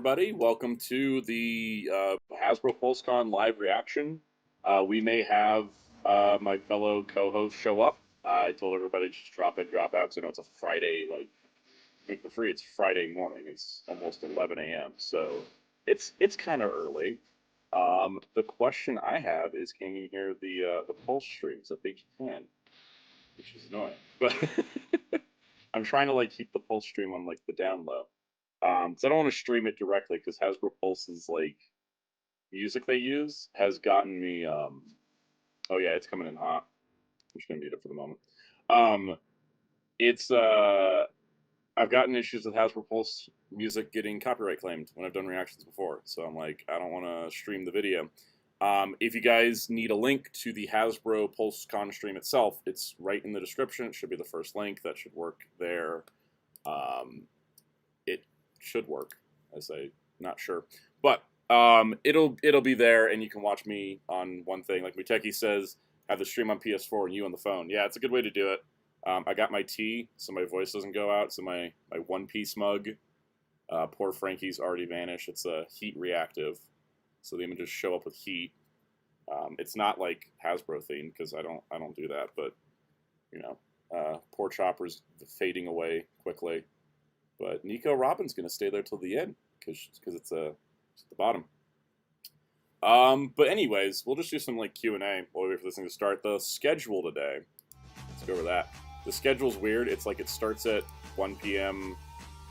everybody. Welcome to the Hasbro PulseCon live reaction. We may have my fellow co-host show up. I told everybody to just drop in, drop out, because I know it's a Friday, like, make the free. It's Friday morning. It's almost 11 a.m., so it's kind of early. The question I have is, can you hear the Pulse streams? I think you can, which is annoying. But I'm trying to like keep the Pulse stream on like the down low. So I don't want to stream it directly because Hasbro Pulse's like music they use has gotten me. Oh yeah, it's coming in hot. I'm just gonna mute it for the moment. Um, it's I've gotten issues with Hasbro Pulse music getting copyright claimed when I've done reactions before. So I'm like, I don't want to stream the video. If you guys need a link to the Hasbro PulseCon stream itself, it's right in the description. It should be the first link. That should work there. It should work. I say, not sure, but it'll be there, and you can watch me on one thing. Like Muteki says, have the stream on PS4 and you on the phone. Yeah, it's a good way to do it. I got my tea, so my voice doesn't go out. So my One Piece mug, poor Frankie's already vanished. It's a heat reactive, so the images show up with heat. It's not like Hasbro themed because I don't do that, but you know, poor Chopper's fading away quickly. But Nico Robin's gonna stay there till the end because it's at the bottom. But anyways, we'll just do some like Q&A while we wait for this thing to start. The schedule today. Let's go over that. The schedule's weird. It's like it starts at 1 p.m.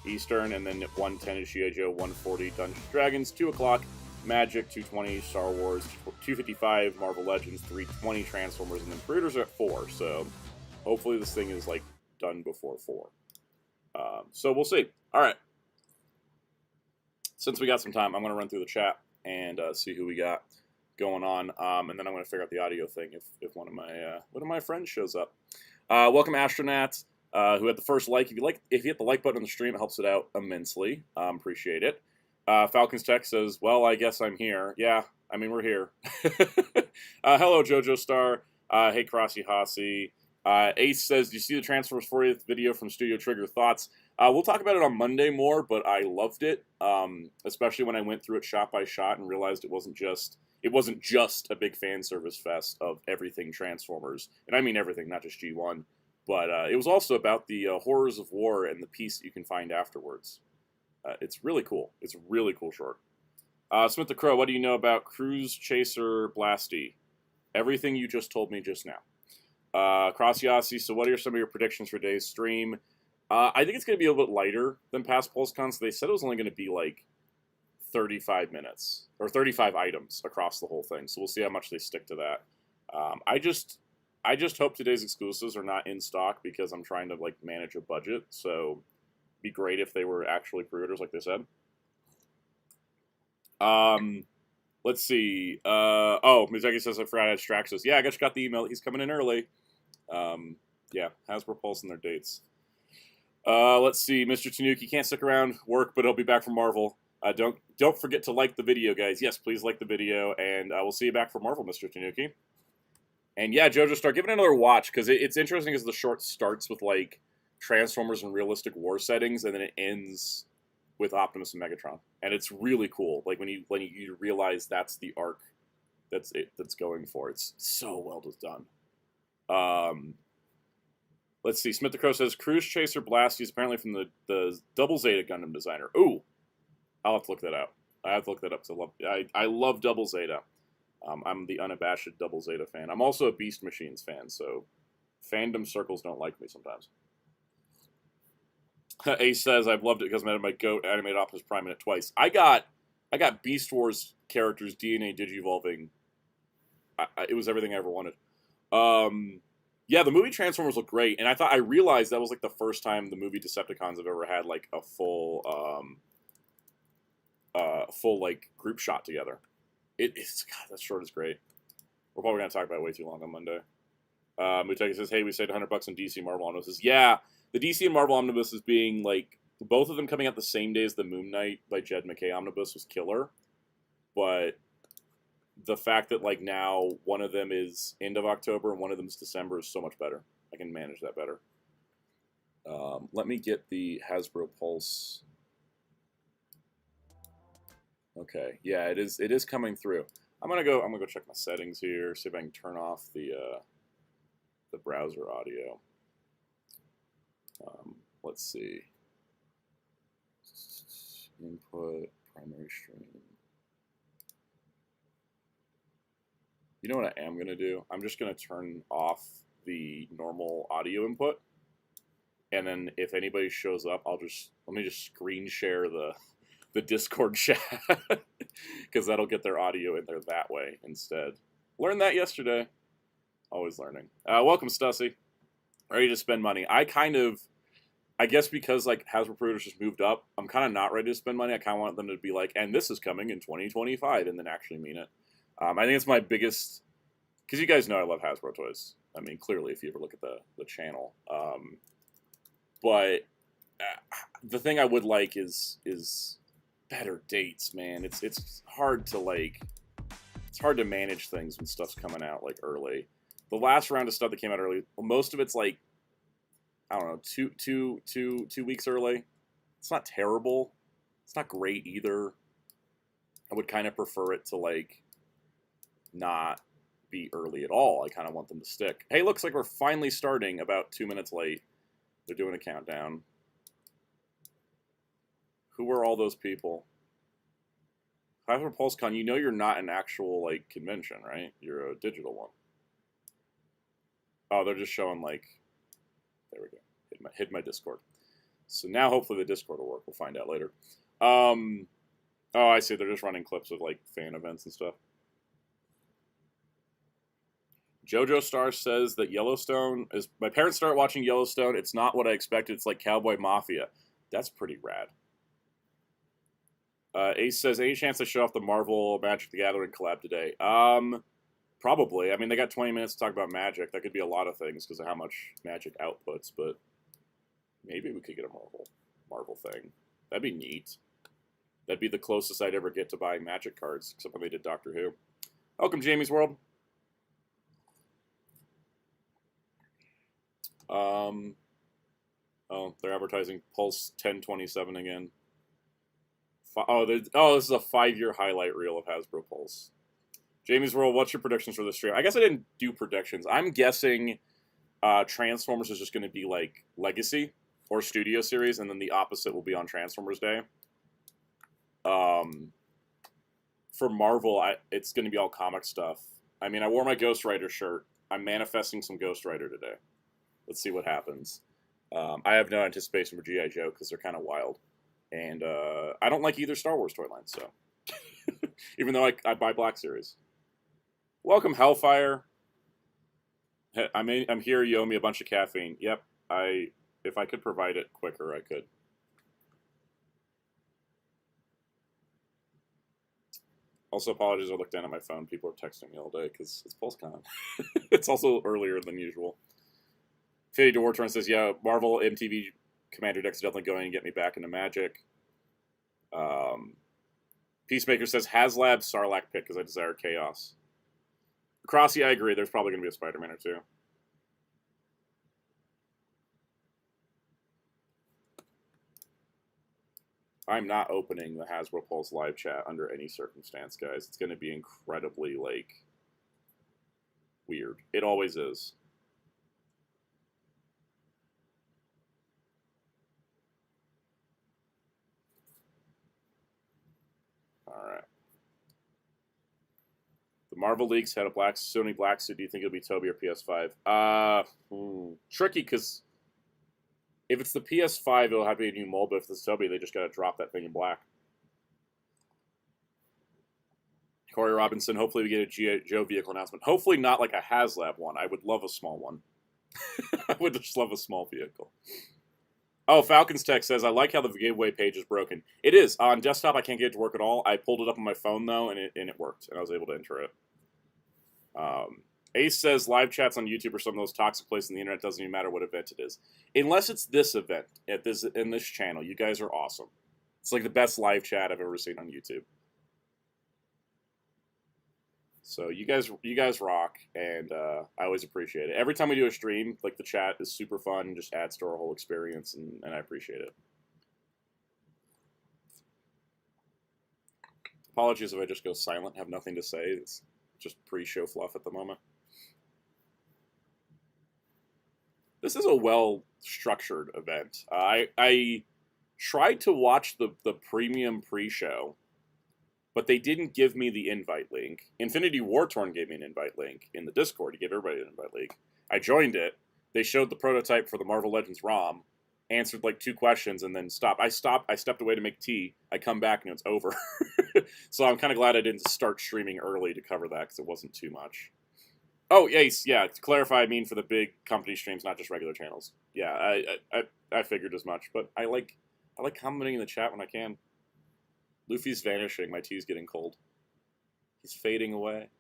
Eastern, and then at 1:10 is G.I. Joe, 1:40 Dungeons & Dragons, 2 o'clock Magic, 2:20 Star Wars, 2:55 Marvel Legends, 3:20 Transformers, and then pre-orders are at 4. So hopefully this thing is like done before 4. So we'll see. All right. Since we got some time, I'm going to run through the chat and see who we got going on, and then I'm going to figure out the audio thing if one of my friends shows up. Welcome, Astronauts, who had the first like. If you hit the like button on the stream, it helps it out immensely. Appreciate it. Falcons Tech says, "Well, I guess I'm here." Yeah, I mean we're here. Hello, JoJo Star. Hey, Crossy Hossie. Ace says, "Do you see the Transformers 40th video from Studio Trigger? Thoughts?" We'll talk about it on Monday more, but I loved it, especially when I went through it shot by shot and realized it wasn't just a big fan service fest of everything Transformers, and I mean everything, not just G1, but it was also about the horrors of war and the peace that you can find afterwards. It's really cool. It's a really cool short. Smith the Crow, what do you know about Cruise Chaser Blasty? Everything you just told me just now. Crossy, so what are some of your predictions for today's stream? I think it's going to be a little bit lighter than past PulseCons. So they said it was only going to be like 35 minutes or 35 items across the whole thing. So we'll see how much they stick to that. I just hope today's exclusives are not in stock because I'm trying to like manage a budget. So it'd be great if they were actually pre-orders like they said. Let's see. Mizaki says I forgot to distract us. Yeah, I just got the email. He's coming in early. Yeah, Hasbro Pulse and their dates. Let's see. Mr. Tanuki can't stick around work, but he'll be back from Marvel. Don't forget to like the video, guys. Yes, please like the video, and we'll see you back for Marvel, Mr. Tanuki. And yeah, JoJo Star, give it another watch because it's interesting as the short starts with like Transformers and realistic war settings, and then it ends with Optimus and Megatron, and it's really cool. Like when you realize that's the arc that's going for. It's so well done. Let's see. Smith the Crow says Cruise Chaser Blasty is apparently from the Double Zeta Gundam designer. Ooh, I'll have to look that up. I have to look that up because I love Double Zeta. I'm the unabashed Double Zeta fan. I'm also a Beast Machines fan, so fandom circles don't like me sometimes. Ace says I've loved it because I met my goat animated Optimus Prime in it twice. I got Beast Wars characters DNA digivolving. It was everything I ever wanted. Yeah, the movie Transformers looked great, and I realized that was like the first time the movie Decepticons have ever had like a full like group shot together. It's God, that short is great. We're probably gonna talk about it way too long on Monday. Muteki says, "Hey, we saved $100 on DC and Marvel omnibuses." Yeah, the DC and Marvel omnibuses being like both of them coming out the same day as the Moon Knight by Jed McKay omnibus was killer, but the fact that like now one of them is end of October and one of them is December is so much better. I can manage that better. Let me get the Hasbro Pulse Okay, yeah, it is coming through. I'm gonna go check my settings here, see if I can turn off the browser audio. Let's see. Input, primary stream. You know what I am going to do? I'm just going to turn off the normal audio input. And then if anybody shows up, let me just screen share the Discord chat. Because that'll get their audio in there that way instead. Learned that yesterday. Always learning. Welcome, Stussy. Ready to spend money. I guess because like Hasbro Produce just moved up, I'm kind of not ready to spend money. I kind of want them to be like, and this is coming in 2025, and then actually mean it. I think it's my biggest, because you guys know I love Hasbro toys. I mean, clearly, if you ever look at the channel. But the thing I would like is better dates, man. It's hard to it's hard to manage things when stuff's coming out like early. The last round of stuff that came out early, most of it's like, I don't know, two weeks early. It's not terrible. It's not great either. I would kind of prefer it to like not be early at all. I kind of want them to stick. Hey, looks like we're finally starting about 2 minutes late. They're doing a countdown. Who were all those people? Hasbro PulseCon, you know you're not an actual like convention, right? You're a digital one. Oh, they're just showing like. There we go. Hit my Discord. So now hopefully the Discord will work. We'll find out later. Oh, I see. They're just running clips of like fan events and stuff. Jojo Star says that Yellowstone is. My parents started watching Yellowstone. It's not what I expected. It's like Cowboy Mafia. That's pretty rad. Ace says, any chance they show off the Marvel Magic the Gathering collab today? Probably. I mean, they got 20 minutes to talk about Magic. That could be a lot of things because of how much Magic outputs, but maybe we could get a Marvel thing. That'd be neat. That'd be the closest I'd ever get to buying Magic cards, except when they did Doctor Who. Welcome, Jamie's World. Oh, they're advertising Pulse 1027 again. This is a 5-year highlight reel of Hasbro Pulse. Jamie's World, what's your predictions for the stream? I guess I didn't do predictions. I'm guessing Transformers is just going to be like Legacy or Studio Series, and then the opposite will be on Transformers Day. For Marvel, it's going to be all comic stuff. I mean, I wore my Ghost Rider shirt. I'm manifesting some Ghost Rider today. Let's see what happens. I have no anticipation for G.I. Joe because they're kind of wild. And I don't like either Star Wars toy line, so. Even though I buy Black Series. Welcome, Hellfire. I'm here. You owe me a bunch of caffeine. Yep. If I could provide it quicker, I could. Also, apologies. I looked down at my phone. People are texting me all day because it's PulseCon. It's also earlier than usual. Fade to Wartorn says, yeah, Marvel MTV Commander decks are definitely going to get me back into Magic. Peacemaker says, Haslab Sarlacc pick because I desire chaos. Crossy, I agree. There's probably going to be a Spider-Man or two. I'm not opening the Hasbro Pulse live chat under any circumstance, guys. It's going to be incredibly, like, weird. It always is. Alright. The Marvel Leaks had a Sony black suit. Do you think it'll be Toby or PS5? Tricky, because if it's the PS5, it'll have to be a new mold, but if it's Toby, they just got to drop that thing in black. Corey Robinson, hopefully we get a G.I. Joe vehicle announcement. Hopefully not like a Haslab one. I would love a small one. I would just love a small vehicle. Oh, Falcons Tech says, I like how the giveaway page is broken. It is. On desktop, I can't get it to work at all. I pulled it up on my phone, though, and it worked, and I was able to enter it. Ace says, live chats on YouTube are some of those toxic places on the internet. Doesn't even matter what event it is. Unless it's this event in this channel. You guys are awesome. It's like the best live chat I've ever seen on YouTube. So you guys rock, and I always appreciate it. Every time we do a stream, like the chat is super fun and just adds to our whole experience, and I appreciate it. Apologies if I just go silent, have nothing to say. It's just pre-show fluff at the moment. This is a well-structured event. I tried to watch the premium pre-show, but they didn't give me the invite link. Infinity War Torn gave me an invite link in the Discord. He gave everybody an invite link. I joined it. They showed the prototype for the Marvel Legends ROM, answered like 2 questions, and then stopped. I stepped away to make tea. I come back, and it's over. So I'm kind of glad I didn't start streaming early to cover that, because it wasn't too much. Oh, yes, yeah. To clarify, I mean for the big company streams, not just regular channels. Yeah, I figured as much, but I like commenting in the chat when I can. Luffy's vanishing. My tea's getting cold. He's fading away.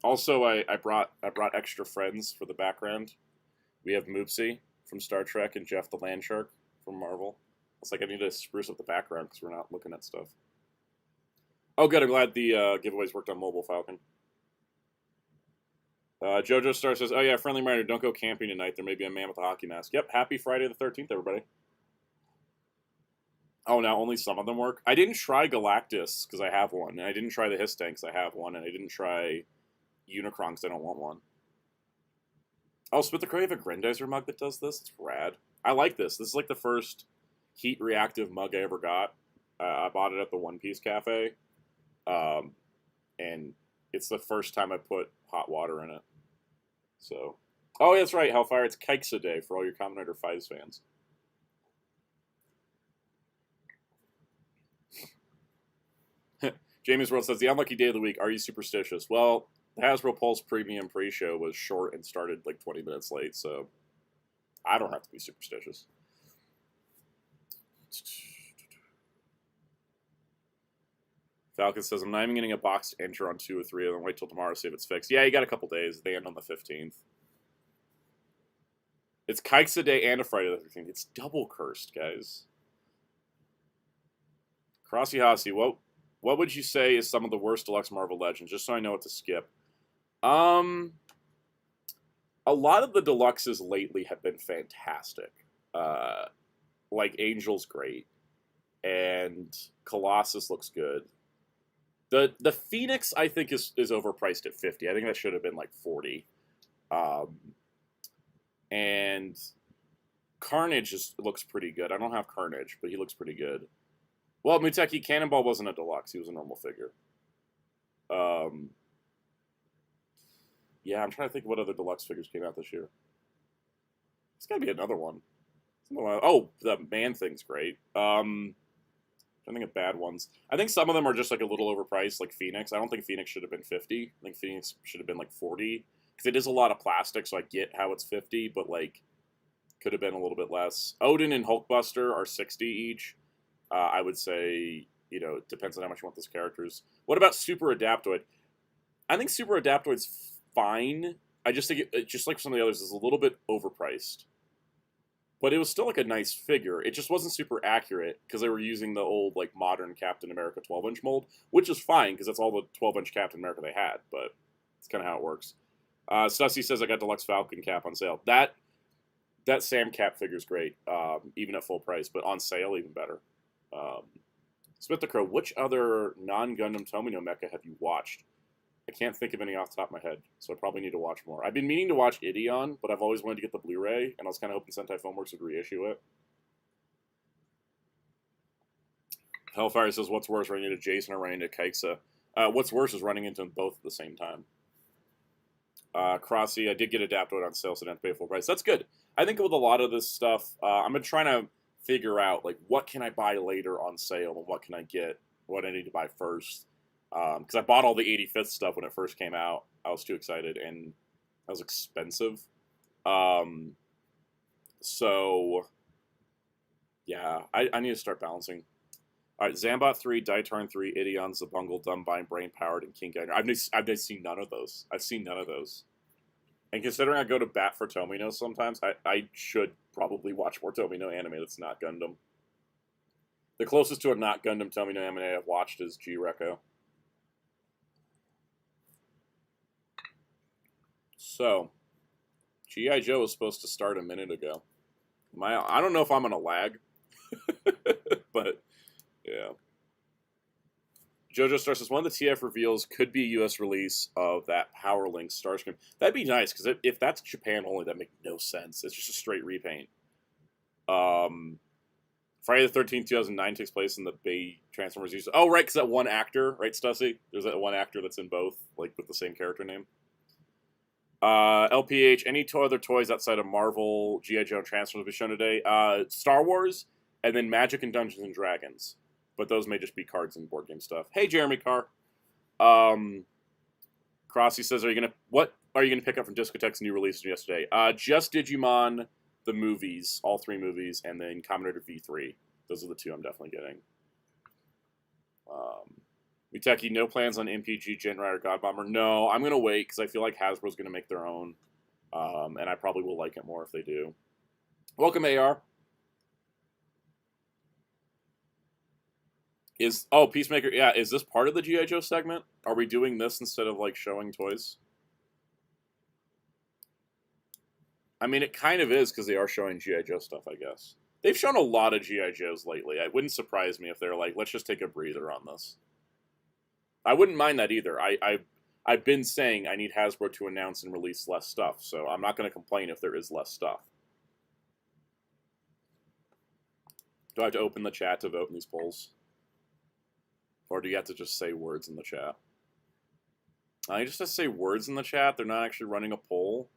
Also, I brought extra friends for the background. We have Moopsy from Star Trek and Jeff the Landshark from Marvel. It's like I need to spruce up the background because we're not looking at stuff. Oh, good. I'm glad the giveaways worked on Mobile Falcon. Jojo Star says, oh yeah, friendly reminder, don't go camping tonight. There may be a man with a hockey mask. Yep, happy Friday the 13th, everybody. Oh, now only some of them work? I didn't try Galactus, because I have one. And I didn't try the Histang, because I have one. And I didn't try Unicron, because I don't want one. Oh, Spit the Crow, you have a Grendizer mug that does this? It's rad. I like this. This is like the first heat-reactive mug I ever got. I bought it at the One Piece Cafe. And it's the first time I put hot water in it. So, oh, yeah, that's right, Hellfire. It's Kikesa Day for all your Kamen Rider Fives fans. Jamie's World says, the unlucky day of the week, are you superstitious? Well, the Hasbro Pulse Premium pre-show was short and started like 20 minutes late, so I don't have to be superstitious. Falcon says, I'm not even getting a box to enter on 2 or 3 of them. Wait till tomorrow to see if it's fixed. Yeah, you got a couple days. They end on the 15th. It's Kikesa Day and a Friday the 13th. It's double cursed, guys. Crossy Hossie, what would you say is some of the worst deluxe Marvel Legends, just so I know what to skip? A lot of the deluxes lately have been fantastic. Like Angel's great. And Colossus looks good. The Phoenix, I think, is overpriced at 50. I think that should have been like 40. And Carnage looks pretty good. I don't have Carnage, but he looks pretty good. Well, Muteki Cannonball wasn't a deluxe. He was a normal figure. Yeah, I'm trying to think of what other deluxe figures came out this year. There's got to be another one. Oh, the Man-Thing's great. I think of bad ones. I think some of them are just like a little overpriced, like Phoenix. I don't think Phoenix should have been 50. I think Phoenix should have been like 40. Because it is a lot of plastic, so I get how it's 50, but like, could have been a little bit less. Odin and Hulkbuster are 60 each. I would say, you know, it depends on how much you want those characters. What about Super Adaptoid? I think Super Adaptoid's fine. I just think it just like some of the others, is a little bit overpriced. But it was still like a nice figure. It just wasn't super accurate because they were using the old like modern Captain America 12-inch mold, which is fine because that's all the 12-inch Captain America they had. But it's kind of how it works. Stussy says I got Deluxe Falcon Cap on sale. That Sam Cap figure is great, even at full price, but on sale even better. Smith the Crow, which other non-Gundam Tomino mecha have you watched? I can't think of any off the top of my head, so I probably need to watch more. I've been meaning to watch Ideon, but I've always wanted to get the Blu-ray, and I was kind of hoping Sentai Filmworks would reissue it. Hellfire says, what's worse, running into Jason or running into Kikesa? What's worse is running into them both at the same time. Crossy, I did get Adaptoid on sale, so I didn't pay full price. That's good. I think with a lot of this stuff, I'm going to try to figure out, like, what can I buy later on sale, and what can I get, what I need to buy first. Because I bought all the 85th stuff when it first came out. I was too excited, and that was expensive. So, yeah, I need to start balancing. All right, Zambot 3, Daitarn 3, Ideon, Zabungle, Dumbine, Brain Powered, and King Gainer. I've seen none of those. I've seen none of those. And considering I go to bat for Tomino sometimes, I should probably watch more Tomino anime that's not Gundam. The closest to a not Gundam Tomino anime I've watched is G-Reco. So, G.I. Joe was supposed to start a minute ago. I don't know if I'm going to lag, but, yeah. JoJo Star says one of the TF reveals could be a U.S. release of that Power Link Starscream. That'd be nice because if that's Japan only, that makes no sense. It's just a straight repaint. Friday the 13th, 2009 takes place in the Bay Transformers. Oh, right, because that one actor, right, Stussy? There's that one actor that's in both, like with the same character name. LPH, any other toys outside of Marvel, G.I. Joe, Transformers will be shown today? Star Wars, and then Magic and Dungeons and Dragons. But those may just be cards and board game stuff. Hey, Jeremy Carr. Crossy says, what are you gonna pick up from Discotek's new release from yesterday? Just Digimon, the movies, all 3 movies, and then Kamen Rider V3. Those are the 2 I'm definitely getting. Miteki, no plans on MPG, Gen Rider, God Bomber. No, I'm gonna wait because I feel like Hasbro's gonna make their own, and I probably will like it more if they do. Welcome, AR. Peacemaker? Yeah, is this part of the G.I. Joe segment? Are we doing this instead of like showing toys? I mean, it kind of is because they are showing G.I. Joe stuff, I guess. They've shown a lot of G.I. Joes lately. It wouldn't surprise me if they're like, let's just take a breather on this. I wouldn't mind that either. I've been saying I need Hasbro to announce and release less stuff, so I'm not going to complain if there is less stuff. Do I have to open the chat to vote in these polls? Or do you have to just say words in the chat? You just have to say words in the chat? They're not actually running a poll?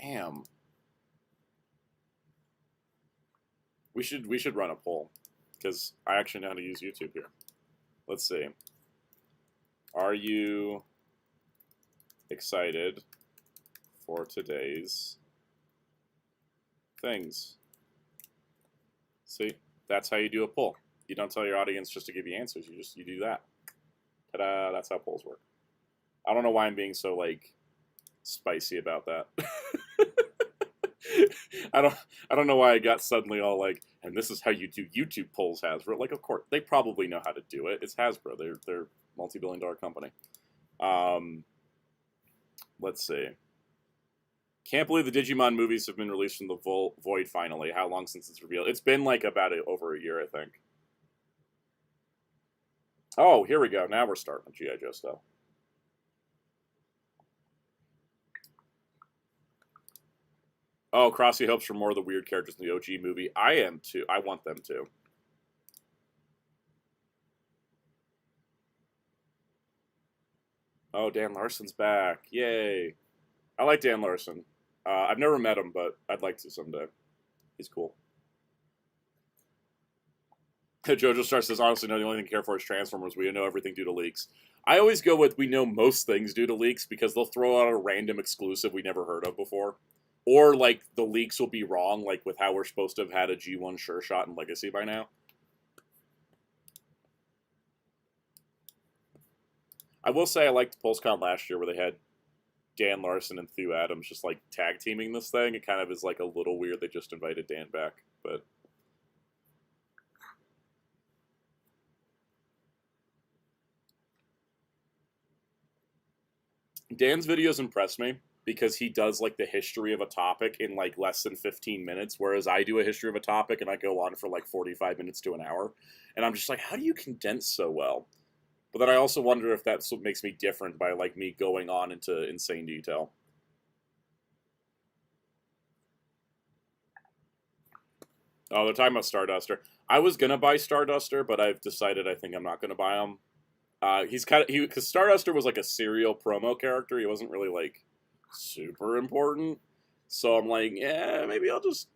Damn. We should run a poll, because I actually know how to use YouTube here. Let's see. Are you excited for today's things? See, that's how you do a poll. You don't tell your audience just to give you answers. You do that. Ta-da! That's how polls work. I don't know why I'm being so like spicy about that. I don't know why I got suddenly all like, and this is how you do YouTube polls, Hasbro. Like, of course, they probably know how to do it. It's Hasbro. They're a multi-billion-dollar company. Let's see. Can't believe the Digimon movies have been released from the void finally. How long since it's revealed? It's been like about over a year, I think. Oh, here we go. Now we're starting with G.I. Joe stuff. Oh, Crossy hopes for more of the weird characters in the OG movie. I am too. I want them to. Oh, Dan Larson's back. Yay. I like Dan Larson. I've never met him, but I'd like to someday. He's cool. Jojo Star says, honestly, no, the only thing I care for is Transformers. We know everything due to leaks. I always go with we know most things due to leaks because they'll throw out a random exclusive we never heard of before. Or, like, the leaks will be wrong, like with how we're supposed to have had a G1 Sure Shot in Legacy by now. I will say I liked PulseCon last year where they had Dan Larson and Thew Adams just, like, tag teaming this thing. It kind of is, like, a little weird they just invited Dan back, but... Dan's videos impress me because he does like the history of a topic in like less than 15 minutes, whereas I do a history of a topic and I go on for like 45 minutes to an hour. And I'm just like, how do you condense so well? But then I also wonder if that's what makes me different by like me going on into insane detail. Oh, they're talking about Starduster. I was gonna buy Starduster, but I've decided I think I'm not gonna buy him. Because Starduster was like a serial promo character. He wasn't really like super important. So I'm like, yeah, maybe I'll just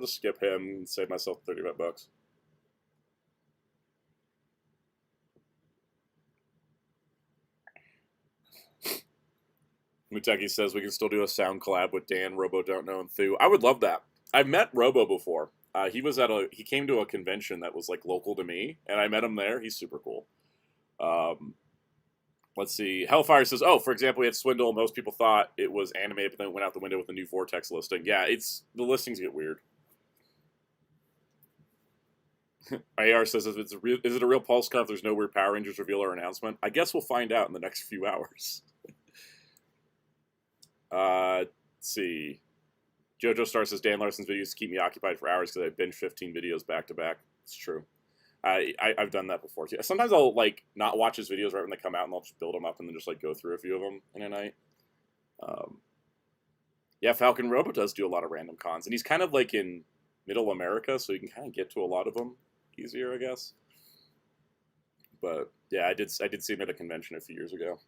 skip him and save myself $35. Muteki says we can still do a sound collab with Dan, Robo Don't Know, and Thew. I would love that. I've met Robo before. He came to a convention that was like local to me, and I met him there. He's super cool. Let's see. Hellfire says, oh, for example, we had Swindle. Most people thought it was animated, but then it went out the window with the new Vortex listing. Yeah, the listings get weird. AR says, is it a real Pulse Con if there's no weird Power Rangers reveal or announcement? I guess we'll find out in the next few hours. Let's see. Jojo Star says, Dan Larson's videos keep me occupied for hours because I binge 15 videos back to back. It's true. I've done that before too. Sometimes I'll like not watch his videos right when they come out, and I'll just build them up and then just like go through a few of them in a night. Yeah, Falcon Robo does do a lot of random cons, and he's kind of like in Middle America, so you can kind of get to a lot of them easier, I guess. But yeah, I did see him at a convention a few years ago.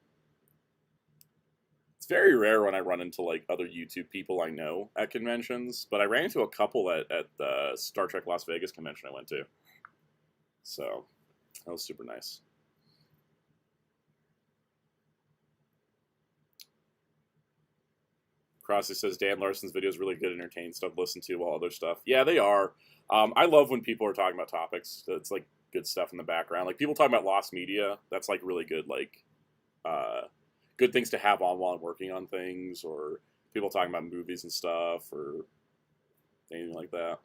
It's very rare when I run into like other YouTube people I know at conventions, but I ran into a couple at the Star Trek Las Vegas convention I went to. So that was super nice. Crossy says Dan Larson's videos really good, entertaining stuff to listen to while other stuff. Yeah, they are. I love when people are talking about topics. It's like good stuff in the background. Like people talking about lost media. That's like really good. Like good things to have on while I'm working on things, or people talking about movies and stuff, or anything like that.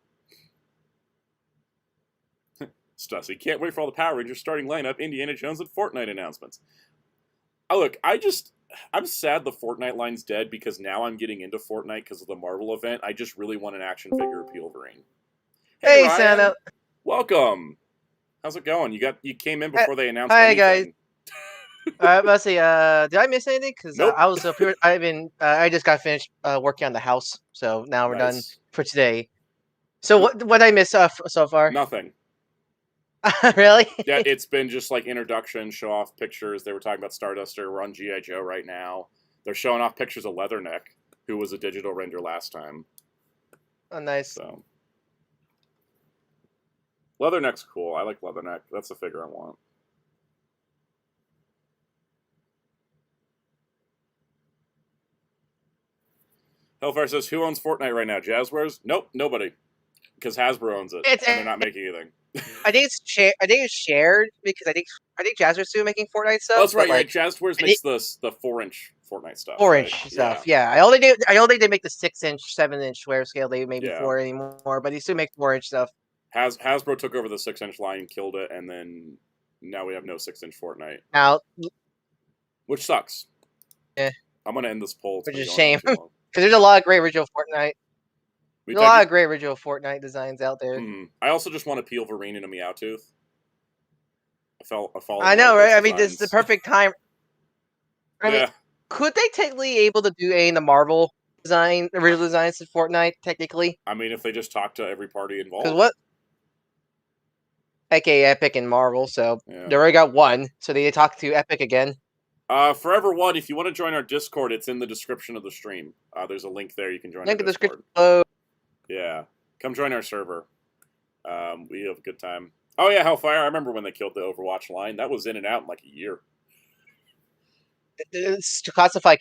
Stussy, can't wait for all the Power Rangers starting lineup, Indiana Jones, and Fortnite announcements. Oh, look, I'm sad the Fortnite line's dead because now I'm getting into Fortnite because of the Marvel event. I just really want an action figure of Wolverine. Hey, Ryan, Santa. Welcome. How's it going? You came in before they announced Hi, anything. guys. Let's see. Did I miss anything? Because Nope. I just got finished working on the house, so now we're done Nice. for today. So what did I miss so far? Nothing. Really? Yeah, it's been just like introduction, show off pictures. They were talking about Starduster. We're on G.I. Joe right now. They're showing off pictures of Leatherneck, who was a digital render last time. Oh, nice. So Leatherneck's cool. I like Leatherneck. That's the figure I want. Hellfire says, who owns Fortnite right now? Jazzwares? Nope, nobody. Because Hasbro owns it, and they're not making anything. I think it's shared because I think Jazzwares is making Fortnite stuff. Oh, that's right. Like, Jazzwares makes the 4-inch Fortnite stuff. 4-inch right? stuff. Yeah. I don't think they make the 6-inch, 7-inch square scale they made Yeah. before anymore. But they still make 4-inch stuff. Hasbro took over the 6-inch line and killed it, and then now we have no 6-inch Fortnite. Now, which sucks. Yeah. I'm gonna end this poll. Which is a shame because there's a lot of great original Fortnite. There's a lot of great original Fortnite designs out there. I also just want to peel Wolverine and a Meowtooth. I know, right? I mean, this is the perfect time. I mean, yeah. Could they technically able to do any of the Marvel original designs in Fortnite? Technically, I mean, if they just talk to every party involved. Because aka Epic and Marvel, so they already got one. So they talk to Epic again. Forever One. If you want to join our Discord, it's in the description of the stream. There's a link there. You can join. Link in the description below. Yeah, come join our server. We have a good time. Oh yeah, Hellfire! I remember when they killed the Overwatch line. That was in and out in like a year. It's to classify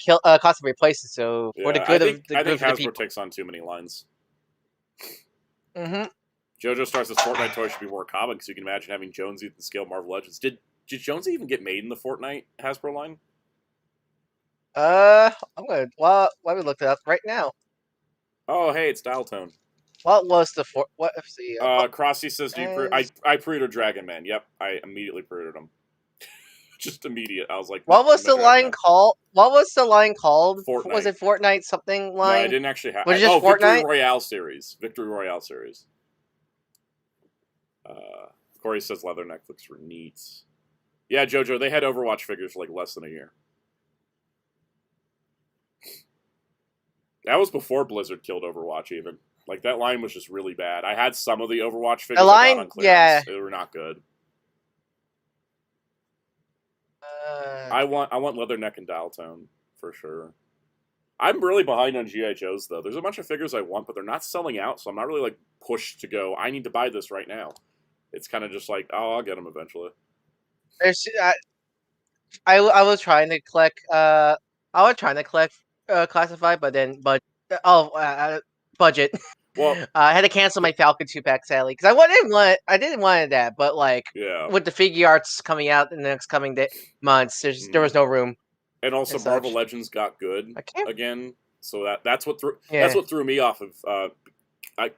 places. So for the good of the I think Hasbro takes on too many lines. JoJo Star says Fortnite toys should be more common because you can imagine having Jonesy at the scale of Marvel Legends. Did Jonesy even get made in the Fortnite Hasbro line? I'm gonna. Well, let me look it up right now. Oh, hey, it's Dial Tone. What was the let's see. Crossy says, "Do you I pre-ordered Dragon Man." Yep, I immediately pre-ordered him. Just immediate. I was like, "What was the line called? What was the line called? Fortnite. Was it Fortnite something line? No, I didn't actually have. Was it just Fortnite? Victory Royale series. Victory Royale series. Corey says Leatherneck looks neat. Yeah, JoJo, they had Overwatch figures for like less than a year. That was before Blizzard killed Overwatch, even. Like, that line was just really bad. I had some of the Overwatch figures the line, on clearance. They were not good. I want Leatherneck and Dial Tone, for sure. I'm really behind on G.I. Joes, though. There's a bunch of figures I want, but they're not selling out, so I'm not really, like, pushed to go, I need to buy this right now. It's kind of just like, oh, I'll get them eventually. I was trying to collect, classified, but then, budget. Well, I had to cancel my Falcon 2-pack, sadly, because I didn't want that, but like, with the figure arts coming out in the next coming months, there was no room. And also, Marvel Legends got good again, so that's what threw me off of.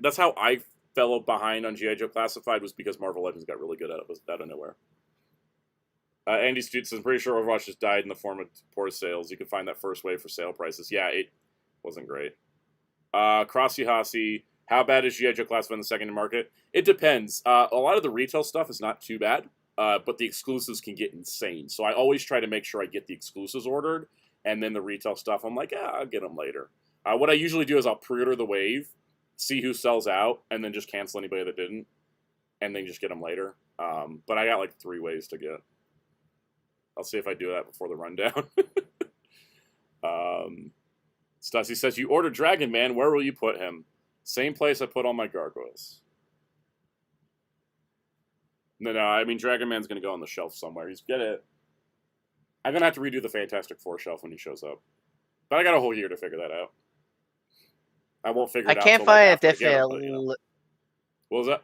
That's how I fell behind on G.I. Joe Classified, was because Marvel Legends got really good out of nowhere. Andy Stute says, I'm pretty sure Overwatch just died in the form of poor sales. You can find that first wave for sale prices. Yeah, it wasn't great. Crossy Hossy, How bad is G.I. Joe classified in the second market? It depends. A lot of the retail stuff is not too bad, but the exclusives can get insane. So I always try to make sure I get the exclusives ordered, and then the retail stuff, I'm like, I'll get them later. What I usually do is I'll pre-order the wave, see who sells out, and then just cancel anybody that didn't, and then just get them later. But I got like 3 ways to get. I'll see if I do that before the rundown. Stussy says, you ordered Dragon Man, where will you put him? Same place I put all my gargoyles. No, I mean, Dragon Man's going to go on the shelf somewhere. He's going to... I'm going to have to redo the Fantastic Four shelf when he shows up. But I got a whole year to figure that out. I won't figure it out. I can't find a definite... What was that?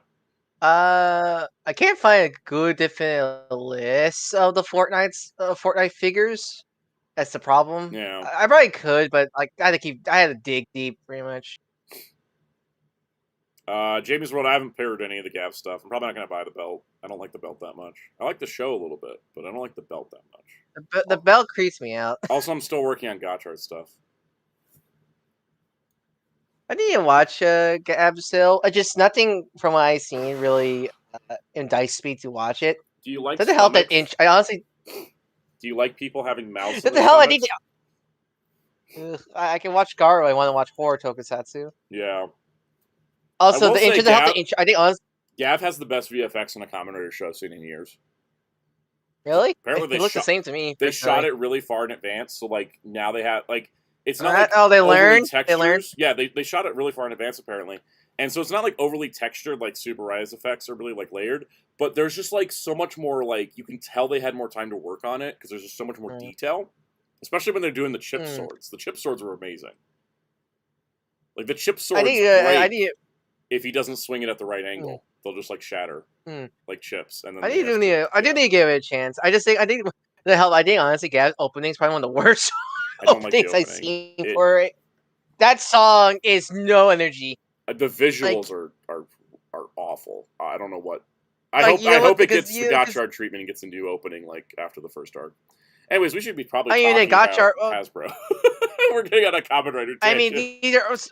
I can't find a good definite list of the Fortnite figures. That's the problem. Yeah. I probably could, but like I had to dig deep, pretty much. Jamie's World, I haven't paired any of the Gav stuff. I'm probably not going to buy the belt. I don't like the belt that much. I like the show a little bit, but I don't like the belt that much. The belt creeps me out. Also, I'm still working on Gotchard stuff. I need to watch Gav still. Just nothing from what I've seen really enticed me to watch it. Do you like doesn't help that inch? I honestly. Do you like people having mouths? What the hell? I need to. I can watch Garo. I want to watch horror Tokusatsu. Yeah. Also, the inch doesn't help the inch. I think honestly. Gav has the best VFX in a Kamen Rider show I've seen in years. Really? Apparently, it looks the same to me. They shot it really far in advance, so like now they have like it's not like they learned. Textures. They learned. Yeah, they shot it really far in advance apparently, and so it's not like overly textured like Super Rise effects are really like layered, but there's just like so much more like you can tell they had more time to work on it because there's just so much more detail, especially when they're doing the chip swords. The chip swords were amazing. Like the chip swords, if he doesn't swing it at the right angle, they'll just like shatter like chips. And then I do need to give it a chance. I think the hell I think honestly, Gav's opening is probably one of the worst openings I've seen for it. That song is no energy. The visuals are awful. I don't know what. I hope it gets the Gotchard treatment and gets a new opening like after the first arc. Anyways, we should be probably talking about Hasbro. We're getting on a Kamen Rider tangent.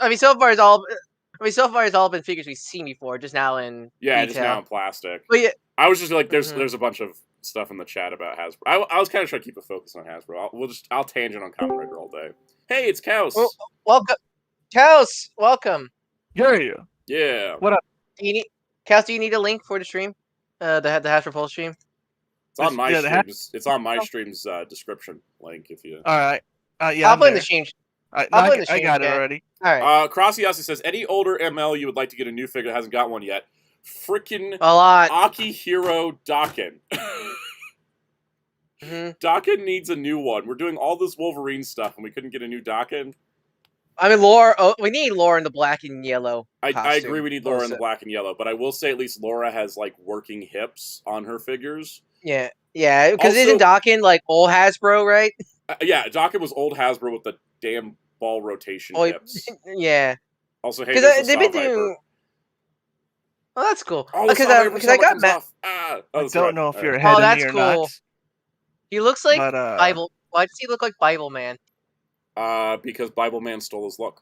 So far it's all been figures we've seen before, just now in detail. Just now in plastic. But yeah, I was just like, there's a bunch of stuff in the chat about Hasbro. I was kind of trying to keep a focus on Hasbro. I'll tangent on Kamen Rider all day. Hey, it's Kaus. Welcome, Kaus. Welcome. Yeah. What up? Kaus, do you need a link for the stream? The Hasbro Pulse stream. It's on my streams. It's on my stream's description link. If you. All right. Yeah. I'll put in the stream. I got it already. All right. Crossy says, any older ML you would like to get a new figure that hasn't got one yet? Frickin' a lot. Akihiro Daken. Daken needs a new one. We're doing all this Wolverine stuff, and we couldn't get a new Daken. I mean, Laura. We need Laura in the black and yellow. I agree. We need Laura in the black and yellow, but I will say at least Laura has like working hips on her figures. Yeah. Because isn't Daken like old Hasbro, right? Yeah, Daken was old Hasbro with the damn ball rotation hips. Yeah. Also, hey, there's they've been doing. Oh, that's cool. Because I got Matt. I don't know if you're ahead of me or not. He looks like Bible. Why does he look like Bible Man? Because Bible Man stole his look.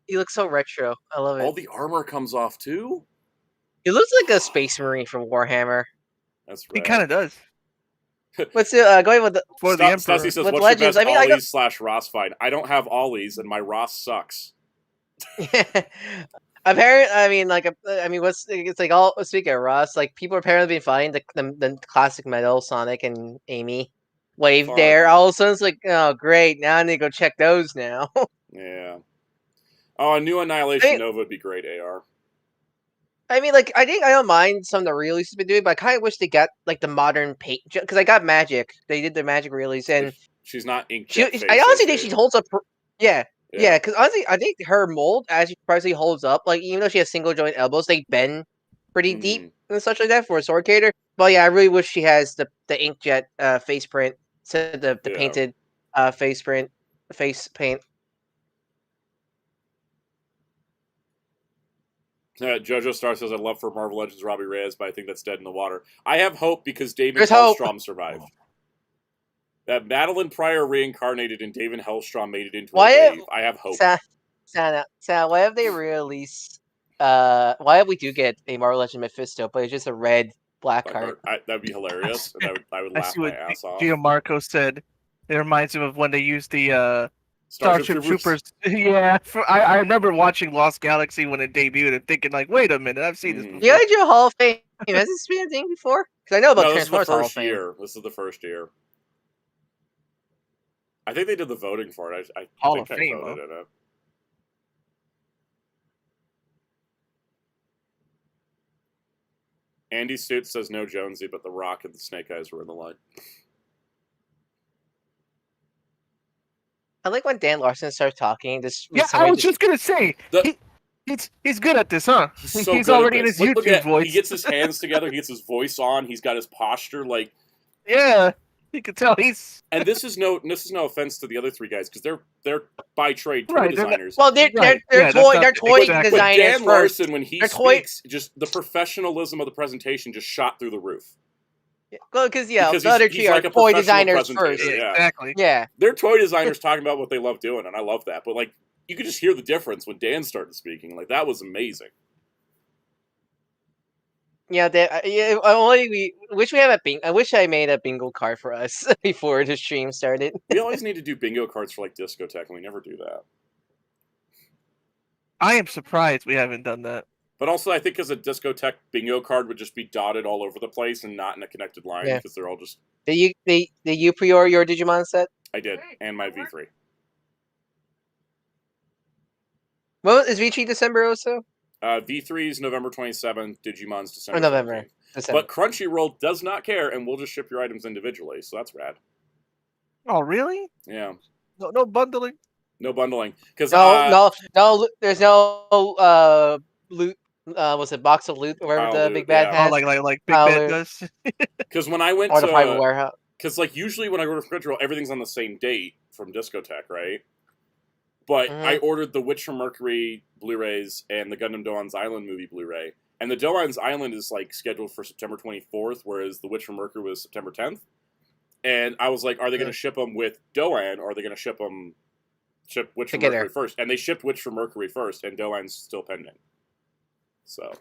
He looks so retro. I love it. All the armor comes off too. He looks like a Space Marine from Warhammer. That's right. He kind of does. What's going with the Emperor? Stassi says, "What's Legends? Your best Ollies / Ross fight?" I don't have Ollies, and my Ross sucks. Apparently, it's like all speaking of Ross, like people are apparently been finding the classic metal Sonic and Amy wave there. All of a sudden, it's like, oh great, now I need to go check those now. Yeah. Oh, a new Annihilation Nova would be great. AR. I mean, like, I don't mind some of the releases been doing, but I kind of wish they got like the modern paint because I got Magic. They did the Magic release, and she's not inkjet. I honestly think she holds up. Yeah, because honestly, I think her mold actually surprisingly holds up. Like, even though she has single joint elbows, they bend pretty deep and such like that for a sword carrier. But yeah, I really wish she has the inkjet face print, instead of the painted face paint. Jojo Star says, "I'd love for Marvel Legends Robbie Reyes, but I think that's dead in the water." I have hope because David Hellstrom survived. that Madeline Pryor reincarnated and David Hellstrom made it into a wave. I have hope. Sam, why have they released? Why have we do get a Marvel Legend Mephisto, but it's just a red black heart? That'd be hilarious, and I would laugh my ass off. Gianmarco said it reminds him of when they used the Starship Troopers. Yeah, I remember watching Lost Galaxy when it debuted and thinking like, wait a minute, I've seen this before. You gotta do a Hall of Fame. Has this been a thing before? Because I know about Transformers Hall of Fame. This is the first year. I think they did the voting for it. I Hall of think Fame, I voted in it. Andy Suit says no Jonesy, but The Rock and the Snake Eyes were in the line. I like when Dan Larson starts talking. I was just gonna say he's good at this, huh? He's already in his YouTube voice. He gets his hands together. He gets his voice on. He's got his posture like. Yeah, you can tell he's. And this is no offense to the other three guys because they're by trade toy designers. Well, they're toy designers. But Dan Larson, when he speaks, just the professionalism of the presentation just shot through the roof. Well, because the other two are toy designers first. Yeah. Exactly. Yeah. They're toy designers talking about what they love doing, and I love that. But like, you could just hear the difference when Dan started speaking. Like, that was amazing. Yeah, I wish I made a bingo card for us before the stream started. We always need to do bingo cards for like Discotek, and we never do that. I am surprised we haven't done that. But also, I think because a Discotek bingo card would just be dotted all over the place and not in a connected line because they're all just. Did you pre-order your Digimon set? I did, and my V3. Well, is V3 December also? V3 is November 27th. Digimon's December. November. But Crunchyroll does not care, and we'll just ship your items individually. So that's rad. Oh, really? Yeah. No bundling. No bundling, because no. There's no loot. Was it box of loot or whatever the big bad has? Oh, like Big Bad does. Because when I went to the private warehouse, because like usually when I go to Crunchyroll, everything's on the same date from Discotek, right? But I ordered the Witch from Mercury Blu-rays and the Gundam Doan's Island movie Blu-ray, and the Doan's Island is like scheduled for September 24th, whereas the Witch from Mercury was September 10th. And I was like, are they going to ship them with Doan, or are they going to ship Witch from Mercury first? And they shipped Witch from Mercury first, and Doan's still pending. So,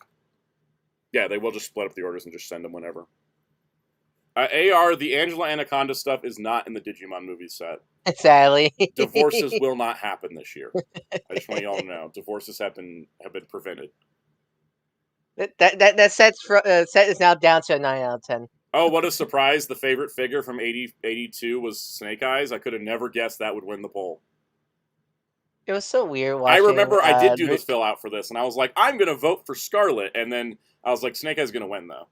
yeah, they will just split up the orders and just send them whenever. AR, the Angela Anaconda stuff is not in the Digimon movie set. Sadly. Divorces will not happen this year. I just want you all to know. Divorces have been prevented. That set is now down to a 9 out of 10. Oh, what a surprise. The favorite figure from 82 was Snake Eyes. I could have never guessed that would win the poll. It was so weird watching, I remember I did do this fill out for this, and I was like, I'm going to vote for Scarlet, and then I was like, Snake Eyes going to win, though.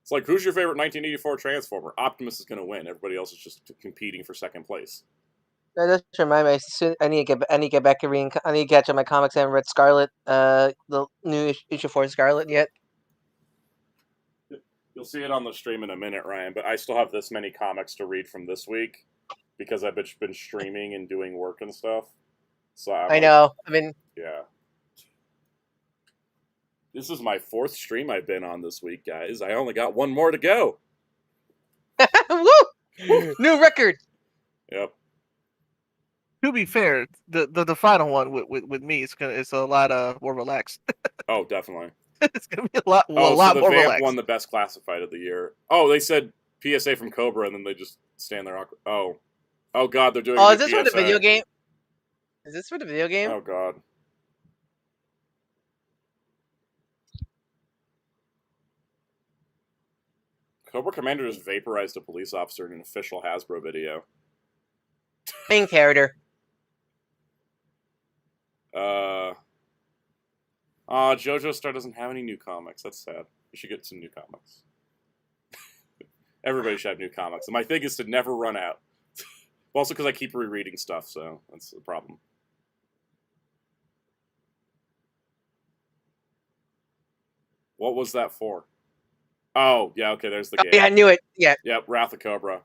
It's like, who's your favorite 1984 Transformer? Optimus is going to win. Everybody else is just competing for second place. That does remind me. I need to get back to reading. I need to catch up my comics. I haven't read Scarlet, the new issue 4 Scarlet yet. You'll see it on the stream in a minute, Ryan. But I still have this many comics to read from this week because I've been streaming and doing work and stuff. So I know. I mean, yeah. This is my 4th stream I've been on this week, guys. I only got 1 more to go. Woo! New record. Yep. To be fair, the final one with me it's a lot more relaxed. Oh, definitely. It's gonna be a lot more relaxed. Won the best classified of the year. Oh, they said PSA from Cobra, and then they just stand there. Oh God, they're doing. Oh, is this for the video game? Is this for the video game? Oh God. Cobra Commander just vaporized a police officer in an official Hasbro video. Main character. JoJo Star doesn't have any new comics. That's sad. We should get some new comics. Everybody should have new comics. And my thing is to never run out. Also because I keep rereading stuff, so that's the problem. What was that for? Oh, yeah, okay, there's the game. Yeah, I knew it. Yeah. Yep, Wrath of Cobra.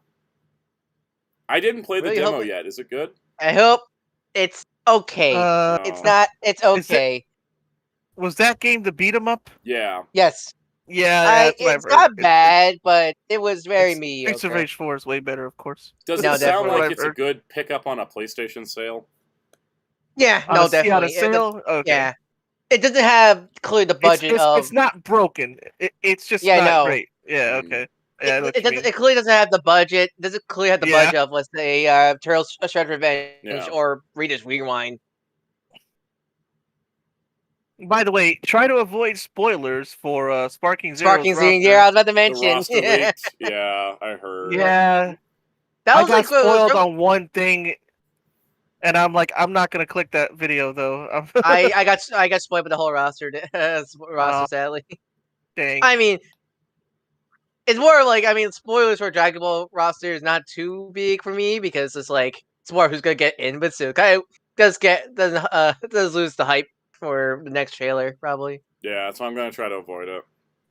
I didn't play the demo yet. Is it good? I hope it's okay. It's not. It's okay. Was that game the beat 'em up? Yeah. Yes. Yeah, that's what I've it's heard. not bad, but it was very mediocre. Streets of Rage 4 is way better, of course. Does No, it sound definitely. like it's a good pickup on a PlayStation sale? Yeah, On no, a definitely. sale? Okay. Yeah, it doesn't have clearly the budget of. It's not broken. It's just Yeah, not no. great. Yeah, okay. Yeah, I know what you mean. It clearly doesn't have the budget. Doesn't clearly have the Yeah. budget of, let's say, Turtles: Shredder's Revenge or Rita's Rewind. By the way, try to avoid spoilers for Sparking Zero's Sparking Zero, roster. yeah, I was about to mention. The roster leaked. Yeah, I heard. Yeah. That was I got spoiled really... on one thing, and I'm like, I'm not gonna click that video though. I got spoiled by the whole roster, sadly. Dang. I mean, it's more like, spoilers for Dragon Ball roster is not too big for me because it's like it's more who's gonna get in, but still, kind of does lose the hype for the next trailer probably. Yeah, so I'm gonna try to avoid it.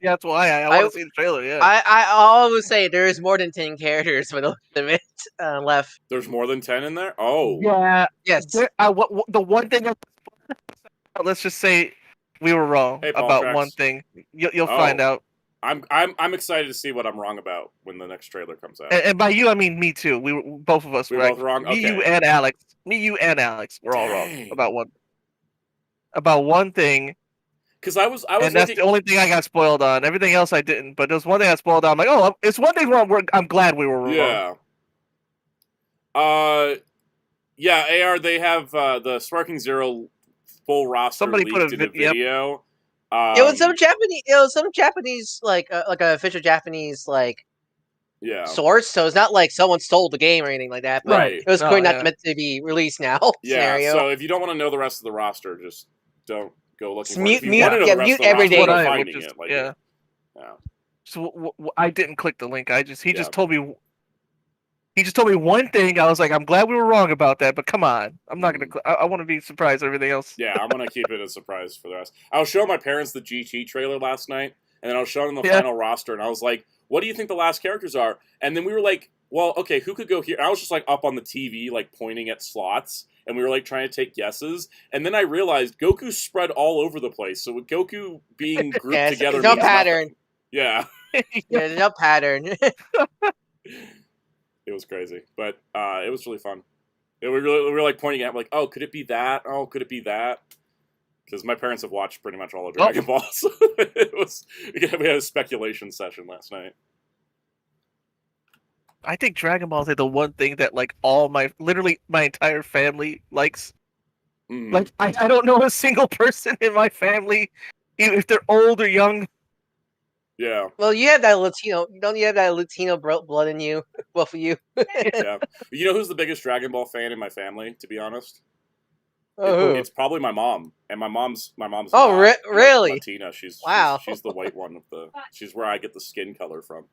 Yeah, that's why I want to see the trailer. Yeah, I always say there is more than 10 characters for the limit left. There's more than 10 in there. Oh, yeah, yes. The one thing. Let's just say we were wrong about one thing. You'll find out. I'm excited to see what I'm wrong about when the next trailer comes out. And by you, I mean me too. Both of us we were both wrong. Okay. Me, you, and Alex. We're all wrong about one thing. Because I was and that's the only thing I got spoiled on. Everything else I didn't. But there's one thing I spoiled on. I'm like, oh, it's one thing wrong. I'm glad we were wrong. Yeah. Yeah. AR. They have the Sparking Zero full roster. Somebody leaked put a in the video. Yep. It was some Japanese. like an official Japanese source. So it's not like someone stole the game or anything like that. But right. It was clearly not meant to be released now. Yeah. Scenario. So if you don't want to know the rest of the roster, just don't go looking for it. Mute every day. Finding it. Yeah. So I didn't click the link. He just told me. He just told me one thing. I was like, I'm glad we were wrong about that, but come on. I'm not going to... I want to be surprised everything else. Yeah, I'm going to keep it a surprise for the rest. I was showing my parents the GT trailer last night, and then I was showing them the final roster, and I was like, what do you think the last characters are? And then we were like, well, okay, who could go here? And I was just like up on the TV, like pointing at slots, and we were like trying to take guesses. And then I realized Goku's spread all over the place. So with Goku being grouped together... There's no pattern. Nothing. Yeah. There's no pattern. It was crazy, but it was really fun. We were like pointing at like, oh, could it be that? Oh, could it be that? Because my parents have watched pretty much all of Dragon Ball, so we had a speculation session last night. I think Dragon Ball is the one thing that like literally my entire family likes. Like I don't know a single person in my family, even if they're old or young. Yeah. Well, you have that Latino. Don't you have that Latino blood in you? Both of you. Yeah. You know who's the biggest Dragon Ball fan in my family? To be honest, it's probably my mom. And my mom's. Oh, really? Latina. She's the white one of the. She's where I get the skin color from.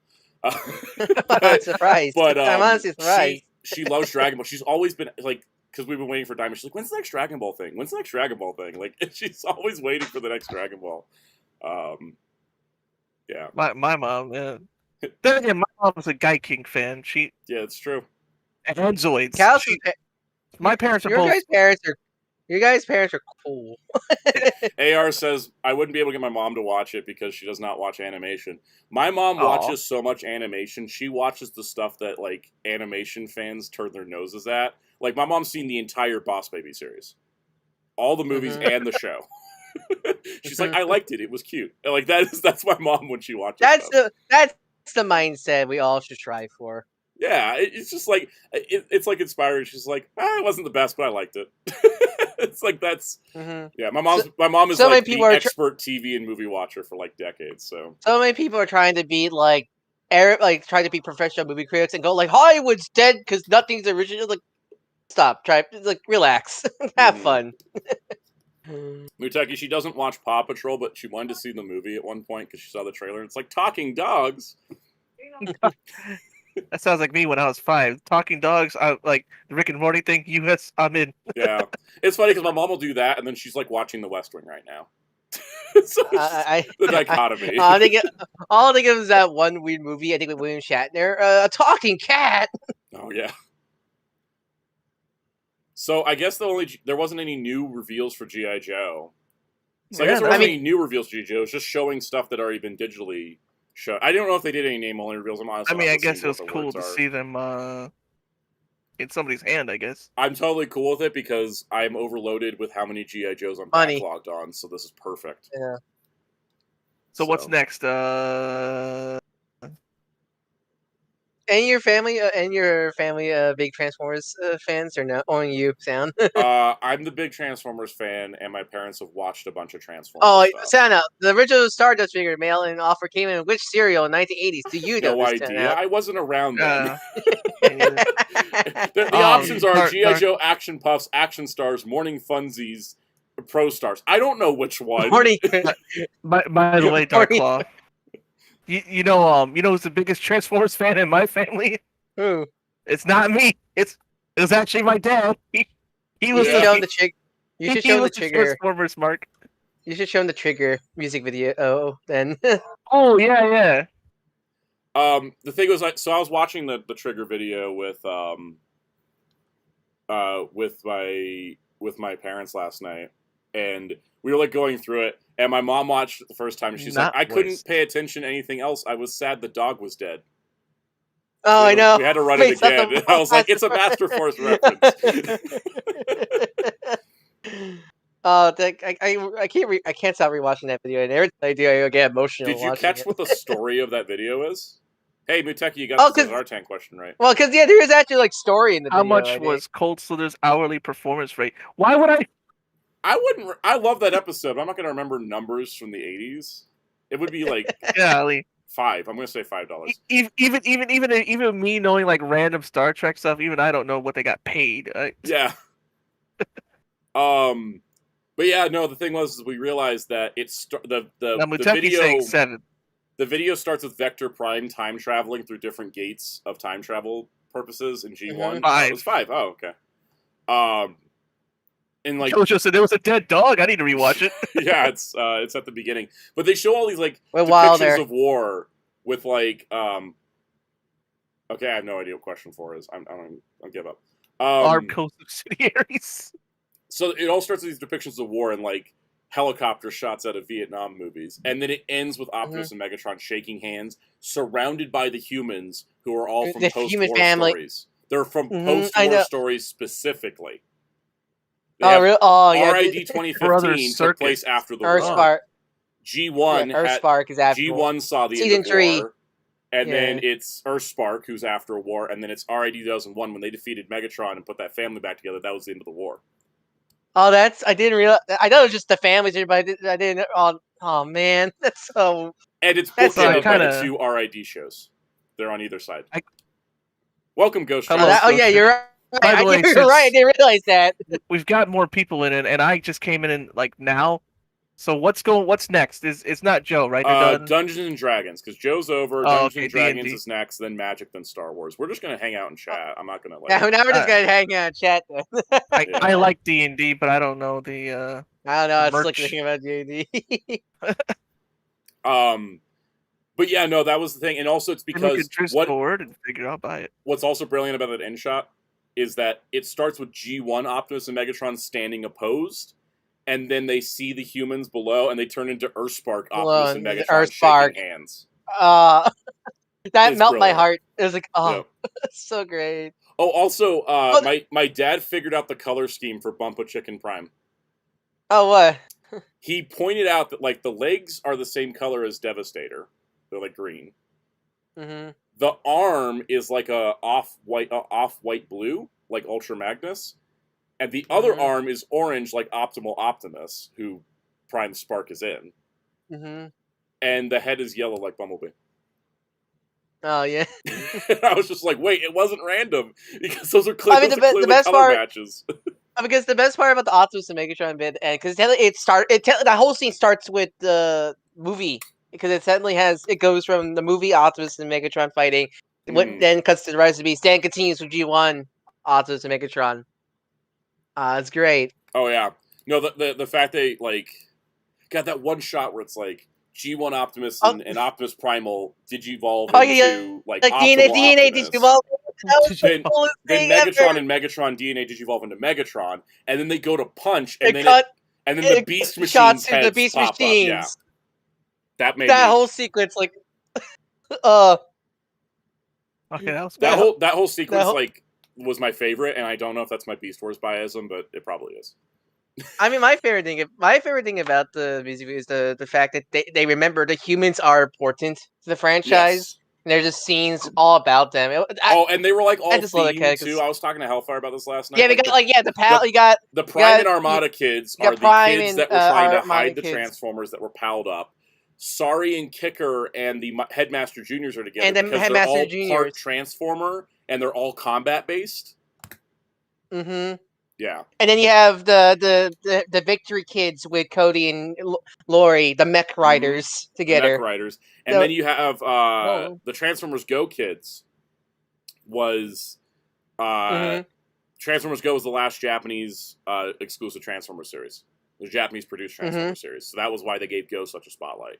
I'm surprised. But I'm honestly surprised. She loves Dragon Ball. She's always been like. Because we've been waiting for Diamond. She's like, when's the next Dragon Ball thing? When's the next Dragon Ball thing? Like, she's always waiting for the next Dragon Ball. Yeah. My mom, yeah. Then again, my mom was a Guy King fan. Yeah, it's true. And Zoids. My parents are both. Your guys' parents are cool. AR says, I wouldn't be able to get my mom to watch it because she does not watch animation. My mom watches so much animation. She watches the stuff that, like, animation fans turn their noses at. Like, my mom's seen the entire Boss Baby series. All the movies and the show. She's like, I liked it. It was cute. Like, that's my mom when she watches That's the mindset we all should strive for. Yeah, it's just like, it's like inspiring. She's like, it wasn't the best, but I liked it. It's like, that's, yeah, my mom is like the expert TV and movie watcher for like decades, so. So many people are trying to be like, trying to be professional movie critics and go like, Hollywood's dead because nothing's original. Like, stop, relax, have fun. Muteki, she doesn't watch Paw Patrol, but she wanted to see the movie at one point because she saw the trailer. It's like talking dogs. That sounds like me when I was 5. Talking dogs, like the Rick and Morty thing. Yes, I'm in. Yeah, it's funny because my mom will do that, and then she's like watching The West Wing right now. So the dichotomy. All I think of is that one weird movie. I think with William Shatner, a talking cat. Oh yeah. So I guess there wasn't any new reveals for G.I. Joe. So I guess there wasn't any new reveals, G.I. Joe. It was just showing stuff that already been digitally shown. I don't know if they did any name-only reveals. I'm honestly I guess it was cool to see them in somebody's hand, I guess. I'm totally cool with it because I'm overloaded with how many G.I. Joes I'm backlogged on, so this is perfect. Yeah. So what's next? And your family, big Transformers fans, or no? Only you, Sound? I'm the big Transformers fan, and my parents have watched a bunch of Transformers. Oh, stuff. Sound out. The original Stardust figure mail-in offer came in which serial in 1980s? Do you know? No idea. I wasn't around then. The Oh, options are G.I. Joe, Action Puffs, Action Stars, Morning Funsies, Pro Stars. I don't know which one. Morning. By the way, Dark Claw. You know who's the biggest Transformers fan in my family? Who? It's not me. It was actually my dad. He was. You should show him the Trigger. You should show him the Trigger. Transformers, Mark. You should show him the Trigger music video. Oh, then. Oh yeah. The thing was, so I was watching the Trigger video with my parents last night, and we were like going through it. And my mom watched it the first time. And she's like, I couldn't pay attention to anything else. I was sad the dog was dead. Oh, I know. We had to run it again. I was like, it's a Master Force reference. I can't stop rewatching that video. And every time I do, I get emotional. Did you catch what the story of that video is? Hey, Muteki, you got the Zartan question right. Well, because there is actually like story in the video. How much was Cold Slither's hourly performance rate? Why would I? I love that episode. I'm not going to remember numbers from the 80s. It would be like $5. I'm going to say $5. Even me knowing like random Star Trek stuff, even I don't know what they got paid. Yeah. But yeah, no. The thing was, we realized that the video saying 7. The video starts with Vector Prime time traveling through different gates of time travel purposes in G1. 5. It was 5. Oh, okay. And like Jojo said, there was a dead dog. I need to rewatch it. Yeah, it's at the beginning, but they show all these like depictions of war with like Okay, I have no idea what question 4 is. I'll give up. Armed co-subsidiaries. So it all starts with these depictions of war and like helicopter shots out of Vietnam movies, and then it ends with Optimus and Megatron shaking hands, surrounded by the humans who are all from post-war stories. They're from post-war stories specifically. Really? Oh, yeah. RID 2015 took place after the war. G1 Earthspark is after G1 saw the end of the war, and then it's Earthspark who's after a war, and then it's RID 2001 when they defeated Megatron and put that family back together. That was the end of the war. Oh, I didn't realize. I know it was just the families, but I didn't. Oh man, that's so. And it's bookended by the 2 RID shows. They're on either side. Welcome, Ghost. Oh yeah, you're right. You're right. I didn't realize that. We've got more people in it, and I just came in like now. So what's next? It's not Joe, right? Dungeons and Dragons, because Joe's over. Dungeons and Dragons D&D is next, then Magic, then Star Wars. We're just gonna hang out and chat. I'm not gonna like. Yeah, now we're just gonna hang out and chat. Then. I like D&D, but I don't know the. I don't know. I was thinking about D&D. But yeah, no, that was the thing, and also it's because and figure I'll buy it. What's also brilliant about that end shot is that it starts with G1 Optimus and Megatron standing opposed, and then they see the humans below, and they turn into Earthspark Optimus and Megatron shaking hands. That melted my heart. It was like, it's so great. Oh, also, my dad figured out the color scheme for Bumpa Chicken Prime. Oh, what? He pointed out that like the legs are the same color as Devastator. They're like green. Mm-hmm. The arm is like a off-white blue, like Ultra Magnus. And the other arm is orange, like Optimal Optimus, who Prime Spark is in. Mm-hmm. And the head is yellow, like Bumblebee. Oh, yeah. I was just like, wait, it wasn't random. Because those are clearly the best color matches. Because the best part about the Optimus and Megatron bit, because the whole scene starts with the movie. Because it goes from the movie Optimus and Megatron fighting, what then cuts to the Rise of the Beast, then continues with G1 Optimus and Megatron. It's great. Oh yeah, no, the fact they like got that one shot where it's like G1 Optimus and Optimus Primal digivolve into like DNA digivolve. Then Megatron and Megatron DNA digivolve into Megatron, and then they go to punch, and And then the Beast Machines shots of heads the Beast pop Machines. up. Yeah. That made that me... whole sequence, like, Okay, that was that whole sequence like was my favorite, and I don't know if that's my Beast Wars biasm, but it probably is. I mean, my favorite thing about the music video is the fact that they remember the humans are important to the franchise. Yes. And there's just scenes all about them. And they were like all themed too. I was talking to Hellfire about this last night. Yeah, we got the Prime and Armada kids are the kids that were trying to hide the Transformers that were piled up. Sari and Kicker and the Headmaster Juniors are together because they're all part Transformer and they're all combat based. Mm-hmm. Yeah. And then you have the Victory Kids with Cody and Lori, the Mech Riders together. The Mech Riders. And then you have the Transformers Go Kids was Transformers Go was the last Japanese exclusive Transformers series. The Japanese produced Transformers series. So that was why they gave Go such a spotlight.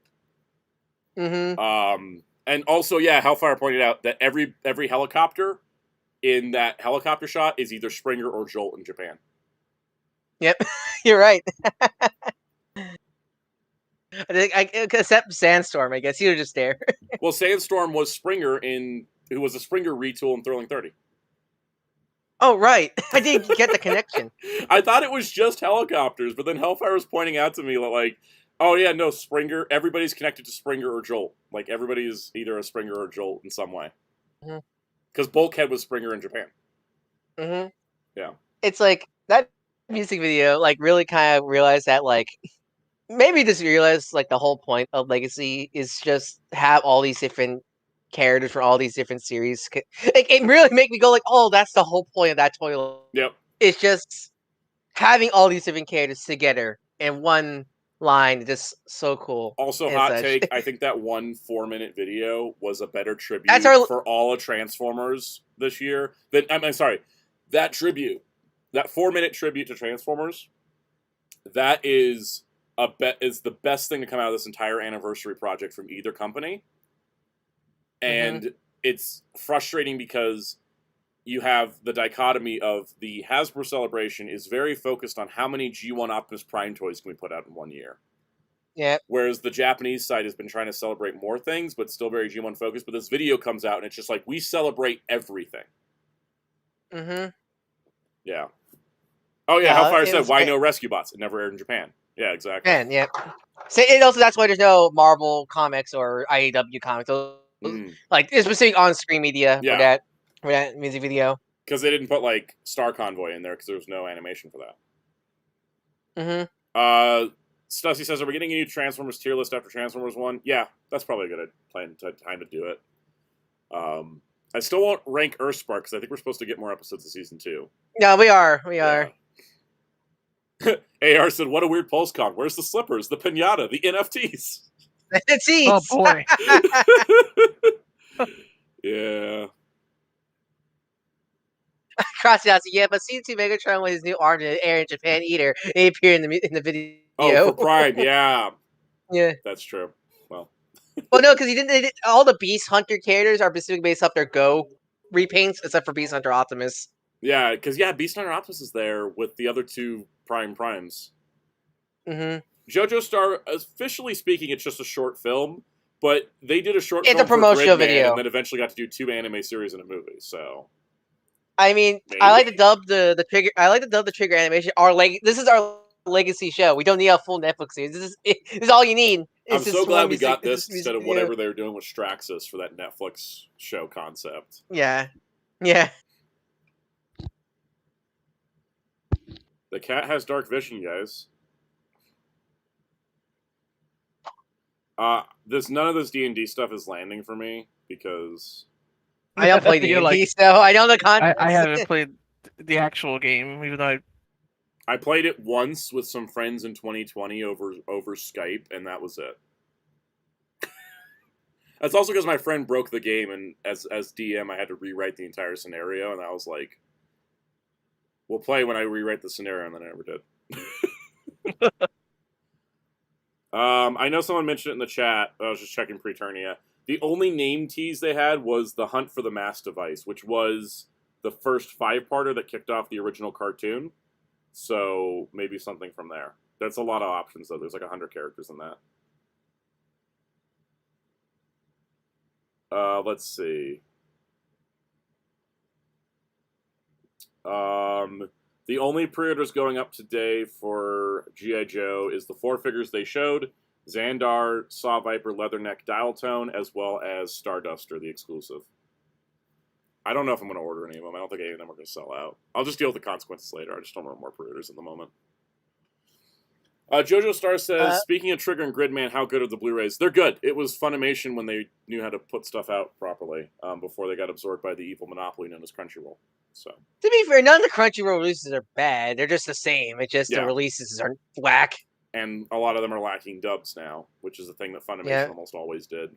And also, yeah, Hellfire pointed out that every helicopter in that helicopter shot is either Springer or Jolt in Japan. Yep, you're right. Except Sandstorm, I guess. You were just there. Well, Sandstorm was Springer who was a Springer retool in Thrilling 30. Oh, right. I didn't get the connection. I thought it was just helicopters, but then Hellfire was pointing out to me like, oh yeah, no, Springer, everybody's connected to Springer or Jolt. Like, everybody is either a Springer or Jolt in some way. Because Bulkhead was Springer in Japan. Yeah. It's like, that music video, like, really kind of realized that, like, maybe just realized, like, the whole point of Legacy is just have all these different characters from all these different series. It really make me go like, oh, that's the whole point of that toy line. Yep. It's just having all these different characters together in one line, just so cool. Also, hot take, I think that 1 4-minute video was a better tribute for all of Transformers this year. I'm sorry, that 4-minute tribute to Transformers, that is the best thing to come out of this entire anniversary project from either company. And it's frustrating because you have the dichotomy of the Hasbro celebration is very focused on how many G1 Optimus Prime toys can we put out in 1 year. Yeah. Whereas the Japanese side has been trying to celebrate more things, but still very G1 focused. But this video comes out and it's just like, we celebrate everything. Yeah. Oh yeah, Hellfire said, why no Rescue Bots? It never aired in Japan. Yeah, exactly. And yeah. So and also that's why there's no Marvel comics or IAW comics. Like specific on-screen media for that music video. Because they didn't put like Star Convoy in there because there was no animation for that. Stussy says, are we getting a new Transformers tier list after Transformers 1? Yeah, that's probably a good time to do it. I still won't rank Earthspark because I think we're supposed to get more episodes of Season 2. Yeah, we are. We are. AR said, what a weird PulseCon. Where's the slippers, the pinata, the NFTs? NFTs! Oh, boy. Yeah. Crossy, yeah, but C2 Megatron with his new arm and air in Japan Eater, he appeared in the video. Oh, for Prime, yeah. Yeah. That's true. Well, no, because they did all the Beast Hunter characters are specifically based off their Go repaints, except for Beast Hunter Optimus. Yeah, because Beast Hunter Optimus is there with the other 2 Primes. JoJo Star, officially speaking, it's just a short film, but they did a short film for promotional video, and then eventually got to do 2 anime series in a movie. So, I mean, maybe. I like to dub the trigger. I like to dub the trigger animation. This is our legacy show. We don't need a full Netflix series. This is all you need. I'm so glad we got this instead of whatever they were doing with Straxus for that Netflix show concept. Yeah. Yeah. The cat has dark vision, guys. None of this D&D stuff is landing for me because I don't play D&D, so I know the concept. I haven't played the actual game, even though I played it once with some friends in 2020 over Skype, and that was it. That's also because my friend broke the game, and as DM, I had to rewrite the entire scenario, and I was like, we'll play when I rewrite the scenario, and then I never did. I know someone mentioned it in the chat. I was just checking Preternia. The only name tease they had was the Hunt for the Mass Device, which was the first 5-parter that kicked off the original cartoon. So maybe something from there. That's a lot of options, though. There's like 100 characters in that. Let's see. The only pre-orders going up today for G.I. Joe is the 4 figures they showed, Xandar, Saw Viper, Leatherneck, Dial Tone, as well as Starduster, the exclusive. I don't know if I'm going to order any of them. I don't think any of them are going to sell out. I'll just deal with the consequences later. I just don't want more pre-orders at the moment. Jojo Star says, speaking of Trigger and Gridman, how good are the Blu-rays? They're good. It was Funimation when they knew how to put stuff out properly before they got absorbed by the evil monopoly known as Crunchyroll. So, to be fair, none of the Crunchyroll releases are bad. They're just the same. It's just the releases are whack. And a lot of them are lacking dubs now, which is a thing that Funimation almost always did.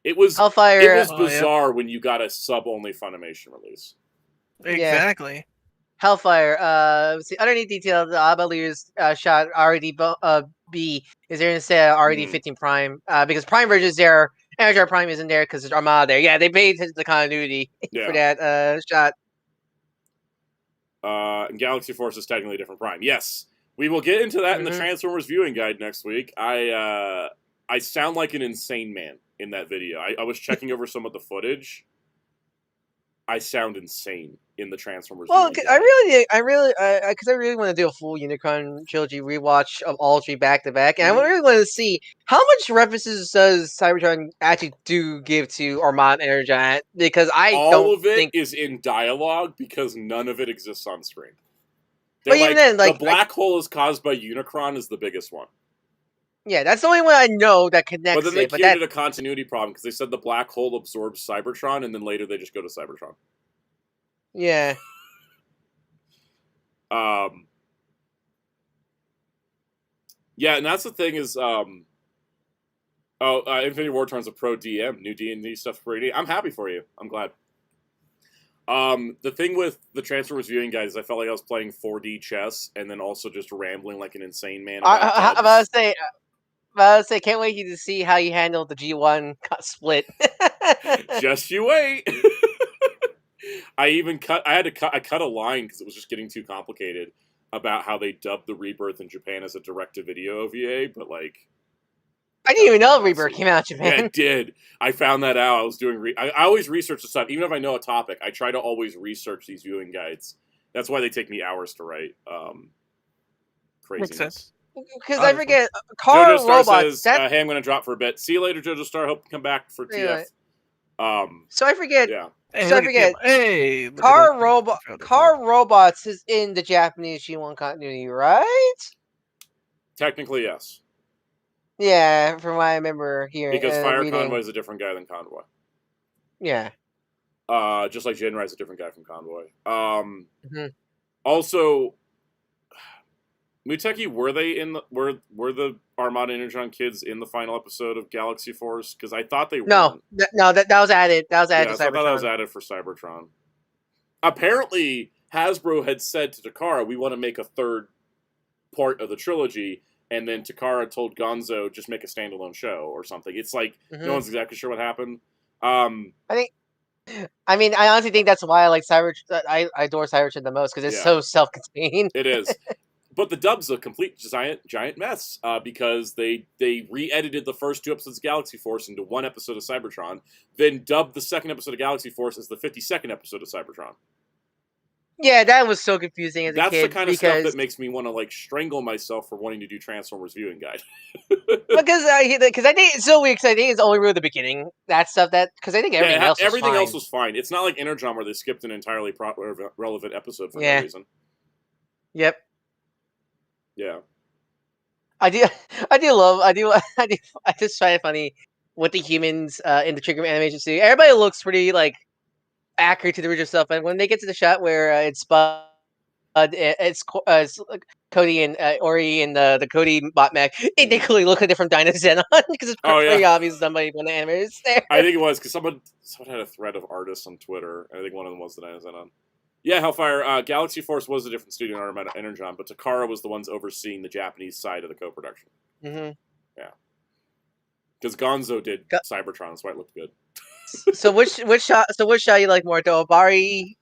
It was Hellfire. It was bizarre when you got a sub-only Funimation release. Exactly. Yeah. Hellfire. See, underneath details, the Abalu's shot RD B is there instead of RD 15 Prime because Prime version is there. Energon Prime isn't there because there's Armada there. Yeah, they paid the continuity for that shot. And Galaxy Force is technically a different Prime. Yes, we will get into that in the Transformers viewing guide next week. I sound like an insane man in that video. I was checking over some of the footage. I sound insane in the Transformers. Well, I really want to do a full Unicron trilogy rewatch of all 3 back to back, and I really want to see how much references does Cybertron actually do give to Armand and Energon, because all of it is in dialogue because none of it exists on screen. But even then, the black hole is caused by Unicron is the biggest one. Yeah, that's the only one I know that connects. But then they created a continuity problem because they said the black hole absorbs Cybertron, and then later they just go to Cybertron. Yeah. Yeah, and that's the thing is, Infinity War Torn's a pro DM, new D&D stuff for AD. I'm happy for you. I'm glad. The thing with the Transformers viewing guide is I felt like I was playing 4D chess and then also just rambling like an insane man. I'm about to say, can't wait to see how you handle the G1 split. Just you wait. I cut a line because it was just getting too complicated about how they dubbed the Rebirth in Japan as a direct-to-video OVA, but like... I didn't even know Rebirth came out in Japan. Yeah, it did. I found that out. I was doing... I always research the stuff. Even if I know a topic, I try to always research these viewing guides. That's why they take me hours to write. Craziness. Makes sense. Because I forget, car robots... says, hey, I'm going to drop for a bit. See you later, Jojo Star. Hope you come back for TF. So I forget... Yeah. Hey, so I forget. Hey, car robots is in the Japanese G1 continuity, right? Technically, yes. Yeah, from what I remember hearing. Because Fire Convoy is a different guy than Convoy. Yeah. Just like Jinrai is a different guy from Convoy. Also, Muteki, were they in the were the Armada Energon kids in the final episode of Galaxy Force? Because I thought they were. No, that was added. That was added to Cybertron. I thought that was added for Cybertron. Apparently, Hasbro had said to Takara, "We want to make a third part of the trilogy," and then Takara told Gonzo, "Just make a standalone show or something." It's like no one's exactly sure what happened. I honestly think that's why I like Cybertron. I adore Cybertron the most because it's so self-contained. It is. But the dub's a complete giant mess because they re-edited the first 2 episodes of Galaxy Force into 1 episode of Cybertron, then dubbed the 2nd episode of Galaxy Force as the 52nd episode of Cybertron. Yeah, that was so confusing as a kid. That's the kind of stuff that makes me want to like strangle myself for wanting to do Transformers viewing guide. because I think it's so weird because I think it's only really the beginning. That stuff because I think everything else was fine. It's not like Energon where they skipped an entirely relevant episode for no reason. Yep. Yeah. I just find it funny with the humans in the Trigger animation studio. Everybody looks pretty like accurate to the original stuff, and when they get to the shot where it's Spud, it's Cody and Ori and the Cody bot mech, they clearly look like different Dinosaur because it's pretty obvious somebody when the animator is there. I think it was because someone had a thread of artists on Twitter. I think one of them was the Dinosaur. Yeah, Hellfire. Galaxy Force was a different studio in Armada Energon, but Takara was the ones overseeing the Japanese side of the co-production. Yeah. Because Gonzo did Cybertron, that's why it looked good. So which shot you like more? The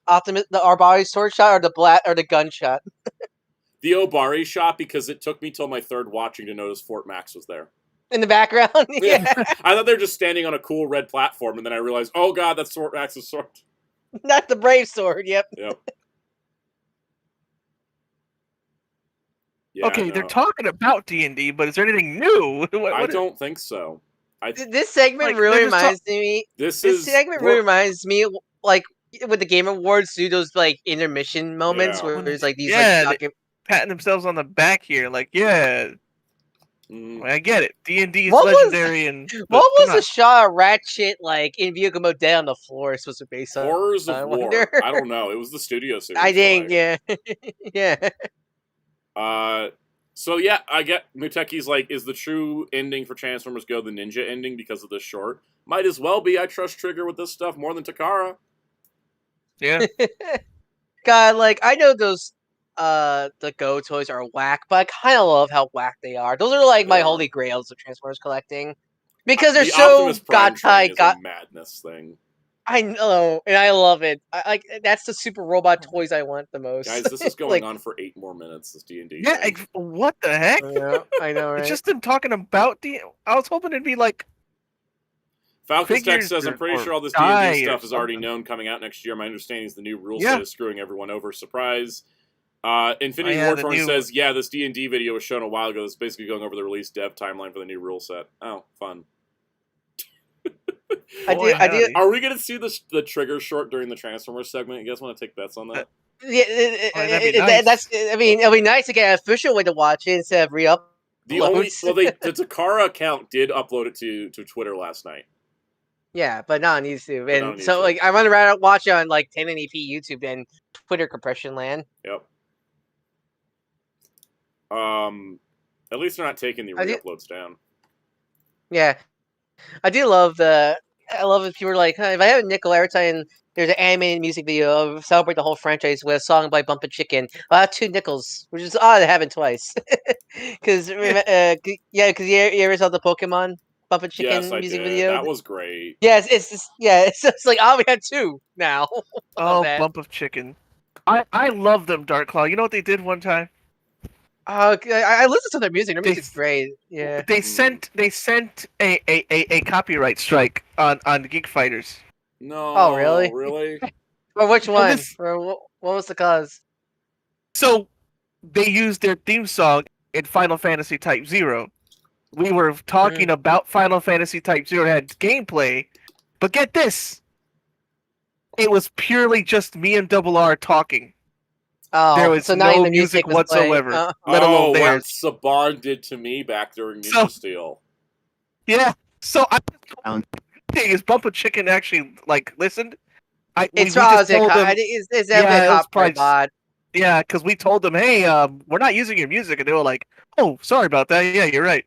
Arbari sword shot or the gun shot? the Obari shot because it took me till my third watching to notice Fort Max was there. In the background? Yeah. I thought they were just standing on a cool red platform, and then I realized, oh god, that's Fort Max's sword. Not the Brave Sword, yep. Yep. Yeah, Okay, they're talking about D&D, but is there anything new? I don't think so. This segment really reminds me. This segment really reminds me, like, with the Game Awards, do those like intermission moments where there's like these like patting themselves on the back here, like I get it. D&D is legendary, what was the shot of Ratchet like in vehicle mode dead on the floor supposed to be based on? Horrors of War. I don't know. It was the studio series. I think, yeah, yeah. So yeah, I get Muteki's like, is the true ending for Transformers Go the ninja ending because of this short? Might as well be. I trust Trigger with this stuff more than Takara. Yeah. God, like, I know those the Go toys are whack, but I kind of love how whack they are. Those are like my holy grails of Transformers collecting because they're so got madness thing. I know, and I love it. Like that's the super robot toys I want the most. Guys, this is going on for 8 more minutes. This D&D. Yeah, what the heck? I know, right? It's just them talking about I was hoping it'd be like. Falcons Tech says, I'm pretty sure all this D&D stuff is already known coming out next year. My understanding is the new rule set is screwing everyone over. Surprise. Infinity Warthorn says, yeah, this D&D video was shown a while ago. That's basically going over the release dev timeline for the new rule set. Oh, fun. Are we going to see the Trigger short during the Transformers segment? You guys want to take bets on that? Yeah, nice. I mean, it'll be nice to get an official way to watch it instead of re-up. The Takara account did upload it to Twitter last night. Yeah, but not on YouTube. And so, like, I run around watch it on like 1080p YouTube and Twitter compression land. Yep. At least they're not taking the re-uploads down. Yeah, I do love I love if people are like, if I have a nickel every time there's an animated music video of celebrate the whole franchise with a song by Bump and Chicken, I'll have 2 nickels, which is odd to have it twice. Because you ever saw the Pokemon Bump and Chicken music video? That was great. Yes, it's like, we have 2 now. Bump of Chicken. I love them, Dark Claw. You know what they did one time? I listened to their music. Their music's great. Yeah. They sent a copyright strike on Geek Fighters. No. Oh, really? Really? Or which one? What was the cause? So they used their theme song in Final Fantasy Type 0. We were talking about Final Fantasy Type 0 had gameplay, but get this. It was purely just me and Double R talking. Oh, there was no music whatsoever. Let alone what Saban did to me back during Ninja Steel. Yeah. So is Bump of Chicken actually like listened? It's definitely a Yeah, because we told them, hey, we're not using your music, and they were like, oh, sorry about that. Yeah, you're right.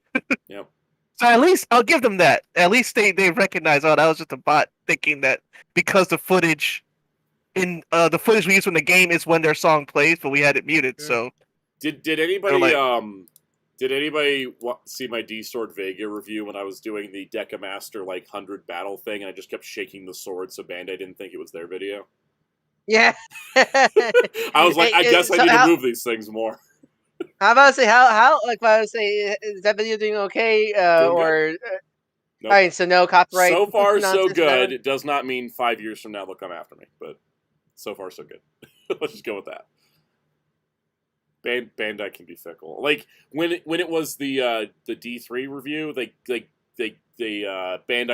Yep. So at least I'll give them that. At least they recognize, oh, that was just a bot thinking that because the footage the footage we use from the game is when their song plays, but we had it muted. So did anybody see my D-Sword Vega review when I was doing the Decamaster 100 battle thing, and I just kept shaking the sword so Bandai didn't think it was their video? Yeah. I was like, I guess I need to move these things more. How about to say is that video doing okay? Nope. All right, so no copyright. So far, so good. It does not mean 5 years from now they'll come after me, but so far, so good. Let's just go with that. Bandai can be fickle. Like when it was the D3 review, Bandai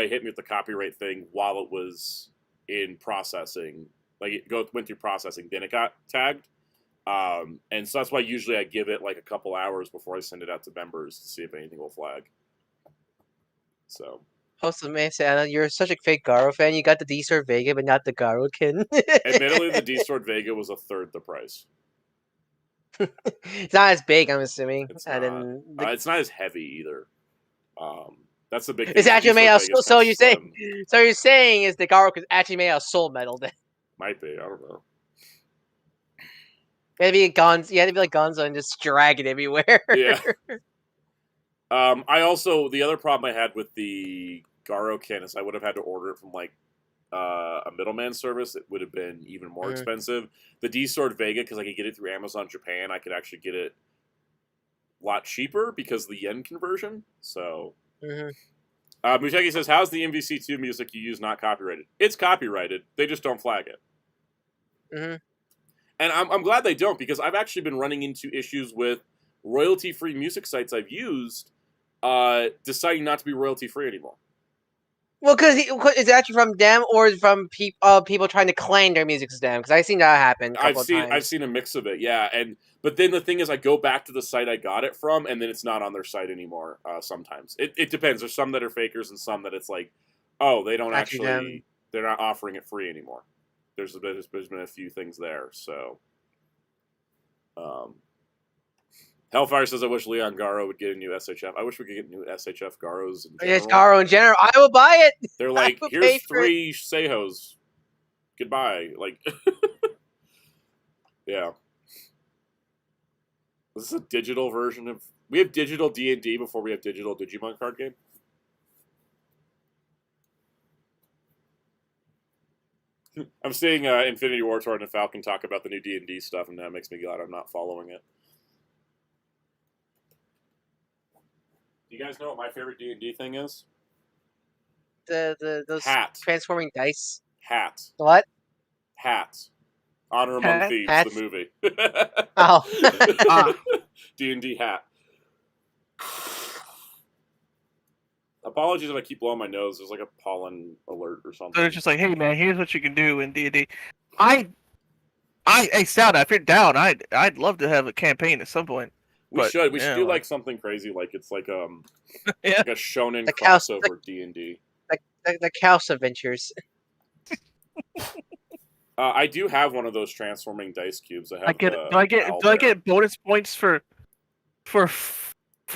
hit me with the copyright thing while it was in processing. Like it went through processing, then it got tagged. And so that's why usually I give it a couple hours before I send it out to members to see if anything will flag. So. Also, man, Santa, you're such a fake Garo fan. You got the D-Sword Vega, but not the Garo-kin. Admittedly, the D-Sword Vega was a third the price. It's not as big, I'm assuming. It's not as heavy either. That's the big thing. It's actually made out of so you're saying is the Garo is actually made out of soul metal then. Might be, I don't know. You had to be like Gonzo and just drag it everywhere. Yeah. The other problem I had with the Garo-kin is I would have had to order it from a middleman service, it would have been even more expensive. The D-Sword Vega, because I could get it through Amazon Japan, I could actually get it a lot cheaper because of the yen conversion. So, Muteki says, "How's the MVC2 music you use not copyrighted?" It's copyrighted. They just don't flag it. And I'm glad they don't, because I've actually been running into issues with royalty-free music sites I've used deciding not to be royalty-free anymore. Well, because it's actually from them, or from people trying to claim their music's them. Because I've seen that happen a couple of times. I've seen a mix of it, yeah. But then the thing is, I go back to the site I got it from, and then it's not on their site anymore. Sometimes it depends. There's some that are fakers, and some that it's like, oh, they don't actually they're not offering it free anymore. There's been a few things there, so. Hellfire says, "I wish Leon Garo would get a new SHF. I wish we could get new SHF Garos in general." Yes, Garo in general. I will buy it. They're like, here's 3 Seihos. Goodbye. Like, yeah. This is a digital version of. We have digital D&D before we have digital Digimon card game. I'm seeing Infinity War Tour and Falcon talk about the new D&D stuff, and that makes me glad I'm not following it. Do you guys know what my favorite D&D thing is? Those transforming dice. Hat. What? Hat. Honor Among Thieves, Hats? the movie. Oh. D&D hat. Apologies if I keep blowing my nose. There's like a pollen alert or something. So it's just like, hey man, here's what you can do in D&D. Hey, Sound, if you're down, I'd love to have a campaign at some point. We should do like something crazy, like it's like like a shonen crossover D&D. The Chaos Adventures. I do have one of those transforming dice cubes. I do I get bonus points for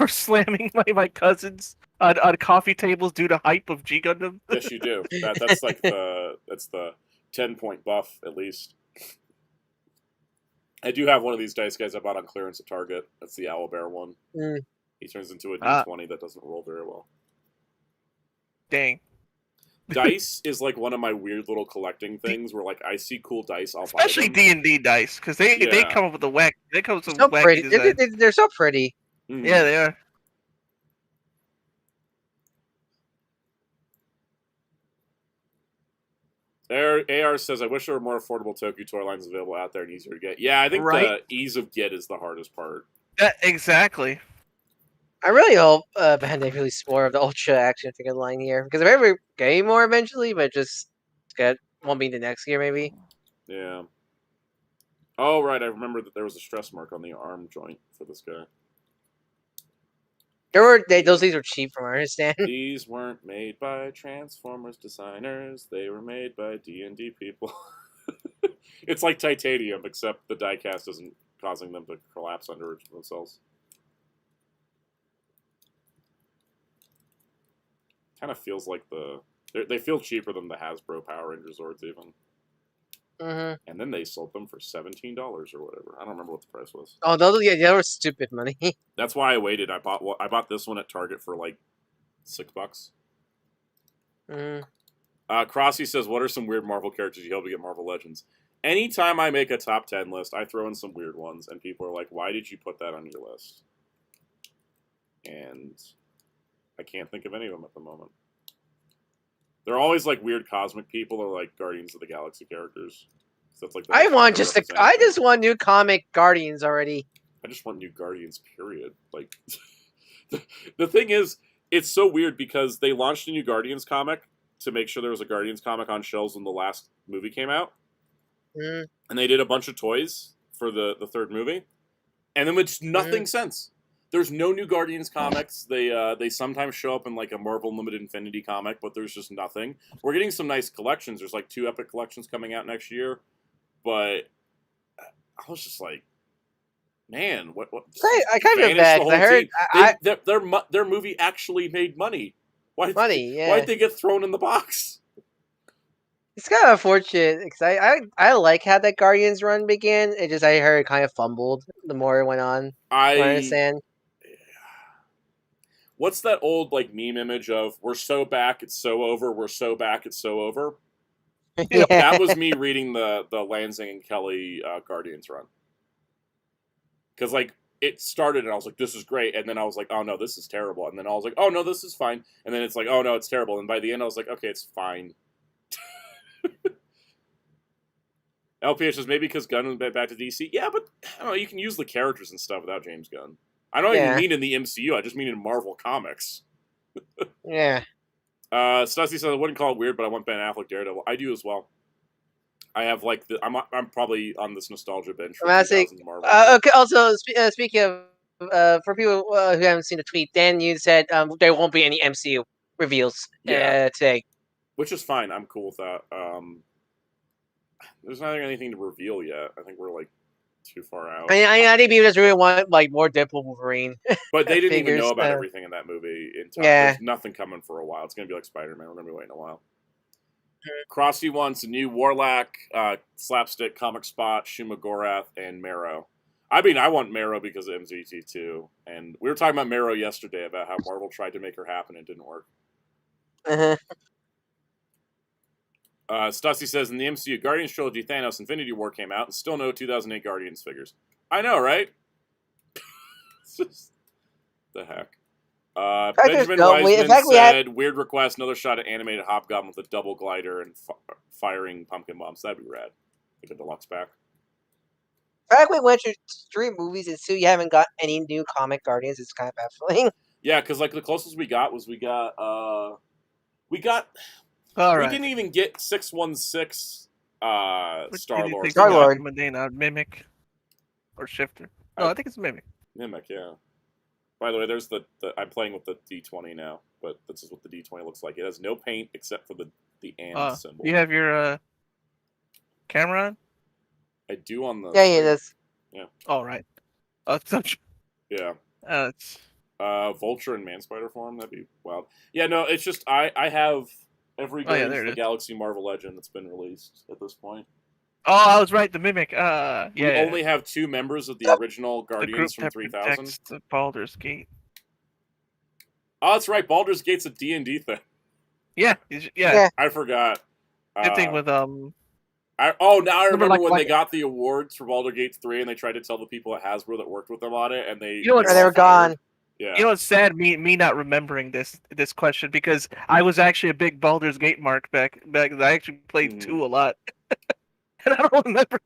slamming my cousins on coffee tables due to hype of G Gundam? Yes, you do. That's like that's the 10-point buff at least. I do have one of these dice guys I bought on clearance at Target. That's the Owlbear one. He turns into a D20 that doesn't roll very well. Dang. Dice is like one of my weird little collecting things where like I see cool dice, I'll especially buy them. D&D dice, because they come up with the whack. They come with some so wacky pretty. design. They're so pretty. Yeah, they are. AR says, "I wish there were more affordable Toku toy lines available out there and easier to get." Yeah, I think the ease of get is the hardest part. Exactly. I really hope Bandai release more of the Ultra action figure line here, because they're maybe getting more eventually, but just won't be the next year maybe. Yeah. Oh right, I remember that there was a stress mark on the arm joint for this guy. These were cheap from what I understand. These weren't made by Transformers designers. They were made by D&D people. It's like titanium, except the die-cast isn't causing them to collapse under themselves. Kind of feels like they feel cheaper than the Hasbro Power Ranger Zords even. And then they sold them for $17 or whatever. I don't remember what the price was. Oh, they were stupid money. That's why I waited. I bought this one at Target for like $6. Crossy says, "What are some weird Marvel characters you hope to get Marvel Legends?" Anytime I make a top 10 list, I throw in some weird ones, and people are like, "Why did you put that on your list?" And I can't think of any of them at the moment. They're always like weird cosmic people or like Guardians of the Galaxy characters. So that's like I just want new comic Guardians already. I just want new Guardians, period. Like the thing is, it's so weird because they launched a new Guardians comic to make sure there was a Guardians comic on shelves when the last movie came out. And they did a bunch of toys for the third movie. And then it's nothing since. There's no new Guardians comics. They sometimes show up in like a Marvel Limited Infinity comic, but there's just nothing. We're getting some nice collections. There's like 2 epic collections coming out next year, but I was just like, man, what? I kind of feel bad. I heard their movie actually made money. Why'd they get thrown in the box? It's kind of unfortunate because I like how that Guardians run began. I heard it kind of fumbled the more it went on. I understand. What's that old like meme image of "we're so back, it's so over, we're so back, it's so over"? Yeah. That was me reading the Lansing and Kelly Guardians run. Because, like, it started and I was like, this is great. And then I was like, oh, no, this is terrible. And then I was like, oh, no, this is fine. And then it's like, oh, no, it's terrible. And by the end, I was like, okay, it's fine. LPH says, maybe because Gunn went back to DC. Yeah, but, I don't know, you can use the characters and stuff without James Gunn. I don't even mean in the MCU. I just mean in Marvel Comics. Yeah. Stussy says, I wouldn't call it weird, but I want Ben Affleck Daredevil. I do as well. I have, like, I'm probably on this nostalgia bench for 2000s Marvel. Okay, also, speaking of, for people who haven't seen the tweet, Dan, you said there won't be any MCU reveals today. Which is fine. I'm cool with that. There's not anything to reveal yet. I think we're, like, too far out. I think people just really want, like, more Deadpool Wolverine. But they didn't even know about everything in that movie in time. Yeah. There's nothing coming for a while. It's going to be like Spider-Man. We're going to be waiting a while. Crossy wants a new Warlock, Slapstick, Comic Spot, Shuma Gorath, and Marrow. I mean, I want Marrow because of MZT too. And we were talking about Marrow yesterday about how Marvel tried to make her happen and it didn't work. Stussy says, in the MCU, Guardians Trilogy, Thanos, Infinity War came out, and still no 2008 Guardians figures. I know, right? It's just the heck. Benjamin Wiseman said, weird request, another shot at animated Hobgoblin with a double glider and firing pumpkin bombs. That'd be rad. Like a deluxe pack. The fact we went through 3 movies and 2, you haven't got any new comic Guardians, it's kind of baffling. Yeah, because like the closest we got was we didn't even get 616 Star-Lord. Star-Lord. Mimic or Shifter. No, I think it's Mimic. Mimic, yeah. By the way, there's I'm playing with the D20 now, but this is what the D20 looks like. It has no paint except for the and symbol. You have your camera on? I do on the... Yeah, it is. Yeah. All right. Yeah. It's... Vulture in Man-Spider form, that'd be wild. Yeah, no, it's just, I have every Guardians of the Galaxy Marvel Legend that's been released at this point. Oh, I was right, the Mimic. Yeah. We only have 2 members of the original Guardians from 3000. Baldur's Gate. Oh, that's right, Baldur's Gate's a D&D thing. Yeah. I forgot. Good thing with, now I remember when they got the awards for Baldur's Gate 3 and they tried to tell the people at Hasbro that worked with them on it, and they were gone. Yeah. You know what's sad? Me not remembering this question, because I was actually a big Baldur's Gate mark back. I actually played 2 a lot. And I don't remember.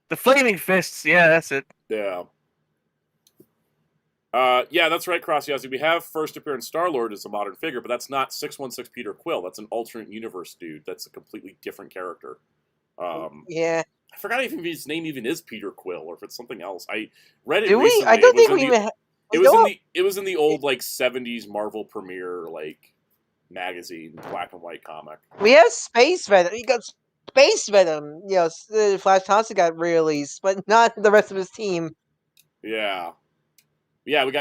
The Flaming Fists. Yeah, that's it. Yeah. Yeah, that's right, Crossy. We have first appearance Star-Lord as a modern figure, but that's not 616 Peter Quill. That's an alternate universe dude. That's a completely different character. Yeah. I forgot if his name even is Peter Quill or if it's something else. I read it recently. I don't think we even... It was in the old, like, 70s Marvel premiere, like, magazine, black and white comic. We have Space Venom. You got Space Venom. You know, Flash Thompson got released, but not the rest of his team. Yeah. Yeah, we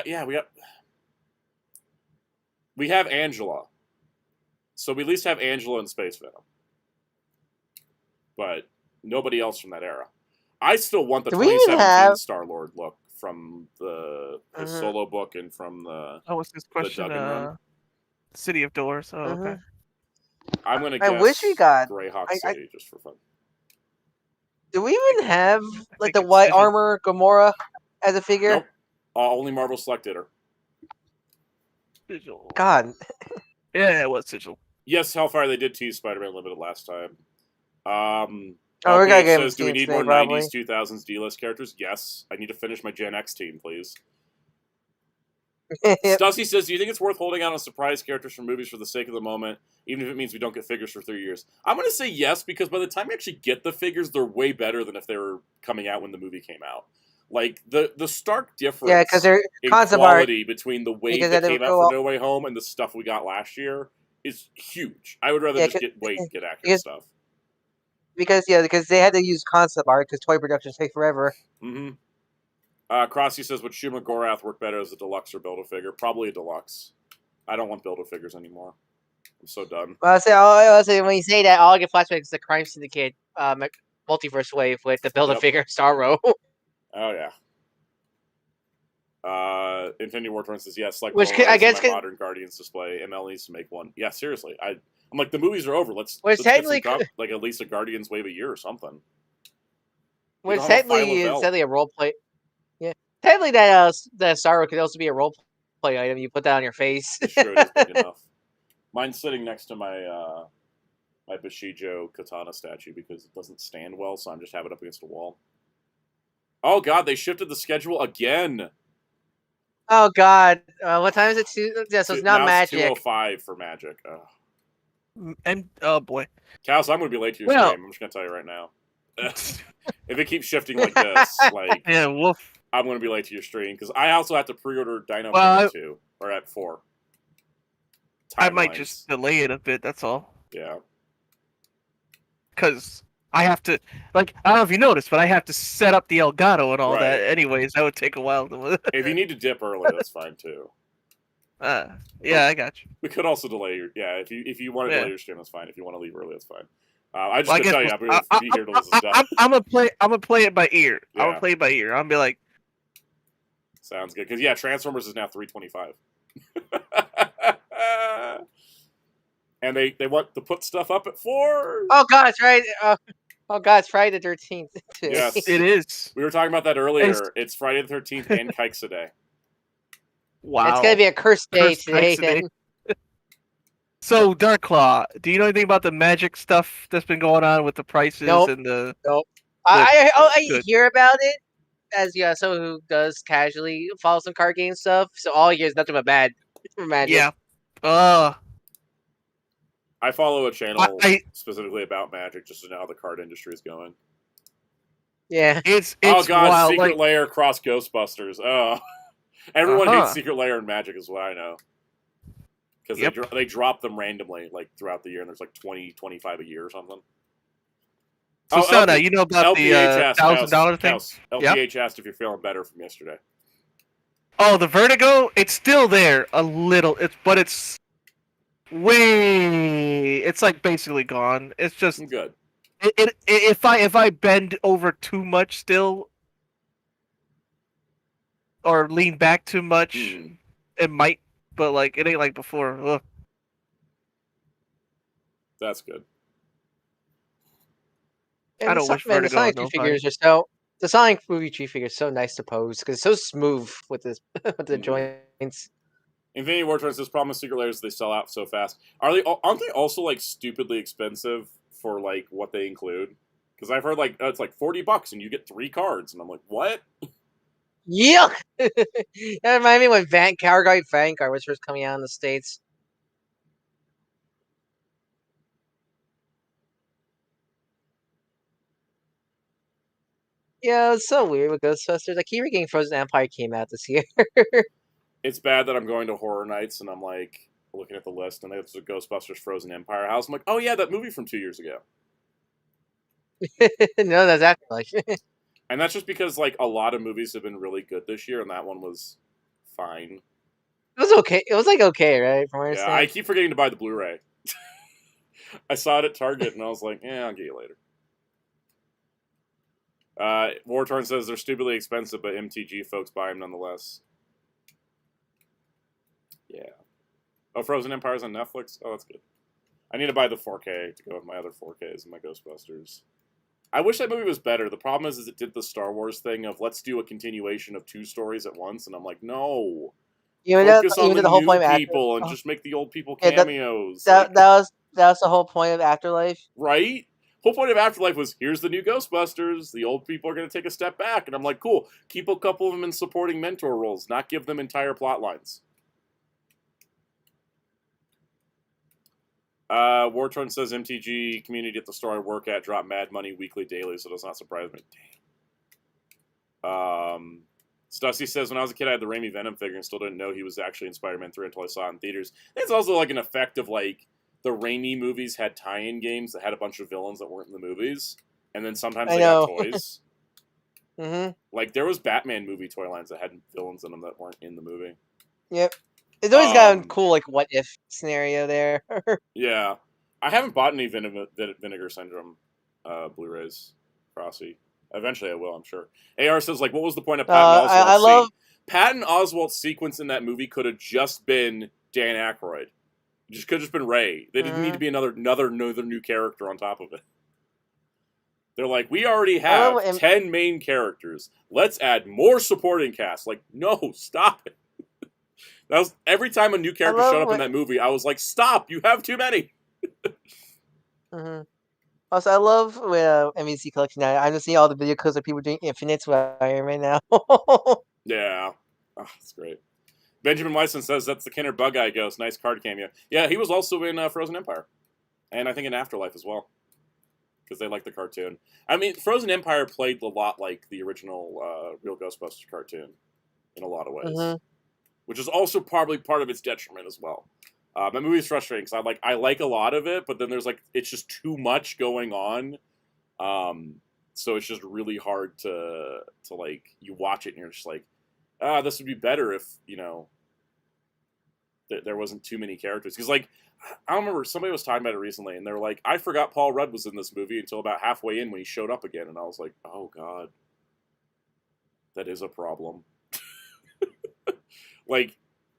have Angela. So we at least have Angela and Space Venom. But nobody else from that era. I still want the 2017 Star-Lord look from the solo book and from the... Oh, what's this question? City of Doors. Oh, okay. I'm going to guess wish we got Greyhawk City just for fun. Do we even have like the white armor Gamora as a figure? Nope. Only Marvel Select did her. Sigil. God. Yeah, it was Sigil. Yes, Hellfire, they did tease Spider-Man Limited last time. We gotta get him. Do we need more 90s, 2000s D-list characters? Yes. I need to finish my Gen X team, please. Stussy says, do you think it's worth holding out on surprise characters from movies for the sake of the moment, even if it means we don't get figures for 3 years? I'm going to say yes, because by the time we actually get the figures, they're way better than if they were coming out when the movie came out. Like, the stark difference in quality between the wave that came out for No Way Home and the stuff we got last year is huge. I would rather just get accurate stuff. Because they had to use concept art because toy productions take forever. Mm-hmm. Crossy says, would Shuma Gorath work better as a deluxe or Build-A-Figure? Probably a deluxe. I don't want Build-A-Figures anymore. I'm so done. Well, I'll say when you say that, all I get flashbacks is the Crime Syndicate multiverse wave with the Build-A-Figure Starro. Oh, yeah. Infinity War Torrent says yes. Like Which I guess my modern Guardians display. ML needs to make one. Yeah, seriously. I'm like the movies are over. Let's get some like at least a Guardians wave a year or something. Which technically is a role play. Yeah, technically that Star Wars could also be a role play item. You put that on your face. It's true, it is big enough. Mine's sitting next to my my Bushido katana statue because it doesn't stand well, so I'm just having it up against a wall. Oh god, they shifted the schedule again. Oh god, what time is it? Yeah, so it's not Magic. It's 2:05 for Magic. And oh boy, Cass, I'm gonna be late to your stream. I'm just gonna tell you right now. If it keeps shifting like this, like yeah, woof. I'm gonna be late to your stream because I also have to pre-order Dino Panic 2 or at 4. I might just delay it a bit. That's all. Yeah. Because I have to, like, I don't know if you noticed, but I have to set up the Elgato and all that. Anyways, that would take a while. If you need to dip early, that's fine too. Yeah, I got you. We could also delay your. Yeah, if you want to delay your stream, that's fine. If you want to leave early, that's fine. I just tell you, I'm going to be here till this is done. I'm gonna play it by ear. Yeah. I'm gonna play it by ear. I'm gonna be like. Sounds good, because yeah, Transformers is now 325. And they want to put stuff up at 4. Oh god, it's right. Oh god, it's Friday the 13th. Yes, it is. We were talking about that earlier. It's Friday the 13th and Kikes Day. Wow, it's gonna be a cursed day today. So, Darklaw, do you know anything about the Magic stuff that's been going on with the prices and the? Nope. I hear about it as someone who does casually follow some card game stuff. So all I hear is nothing but bad for Magic. Yeah. I follow a channel specifically about Magic just to know how the card industry is going. Yeah. It's oh god, wild, Secret Lair cross Ghostbusters. Oh. Everyone hates Secret Lair and Magic is what I know. Because they drop them randomly like throughout the year, and there's like 20, 25 a year or something. So, Soda, you know about the $1,000 thing? LPH asked if you're feeling better from yesterday. Oh, the vertigo? It's still there a little. But it's it's like basically gone. It's just good. If I bend over too much still, or lean back too much, it might. But like it ain't like before. Ugh. That's good. And I don't wish Vertigo. The Sonic Tree figures are so. The Sonic movie tree figure is so nice to pose because it's so smooth with this with the joints. Infinity War Torrents, this problem with Secret Lairs is they sell out so fast. Aren't they also like stupidly expensive for like what they include? Because I've heard like it's like $40 and you get 3 cards, and I'm like, what? Yeah, that reminded me when Vanguard was first coming out in the States. Yeah, it's so weird with Ghostbusters. I keep forgetting Frozen Empire came out this year. It's bad that I'm going to Horror Nights and I'm like looking at the list and there's a Ghostbusters Frozen Empire house. I'm like, oh yeah, that movie from 2 years ago. No, that's Afterlife. And that's just because like a lot of movies have been really good this year, and that one was fine. It was okay. It was like okay, right? From yeah, I keep forgetting to buy the Blu-ray. I saw it at Target, and I was like, I'll get you later. Wartorn says they're stupidly expensive, but MTG folks buy them nonetheless. Yeah. Oh, Frozen Empire's on Netflix? Oh, that's good. I need to buy the 4K to go with my other 4Ks and my Ghostbusters. I wish that movie was better. The problem is it did the Star Wars thing of let's do a continuation of 2 stories at once, and I'm like, no. Focus on the whole new people and just make the old people cameos. That was the whole point of Afterlife, right? Whole point of Afterlife was here's the new Ghostbusters. The old people are going to take a step back, and I'm like, cool. Keep a couple of them in supporting mentor roles, not give them entire plot lines. Wartorn says MTG community at the store I work at drop mad money weekly, daily, so it does not surprise me. Dang. Stussy says, when I was a kid, I had the Raimi Venom figure and still didn't know he was actually in Spider-Man 3 until I saw it in theaters. It's also like an effect of, like, the Raimi movies had tie-in games that had a bunch of villains that weren't in the movies, and then sometimes they got toys. Mm-hmm. Like, there was Batman movie toy lines that had villains in them that weren't in the movie. Yep. It's always got a cool, like, what-if scenario there. Yeah. I haven't bought any Vinegar Syndrome Blu-rays, Frosty. Eventually I will, I'm sure. AR says, like, what was the point of Pat Mel's Patton Oswalt's sequence in that movie could have just been Dan Aykroyd. It just could have just been Ray. They didn't need to be another new character on top of it. They're like, we already have 10 main characters. Let's add more supporting cast. Like, no, stop it. That was every time a new character showed up in that movie, I was like, stop, you have too many. Also, I love MVC collection now. I'm just seeing all the video clips of people doing Infinites with Iron Man now. Yeah. Oh, that's great. Benjamin Weissman says that's the Kenner Bug Eye Ghost. Nice card cameo. Yeah, he was also in Frozen Empire. And I think in Afterlife as well. Because they like the cartoon. I mean, Frozen Empire played a lot like the original Real Ghostbusters cartoon in a lot of ways, which is also probably part of its detriment as well. That movie is frustrating because I like a lot of it, but then there's it's just too much going on, so it's just really hard to you watch it and you're just like, this would be better if there wasn't too many characters because I remember somebody was talking about it recently, and they were like, I forgot Paul Rudd was in this movie until about halfway in when he showed up again, and I was like, oh, God. That is a problem.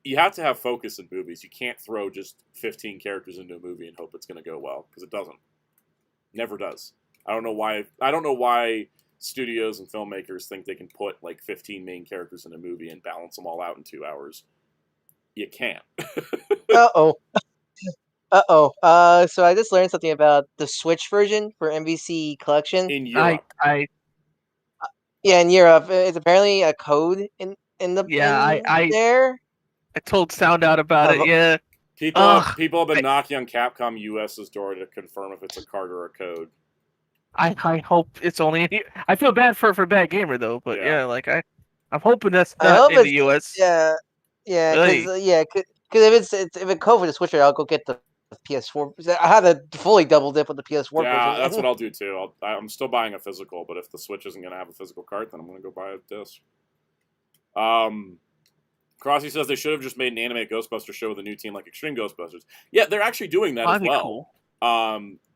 You have to have focus in movies. You can't throw just 15 characters into a movie and hope it's going to go well, because it doesn't. Never does. I don't know why studios and filmmakers think they can put, 15 main characters in a movie and balance them all out in 2 hours. You can't. Uh-oh. So I just learned something about the Switch version for MVC Collection. In Europe. Yeah, in Europe. It's apparently a code in the there. I told Soundout about it, yeah. People have been knocking on Capcom US's door to confirm if it's a card or a code. I hope it's only I feel bad for Bad Gamer though, but I'm hoping that's not in the US. Yeah, because if it's code for the Switch, I'll go get the PS4. I had to fully double dip with the PS4 version. Yeah, that's what I'll do too. I'm still buying a physical, but if the Switch isn't going to have a physical cart, then I'm going to go buy a disc. Crossy says they should have just made an animated Ghostbusters show with a new team like Extreme Ghostbusters. Yeah, they're actually doing that as well. Cool.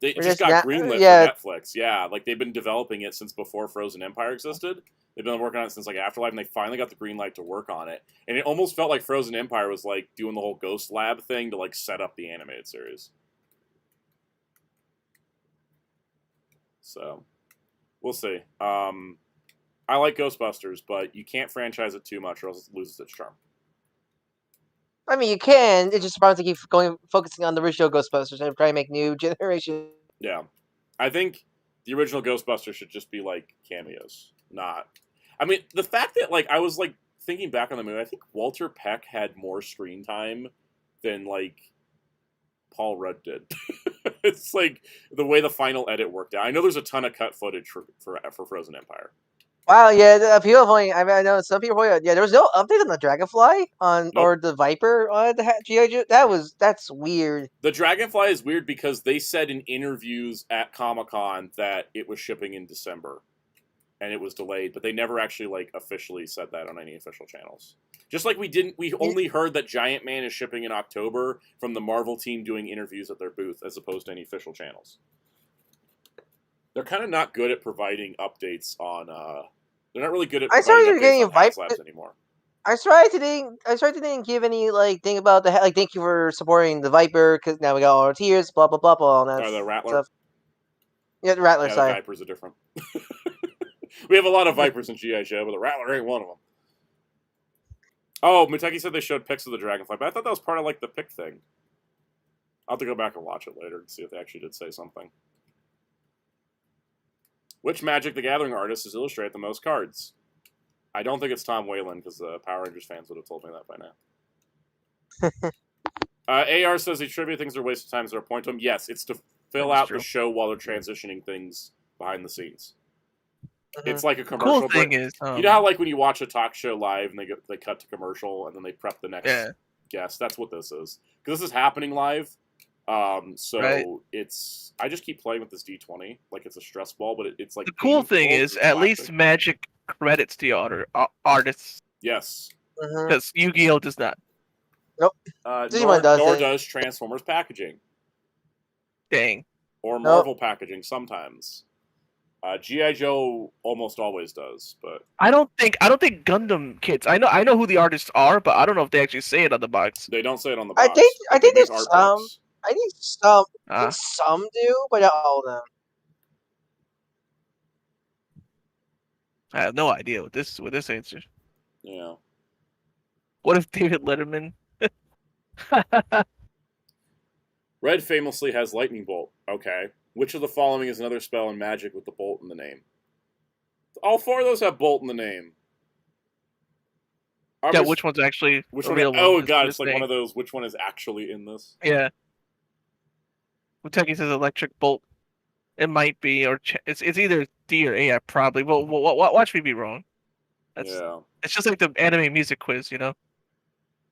They just got greenlit for Netflix. Yeah, they've been developing it since before Frozen Empire existed. They've been working on it since Afterlife, and they finally got the green light to work on it. And it almost felt like Frozen Empire was doing the whole Ghost Lab thing to set up the animated series. So, we'll see. I like Ghostbusters, but you can't franchise it too much or else it loses its charm. I mean, you can. It's just about to keep focusing on the original Ghostbusters and try to make new generation. Yeah. I think the original Ghostbusters should just be, cameos. Not... I mean, the fact that, I was, thinking back on the movie, I think Walter Peck had more screen time than, Paul Rudd did. It's, the way the final edit worked out. I know there's a ton of cut footage for Frozen Empire. Wow, yeah, people point. I know some people point. Yeah, there was no update on the Dragonfly or the Viper on the G.I. Joe. That's weird. The Dragonfly is weird because they said in interviews at Comic-Con that it was shipping in December, and it was delayed. But they never actually officially said that on any official channels. Just like we only heard that Giant Man is shipping in October from the Marvel team doing interviews at their booth, as opposed to any official channels. They're kind of not good at providing updates on. They're not really good at providing updates on Haslabs anymore. I started to give any thing about the thank you for supporting the Viper because now we got all our tiers, blah blah blah blah. And the Rattler. Stuff. Yeah, the Rattler. Yeah, sorry, the Vipers are different. We have a lot of Vipers in G.I. Joe, but the Rattler ain't one of them. Oh, Miteki said they showed pics of the Dragonfly, but I thought that was part of the pic thing. I'll have to go back and watch it later and see if they actually did say something. Which Magic the Gathering artist has illustrated the most cards? I don't think it's Tom Whalen, because the Power Rangers fans would have told me that by now. AR says the trivia things are a waste of time. Is there a point to them? Yes, it's to fill out the show while they're transitioning things behind the scenes. It's like a commercial. The cool thing is, you know how when you watch a talk show live and they cut to commercial and then they prep the next guest? That's what this is. Because this is happening live. It's I just keep playing with this D20 like it's a stress ball, but it's the cool thing is at least Magic credits the artists. Yes, because Yu-Gi-Oh does not. Nope. Nor does Transformers packaging. Dang. Or Marvel packaging sometimes. G.I. Joe almost always does, but I don't think Gundam kits. I know who the artists are, but I don't know if they actually say it on the box. they don't say it on the box. I think make there's art some. books. I think some do, but not all of them. I have no idea what this answer. Yeah. What if David Letterman? Red famously has lightning bolt. Okay. Which of the following is another spell in Magic with the bolt in the name? All 4 of those have bolt in the name. Yeah, which one's actually which a one? real Oh one? god, it's like one of those. Which one is actually in this? Yeah. Uteki says electric bolt. It might be, or it's either D or A. Probably. Well, watch me be wrong. Yeah. It's just like the anime music quiz, you know.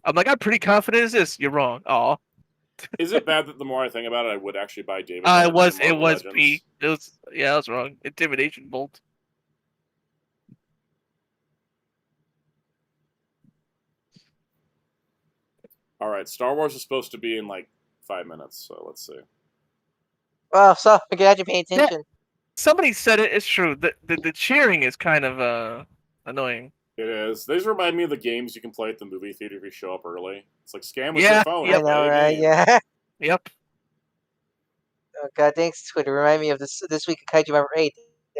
I'm like, I'm pretty confident it's this. You're wrong. Aw. Is it bad that the more I think about it, I would actually buy David? It was Legends? B. It was I was wrong. Intimidation bolt. All right, Star Wars is supposed to be in like 5 minutes, so let's see. Well, so I'm glad you're paying attention. Yeah. Somebody said it. It's true. The cheering is kind of annoying. It is. These remind me of the games you can play at the movie theater if you show up early. It's like scan with your phone. I know, right? Yeah. Yep. Oh god, thanks, Twitter. Remind me of this week of Kaiju number 8,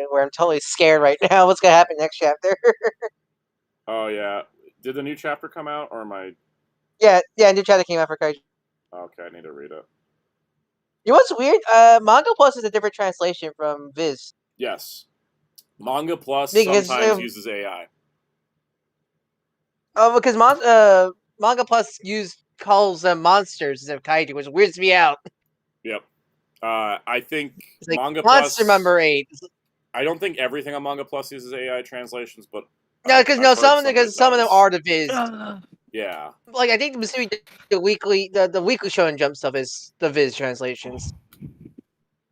where I'm totally scared right now. What's gonna happen next chapter? Oh yeah. Did the new chapter come out, or am I? Yeah, new chapter came out for Kaiju. Okay, I need to read it. You know what's weird? Manga Plus is a different translation from Viz. Yes. Manga Plus because, sometimes uses AI. Oh, because Manga Plus calls them monsters instead of kaiju, which weirds me out. Yep. I think it's like Manga Monster Plus, number 8. I don't think everything on Manga Plus uses AI translations, but no, because some of them are the Viz. Yeah. Like I think the weekly Shonen Jump stuff is the Viz translations.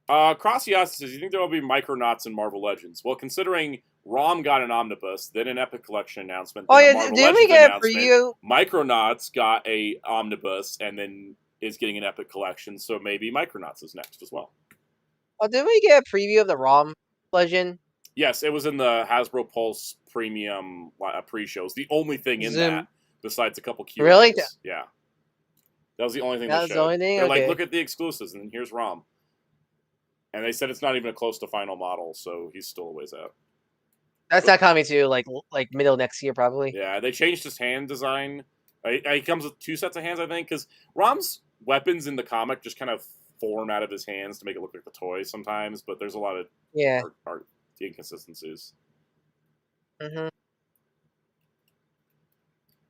Crossias says, you think there will be Micronauts in Marvel Legends? Well, considering ROM got an omnibus, then an Epic Collection announcement, then a Marvel Legends we get announcement, a preview? Micronauts got a omnibus, and then is getting an Epic Collection, so maybe Micronauts is next as well. Oh, did we get a preview of the ROM Legend? Yes, it was in the Hasbro Pulse Premium pre-show. It's the only thing in that, besides a couple Q&As. Really? Yeah. That was the only thing that they was showed. The only thing? They're okay. like, look at the exclusives, and here's ROM. And they said it's not even close to final model, so he's still a ways out. That's not coming to like middle next year, probably. Yeah, they changed his hand design. He comes with 2 sets of hands, I think, because ROM's weapons in the comic just kind of form out of his hands to make it look like the toy sometimes, but there's a lot of art inconsistencies. Mm-hmm.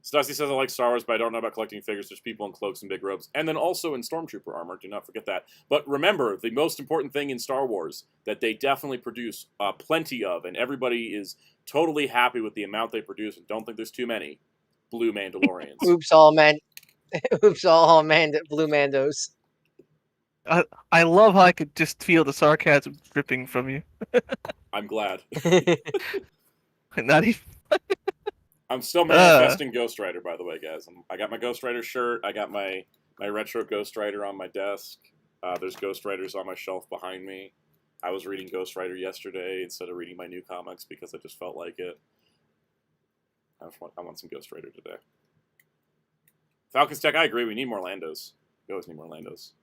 Stassi says, I like Star Wars, but I don't know about collecting figures. There's people in cloaks and big robes. And then also in Stormtrooper armor. Do not forget that. But remember, the most important thing in Star Wars that they definitely produce plenty of, and everybody is totally happy with the amount they produce and don't think there's too many, Blue Mandalorians. Oops, all Blue Mandos. I love how I could just feel the sarcasm dripping from you. I'm glad. Not even... I'm still manifesting Ghost Rider, by the way, guys. I got my Ghost Rider shirt. I got my retro Ghost Rider on my desk. There's Ghost Riders on my shelf behind me. I was reading Ghost Rider yesterday instead of reading my new comics because I just felt like it. I want some Ghost Rider today. Falcon's Tech, I agree. We need more Landos. We always need more Landos.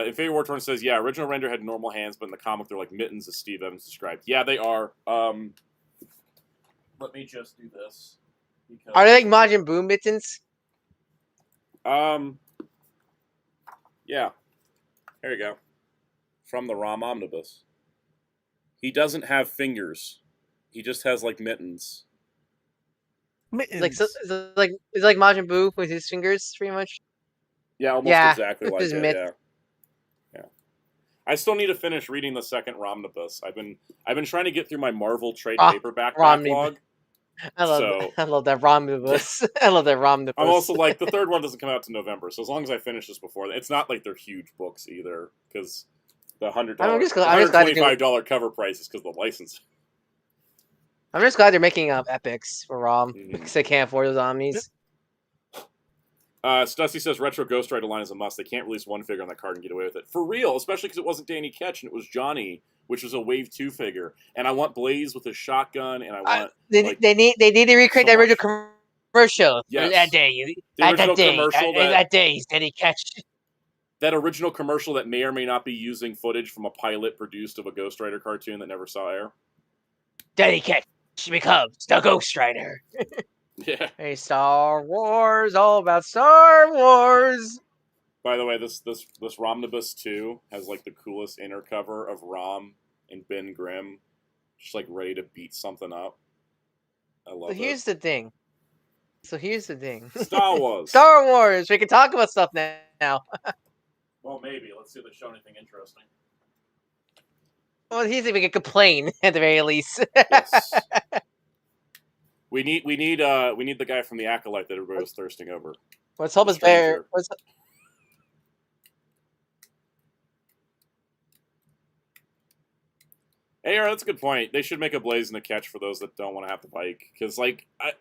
Infinity War Torn says, yeah, original render had normal hands, but in the comic they're like mittens, as Steve Evans described. Yeah, they are. Let me just do this. Are they like Majin Buu mittens? Yeah. There you go. From the ROM Omnibus. He doesn't have fingers. He just has like mittens. Mittens. It's like Majin Buu with his fingers, pretty much. Yeah, almost exactly like it. Mitt. Yeah. I still need to finish reading the second Romnibus. I've been trying to get through my Marvel trade paperback backlog. I love that Romnibus. I love that Romnibus. I'm also like, the third one doesn't come out to November, so as long as I finish this before, it's not like they're huge books either, because the $125 cover price is because of the license. I'm just glad they're making epics for ROM because they can't afford those Omnis. Stussy says Retro Ghost Rider line is a must. They can't release one figure on that card and get away with it. For real, especially because it wasn't Danny Ketch and it was Johnny, which was a Wave 2 figure. And I want Blaze with his shotgun, and I want... They need to recreate the original commercial yes. that day. The original commercial that day, Danny Ketch. That original commercial that may or may not be using footage from a pilot produced of a Ghost Rider cartoon that never saw air. Danny Ketch becomes the Ghost Rider. Yeah. Hey, Star Wars, all about Star Wars. By the way, this Romnibus 2 has like the coolest inner cover of Rom and Ben Grimm, just like ready to beat something up. I love it. Here's the thing. Star Wars. Star Wars. We can talk about stuff now. Well, maybe. Let's see if they show anything interesting. Well, here's if we can complain at the very least. Yes. We need the guy from the Acolyte that everybody was thirsting over. Let's hope it's better. Hey, that's a good point. They should make a Blaze and a Ketch for those that don't want to have the bike, because like I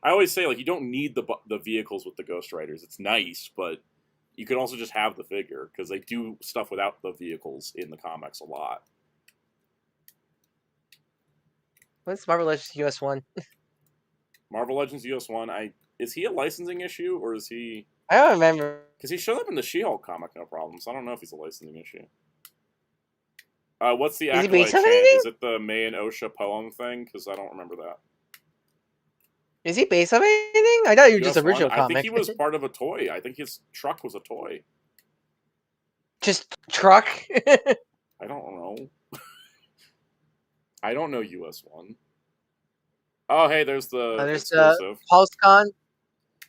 always say, like, you don't need the vehicles with the Ghost Riders. It's nice, but you could also just have the figure, because they do stuff without the vehicles in the comics a lot. What's Marvel Legends US 1? Marvel Legends US 1, is he a licensing issue, or is he... I don't remember. Because he showed up in the She-Hulk comic, no problem, so I don't know if he's a licensing issue. What's the Acolyte chant? Is it the May and Osha poem thing? Because I don't remember that. Is he based on anything? I thought you were just original comic. I think he was part of a toy. I think his truck was a toy. Just truck? I don't know. I don't know US 1. Oh, hey, there's the exclusive. PulseCon.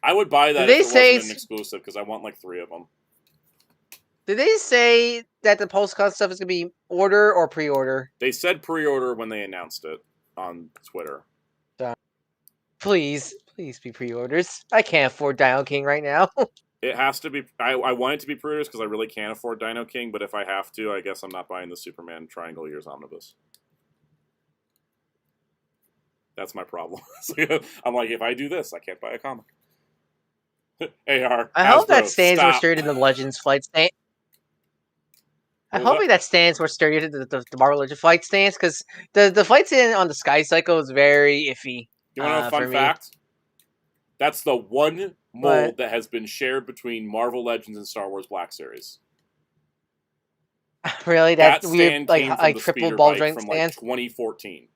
I would buy that if it wasn't an exclusive, because I want like 3 of them. Did they say that the PulseCon stuff is going to be order or pre-order? They said pre-order when they announced it on Twitter. Please be pre-orders. I can't afford Dino King right now. It has to be... I want it to be pre-orders because I really can't afford Dino King, but if I have to, I guess I'm not buying the Superman Triangle Years Omnibus. That's my problem. I'm like, if I do this, I can't buy a comic. AR. I hope that stands were stirred in the Legends flight stand. I'm hoping that stands were stirred into the Marvel Legends flight stance, because the flight stand on the Sky Cycle is very iffy. You want to know a fun fact? That's the one mold that has been shared between Marvel Legends and Star Wars Black Series. Really? That weird, like triple ball joint stand? Like 2014.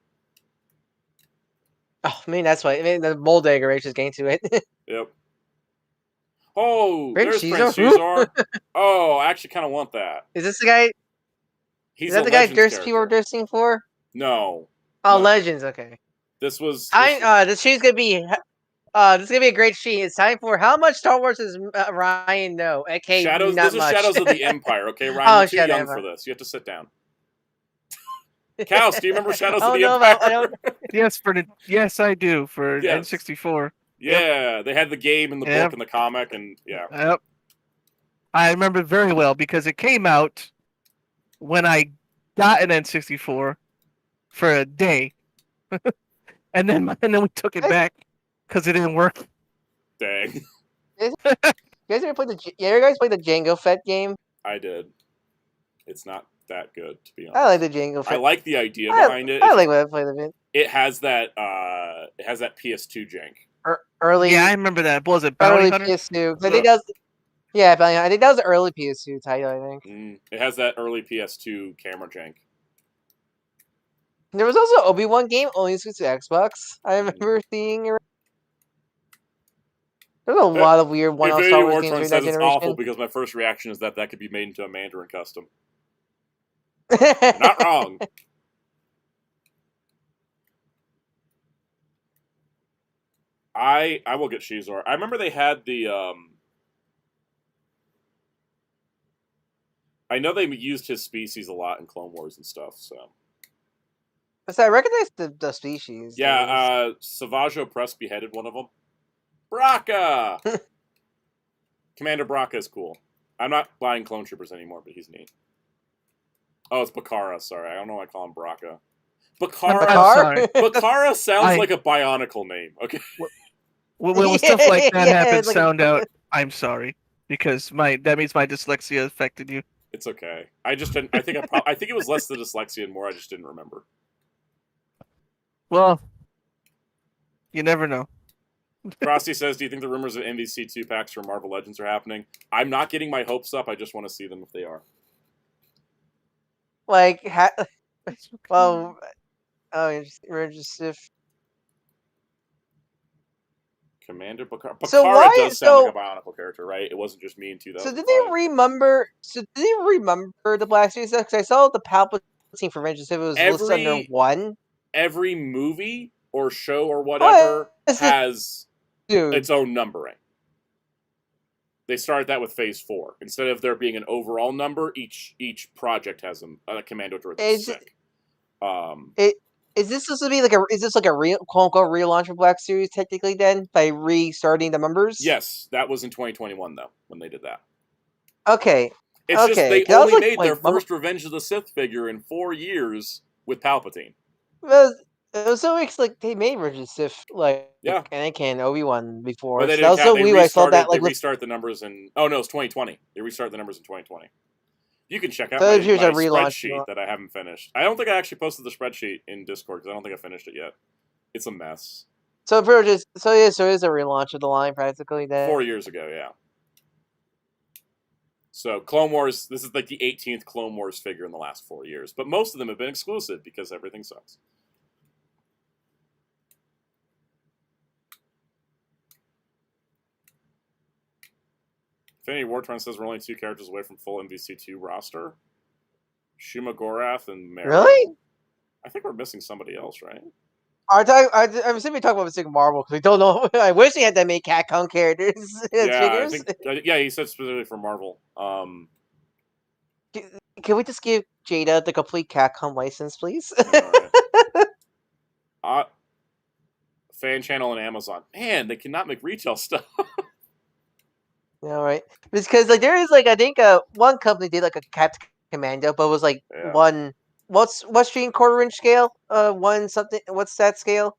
Oh, I mean, that's why. I mean, the mold decoration is getting to it. Yep. Oh, there's Prince Caesar. Oh, I actually kind of want that. Is this the guy? Is that the guy people were thirsting for? No. Oh, no. Legends. Okay. This was. This sheet's gonna be. This is gonna be a great sheet. It's time for how much Star Wars does Ryan know? Okay, Shadows. Not this much. is Shadows of the Empire. Okay, Ryan, you're too young for this. You have to sit down. Cass, do you remember Shadows of the Empire? Yes, I do. For N64. Yeah, they had the game and the book and the comic, and yeah. Yep. I remember it very well because it came out when I got an N64 for a day, and then we took it back because it didn't work. Dang. You guys ever play the Jango Fett game? I did. It's not that good, to be honest. I like the Jango Fett. I like the idea behind it. I like when I play the bit. It has that PS2 jank. Early. Yeah, I remember that. Was it Bounty Hunter? PS2? I think that was. Yeah, I think that was the early PS2 title. I think it has that early PS2 camera jank. There was also an Obi-Wan game only exclusive to Xbox. I remember seeing. There's a lot of weird one-off Star Wars games says it's awful because my first reaction is that could be made into a Mandarin custom. Not wrong. I will get Shizor. I remember they had the I know they used his species a lot in Clone Wars and stuff, so. I recognize the species. Yeah, Savage Opress beheaded one of them. Braca! Commander Braca is cool. I'm not buying Clone Troopers anymore, but he's neat. Oh, it's Bakara, sorry. I don't know why I call him Braca. Bakara sounds like a Bionicle name, okay? When stuff like that happens, Soundout, I'm sorry, because that means my dyslexia affected you. It's okay. I just didn't. I think it was less the dyslexia and more. I just didn't remember. Well, you never know. Frosty says, "Do you think the rumors of MVC2 packs for Marvel Legends are happening?" I'm not getting my hopes up. I just want to see them if they are. Like, well, we're just if. Commander Picard. So Picard does sound like a Bionicle character, right? It wasn't just me in 2005. So did they remember? The Black Series? Because I saw the Palpatine for Revenge if it was listed under one. Every movie or show or whatever has its own numbering. They started that with Phase 4. Instead of there being an overall number, each project has a commando droid that's sick. Is this supposed to be like is this like a real quote unquote relaunch of Black Series technically then by restarting the numbers? Yes, that was in 2021 though when they did that. Okay. It's just they only made their first Revenge of the Sith figure in 4 years with Palpatine. It was so like they made Revenge of the Sith Anakin and Obi-Wan before. But they didn't so they restarted, they restart the numbers in it was 2020. They restart the numbers in 2020. You can check out my spreadsheet that I haven't finished. I don't think I actually posted the spreadsheet in Discord because I don't think I finished it yet. It's a mess. So it is a relaunch of the line practically then. 4 years ago, yeah. So Clone Wars, this is like the 18th Clone Wars figure in the last 4 years, but most of them have been exclusive because everything sucks. Infinity War says we're only 2 characters away from full MVC2 roster. Shuma Gorath and Mara. Really? I think we're missing somebody else, right? I'm assuming we talk about missing Marvel because we don't know. I wish they had that many Capcom characters. Yeah, he said specifically for Marvel. Can we just give Jada the complete Capcom license, please? Right. Fan channel and Amazon. Man, they cannot make retail stuff. Yeah, right. Because there is I think one company did a Cat Commando, but it was one. What's stream quarter-inch scale? One something. What's that scale?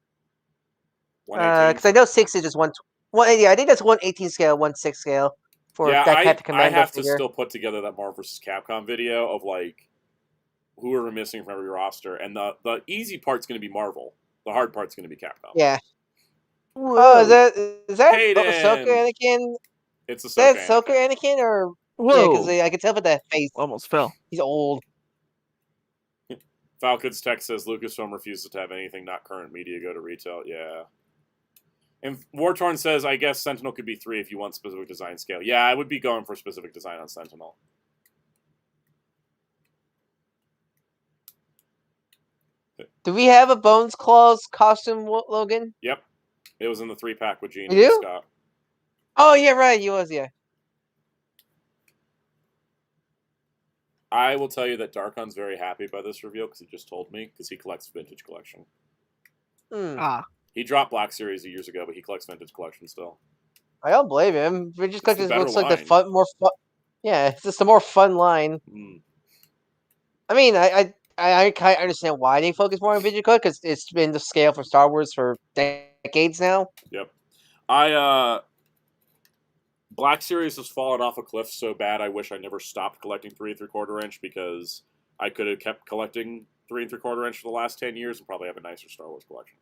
Because I know 6 is just one. Yeah, I think that's 1/18 scale, 1/6 scale for that Cat Commando. I have to still put together that Marvel vs. Capcom video of who are we missing from every roster, and the easy part's going to be Marvel. The hard part's going to be Capcom. Yeah. Whoa. Oh, is that Ahsoka Anakin? It's Ahsoka. Is that Ahsoka Anakin or? Whoa. Yeah, because I can tell by that face. Almost fell. He's old. Falcons Tech says Lucasfilm refuses to have anything not current media go to retail. Yeah. And Wartorn says, I guess Sentinel could be 3 if you want specific design scale. Yeah, I would be going for specific design on Sentinel. Do we have a Bones Claws costume, Logan? Yep. It was in the 3-pack with Gene and Scott. Oh, yeah, right. He was, yeah. I will tell you that Darkon's very happy by this reveal because he just told me because he collects Vintage Collection. He dropped Black Series years ago, but he collects Vintage Collection still. I don't blame him. Vintage Collection looks like the more fun. Yeah, it's just a more fun line. I mean, I kind of understand why they focus more on Vintage Collection because it's been the scale for Star Wars for decades now. Yep. Black Series has fallen off a cliff so bad I wish I never stopped collecting 3 3/4 inch because I could have kept collecting 3 3/4 inch for the last 10 years and probably have a nicer Star Wars collection.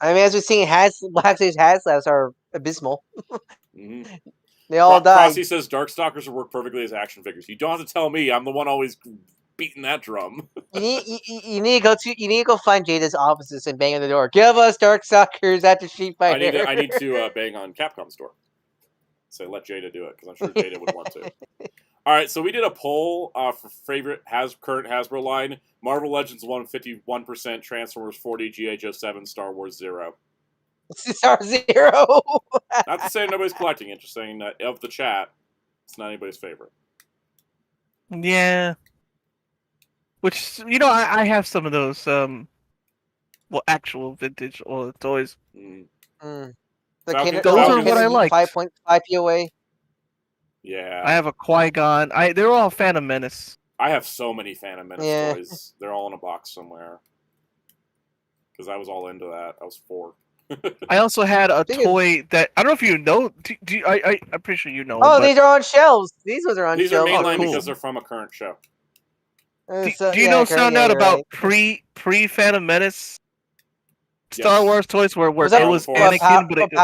I mean, as we've seen, Black Series Haslabs are abysmal. They all died. Frosty says Darkstalkers will work perfectly as action figures. You don't have to tell me. I'm the one always beating that drum. You need to go find Jada's offices and bang on the door. Give us Darkstalkers at the Street Fighter. I need to bang on Capcom's door. So let Jada do it, because I'm sure Jada would want to. All right, so we did a poll for favorite current Hasbro line. Marvel Legends won 51%, Transformers 40, G.I. Joe 7, Star Wars 0. Star 0! Not to say nobody's collecting it, just saying that of the chat, it's not anybody's favorite. Yeah. Which, I have some of those, actual vintage toys. Those are what I like. 5.5 POA. Yeah. I have a Qui-Gon. They're all Phantom Menace. I have so many Phantom Menace toys. They're all in a box somewhere. Because I was all into that. I was 4. I also had a toy that I don't know if you know. I'm pretty sure you know. Oh, these are on shelves. These ones are on these shelves. These are mainline cool. because they're from a current show. Do you know Soundout about pre Phantom Menace Star Wars toys where it was Anakin, but it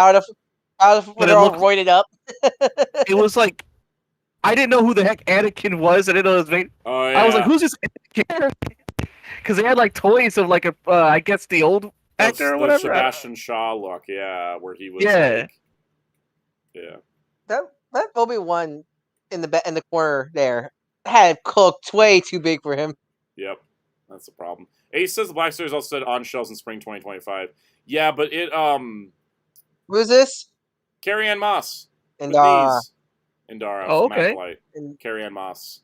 all roided up. It was like I didn't know who the heck Anakin was. I didn't know it was Vader. Oh, yeah. I was like, "Who's this Anakin?" Because they had like toys of like I guess the old actor or whatever. Sebastian Shaw look, where he was. Like, that Obi-Wan in the corner there had cooked way too big for him. Yep, that's the problem. Ace says the Black Series also said on shelves in spring 2025. Yeah, but it Who's this? Carrie-Anne Moss. Indara. Indara from Acolyte. Carrie-Anne Moss.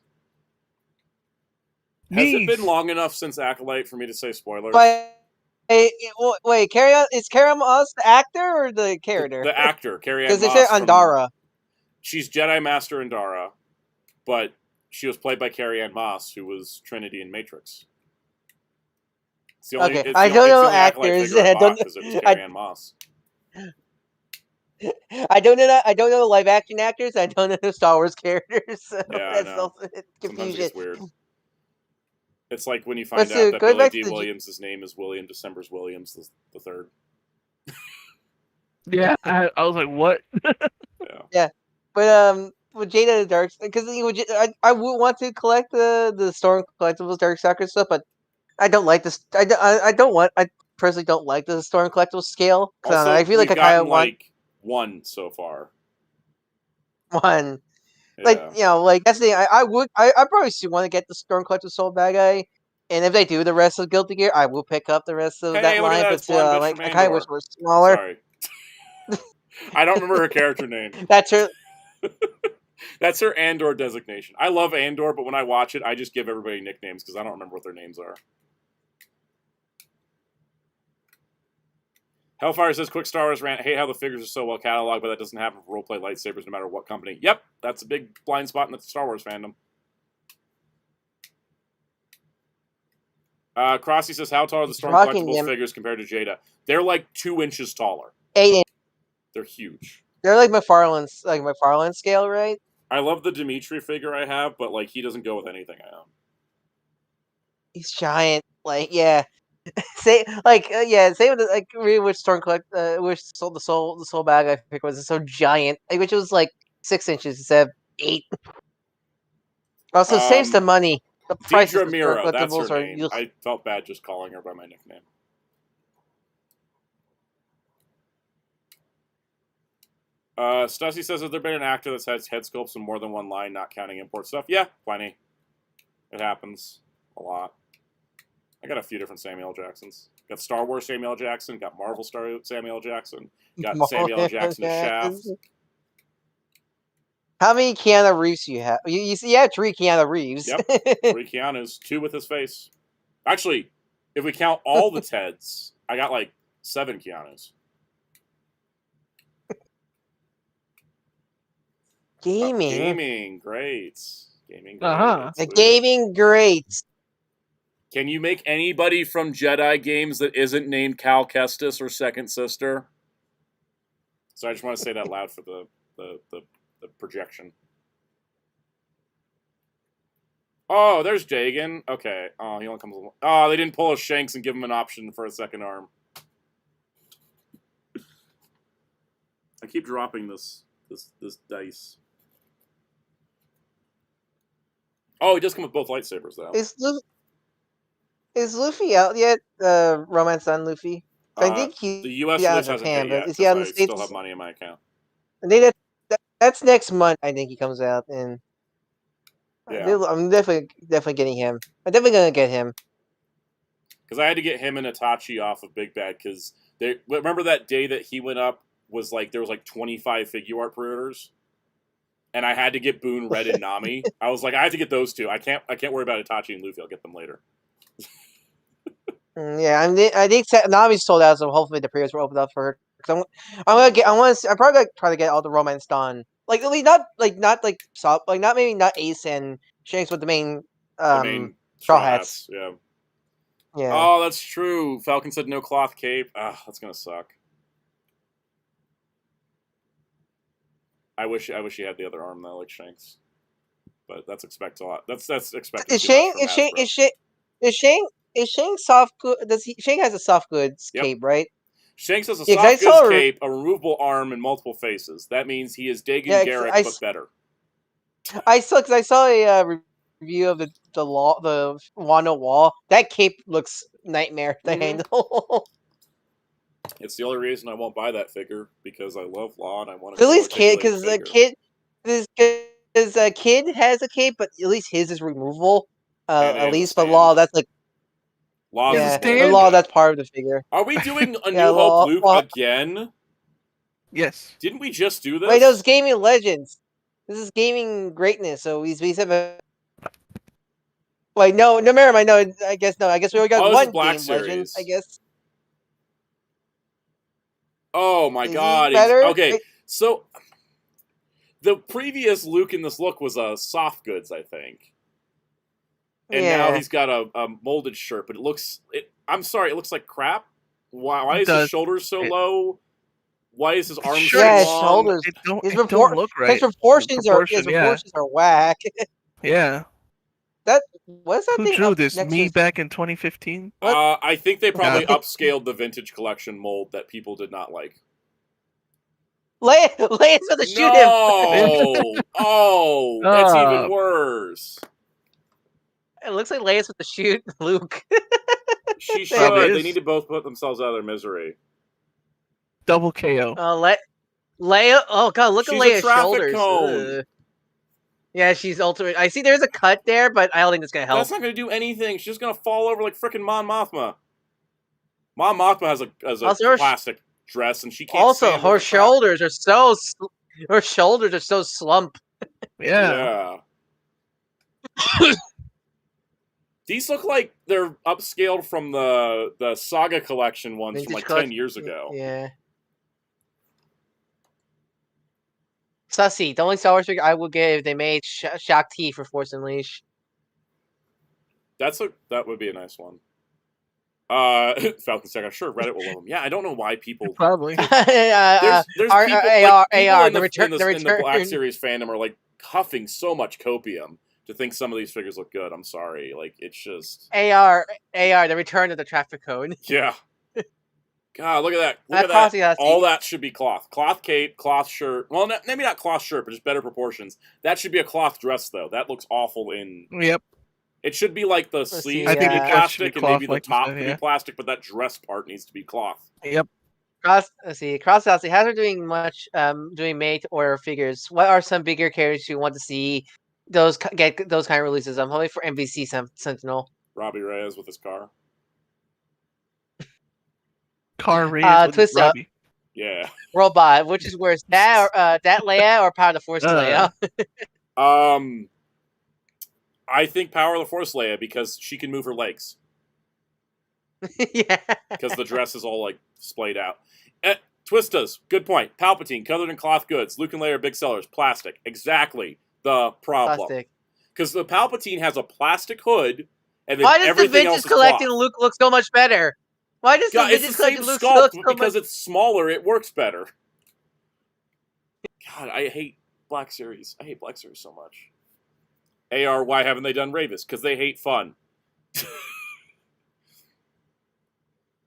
Has it been long enough since Acolyte for me to say spoilers? But wait, is Carrie-Anne Moss the actor or the character? The actor, Carrie-Anne Moss. Because they said Indara. She's Jedi Master Indara, but she was played by Carrie-Anne Moss, who was Trinity in Matrix. It's the only, I don't know actors. I don't know Carrie-Anne Moss. I don't know the live action actors. I don't know the Star Wars characters. So that's also confusion. It's weird. It's like when you find out that Billy D. Williams' name is William December's Williams the third. Yeah, I was like, what? Yeah, but with Jada the Dark, because I would want to collect the Storm Collectibles Dark Stalker stuff, but I don't like this. I personally don't like the Storm Collectibles scale. Also, I feel like I kind of want one so far. One. Yeah. Like that's the thing. I probably still want to get the Storm Collectibles Soul Bad Guy, and if they do the rest of Guilty Gear, I will pick up the rest of that line. But I kind of wish it was smaller. Sorry. I don't remember her character name. That's her. That's her Andor designation. I love Andor, but when I watch it, I just give everybody nicknames because I don't remember what their names are. Hellfire says, quick Star Wars rant. Hate how the figures are so well cataloged, but that doesn't happen for roleplay lightsabers no matter what company. Yep, that's a big blind spot in the Star Wars fandom. Crossy says, how tall are the Storm Collectibles figures compared to Jada? They're like 2 inches taller. 8 inches. They're huge. They're like McFarlane scale, right? I love the Dimitri figure I have, but like he doesn't go with anything I own. He's giant. Yeah. Same with which Storm Collect which the soul bag I picked was so giant. Which was like 6 inches instead of 8. Also saves the money. The prices of Mira, that's her name. I felt bad just calling her by my nickname. Stussy says, has there been an actor that's had head sculpts in more than one line, not counting import stuff? Yeah, plenty. It happens a lot. I got a few different Samuel L. Jacksons. Got Star Wars Samuel L. Jackson, got Marvel Samuel L. Jackson, got Samuel L. Jackson as Shaft. How many Keanu Reeves do you have? You have 3 Keanu Reeves. Yep, 3 Keanus, 2 with his face. Actually, if we count all the Teds, I got like 7 Keanus. Gaming, great. Gaming, great. The gaming, great. Can you make anybody from Jedi games that isn't named Cal Kestis or Second Sister? So I just want to say that loud for the projection. Oh, there's Jagan. Okay. Oh, he only comes. Oh, they didn't pull a Shanks and give him an option for a second arm. I keep dropping this dice. Oh, he does come with both lightsabers though. Is Luffy out yet? Romance on Luffy. I think the U.S. release hasn't hit yet. Is he out in the States? I still have money in my account. I think that's next month. I think he comes out, and I'm definitely getting him. I'm definitely gonna get him because I had to get him and Itachi off of Big Bad because they remember that day that he went up was like there was like 25 figure art pre-orders, and I had to get Boone, Red, and Nami. I was like, I have to get those 2. I can't worry about Itachi and Luffy. I'll get them later. Yeah, I think Nami's sold out, so hopefully the pre-orders will open up for her. I'm probably gonna try to get all the Romance done. Like not Ace and Shanks with the main Straw Hats. Yeah. Oh, that's true. Falcon said no cloth cape. Ah, that's gonna suck. I wish he had the other arm though, like Shanks. But that's expected a lot. That's expected Is too Shane much from Hasbro. is Shane soft good? Shane has a soft goods Yep. cape, right? Shanks has a Yeah, 'cause I soft goods saw cape, a removable arm, and multiple faces. That means he is Dagon Garrett, but better. I saw a review of the Wano Wall. That cape looks nightmare to handle. It's the only reason I won't buy that figure, because I love Law and I want a At least because the kid has a cape, but at least his is removable. And At least, but stand. Law, that's like Law's yeah, stand? Law, that's part of the figure. Are we doing a Yeah, New Hope Law- Luke Law- again? Yes. Didn't we just do this? Wait, no, it's Gaming Legends. This is gaming greatness. So we said. Wait, no, never mind. No, I guess no. I guess we only got this is one Black Game Legend. Series. I guess. Oh my Is he god. better? Okay, so the previous Luke in this look was a soft goods, I think. And Yeah. now he's got a molded shirt, but I'm sorry, it looks like crap. Why is his shoulders so low? Why is his arms so long? His shoulders. It don't look right. His proportions are whack. Yeah. What's that Who thing? drew this? Me back in 2015? I think they probably upscaled the vintage collection mold that people did not like. Leia's about to shoot him. Oh, that's even worse. It looks like Leia's about to shoot Luke. She should. They need to both put themselves out of their misery. Double KO. Leia. Oh god, look at Leia's shoulders. Cone. Yeah, she's ultimate. I see there's a cut there, but I don't think that's gonna help. That's not gonna do anything. She's just gonna fall over like frickin' Mon Mothma. Mon Mothma has a plastic dress, and she can't. Also, her shoulders are so slump. Yeah. These look like they're upscaled from the Saga collection ones vintage from like 10 years ago. Yeah. Sussy, the only Star Wars figure I would get if they made Shock T for Force Unleashed. That would be a nice one. Falcon Saga, sure, Reddit will love them. Yeah, I don't know why people probably. There's people, AR, in the Black Series fandom are like huffing so much copium to think some of these figures look good. I'm sorry, like it's just AR, the return of the traffic cone. Yeah. God, look at that! Look at that! All that should be cloth cape, cloth shirt. Well, maybe not cloth shirt, but just better proportions. That should be a cloth dress, though. That looks awful in. Yep. It should be like the sleeves be plastic, and maybe the top could be plastic, but that dress part needs to be cloth. Yep. Hasbro doing made-to-order figures. What are some bigger characters you want to see? Get those kind of releases. I'm hoping for MVC Sentinel. Robbie Reyes with his car. Car Reyes with Twist Robbie. Yeah. Robot, which is worse, that Leia or Power of the Force Leia? I think Power of the Force Leia because she can move her legs. Yeah. Because the dress is all like splayed out. Twistas, good point. Palpatine, covered in cloth goods. Luke and Leia are big sellers. Plastic. Exactly the problem. Because the Palpatine has a plastic hood, and then everything else is cloth. Why does the vintage collecting Luke look so much better? Why does the vintage collecting Luke look so much? Because it's smaller, it works better. God, I hate Black Series. I hate Black Series so much. AR, why haven't they done Ravis? Because they hate fun.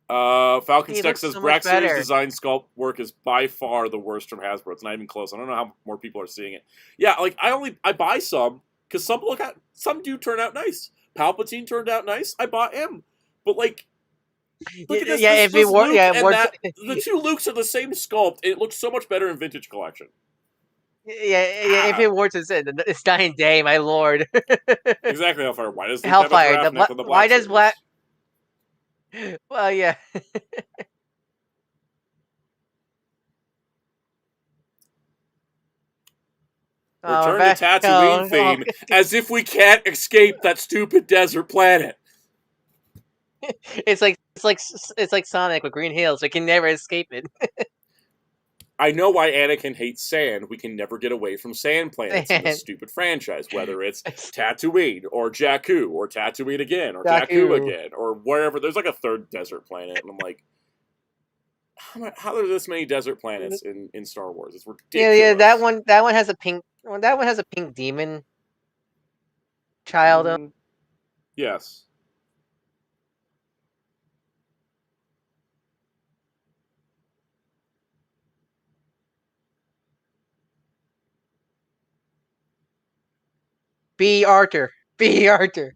Falcon Stack says Black Series design sculpt work is by far the worst from Hasbro. It's not even close. I don't know how more people are seeing it. Yeah, like I buy some because some do turn out nice. Palpatine turned out nice. I bought him, but like, look at this. Yeah, the two Lukes are the same sculpt. And it looks so much better in Vintage Collection. Yeah. If it were to say it's dying day, my lord. Exactly, Hellfire. Why does Luke have a giraffe neck on the Black Why does Series? Black? Well, yeah. Return to Tatooine theme, as if we can't escape that stupid desert planet. It's like Sonic with Green Hills. We can never escape it. I know why Anakin hates sand. We can never get away from sand planets in this stupid franchise, whether it's Tatooine or Jakku or Tatooine again or Jakku again or wherever. There's like a third desert planet, and I'm like, how are there this many desert planets in Star Wars? It's ridiculous. Yeah. That one has a pink. That one has a pink demon child. Yes. B. Arthur. B. Arthur.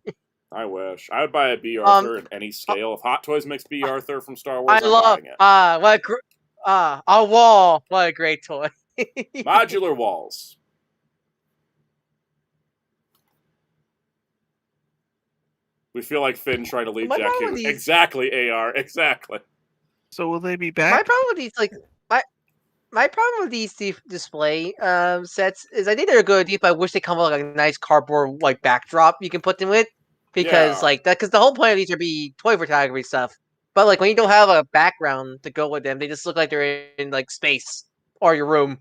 I wish. I would buy a B. Arthur at any scale. If Hot Toys makes B. Arthur from Star Wars, I'm buying it. A wall. What a great toy. Modular walls. We feel like Finn trying to leave Jakku. Exactly, AR. Exactly. So will they be back? My problem with these, my problem with these display sets is I think they're a good idea, but I wish they come with like a nice cardboard backdrop you can put them with, because because the whole point of these are be toy photography stuff. But like when you don't have a background to go with them, they just look like they're in like space or your room.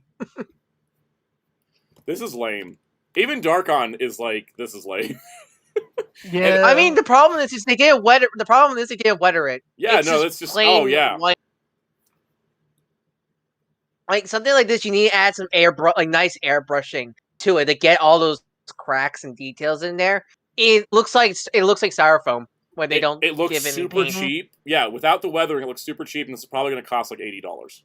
This is lame. Even Darkon is like, this is lame. Yeah. I mean, the problem is they can't weather. The problem is they can't weather it. Yeah, it's just oh yeah. Like something like this, you need to add some nice airbrushing to it to get all those cracks and details in there. It looks like styrofoam when they don't. It looks super cheap. Yeah, without the weathering, it looks super cheap, and it's probably going to cost like $80.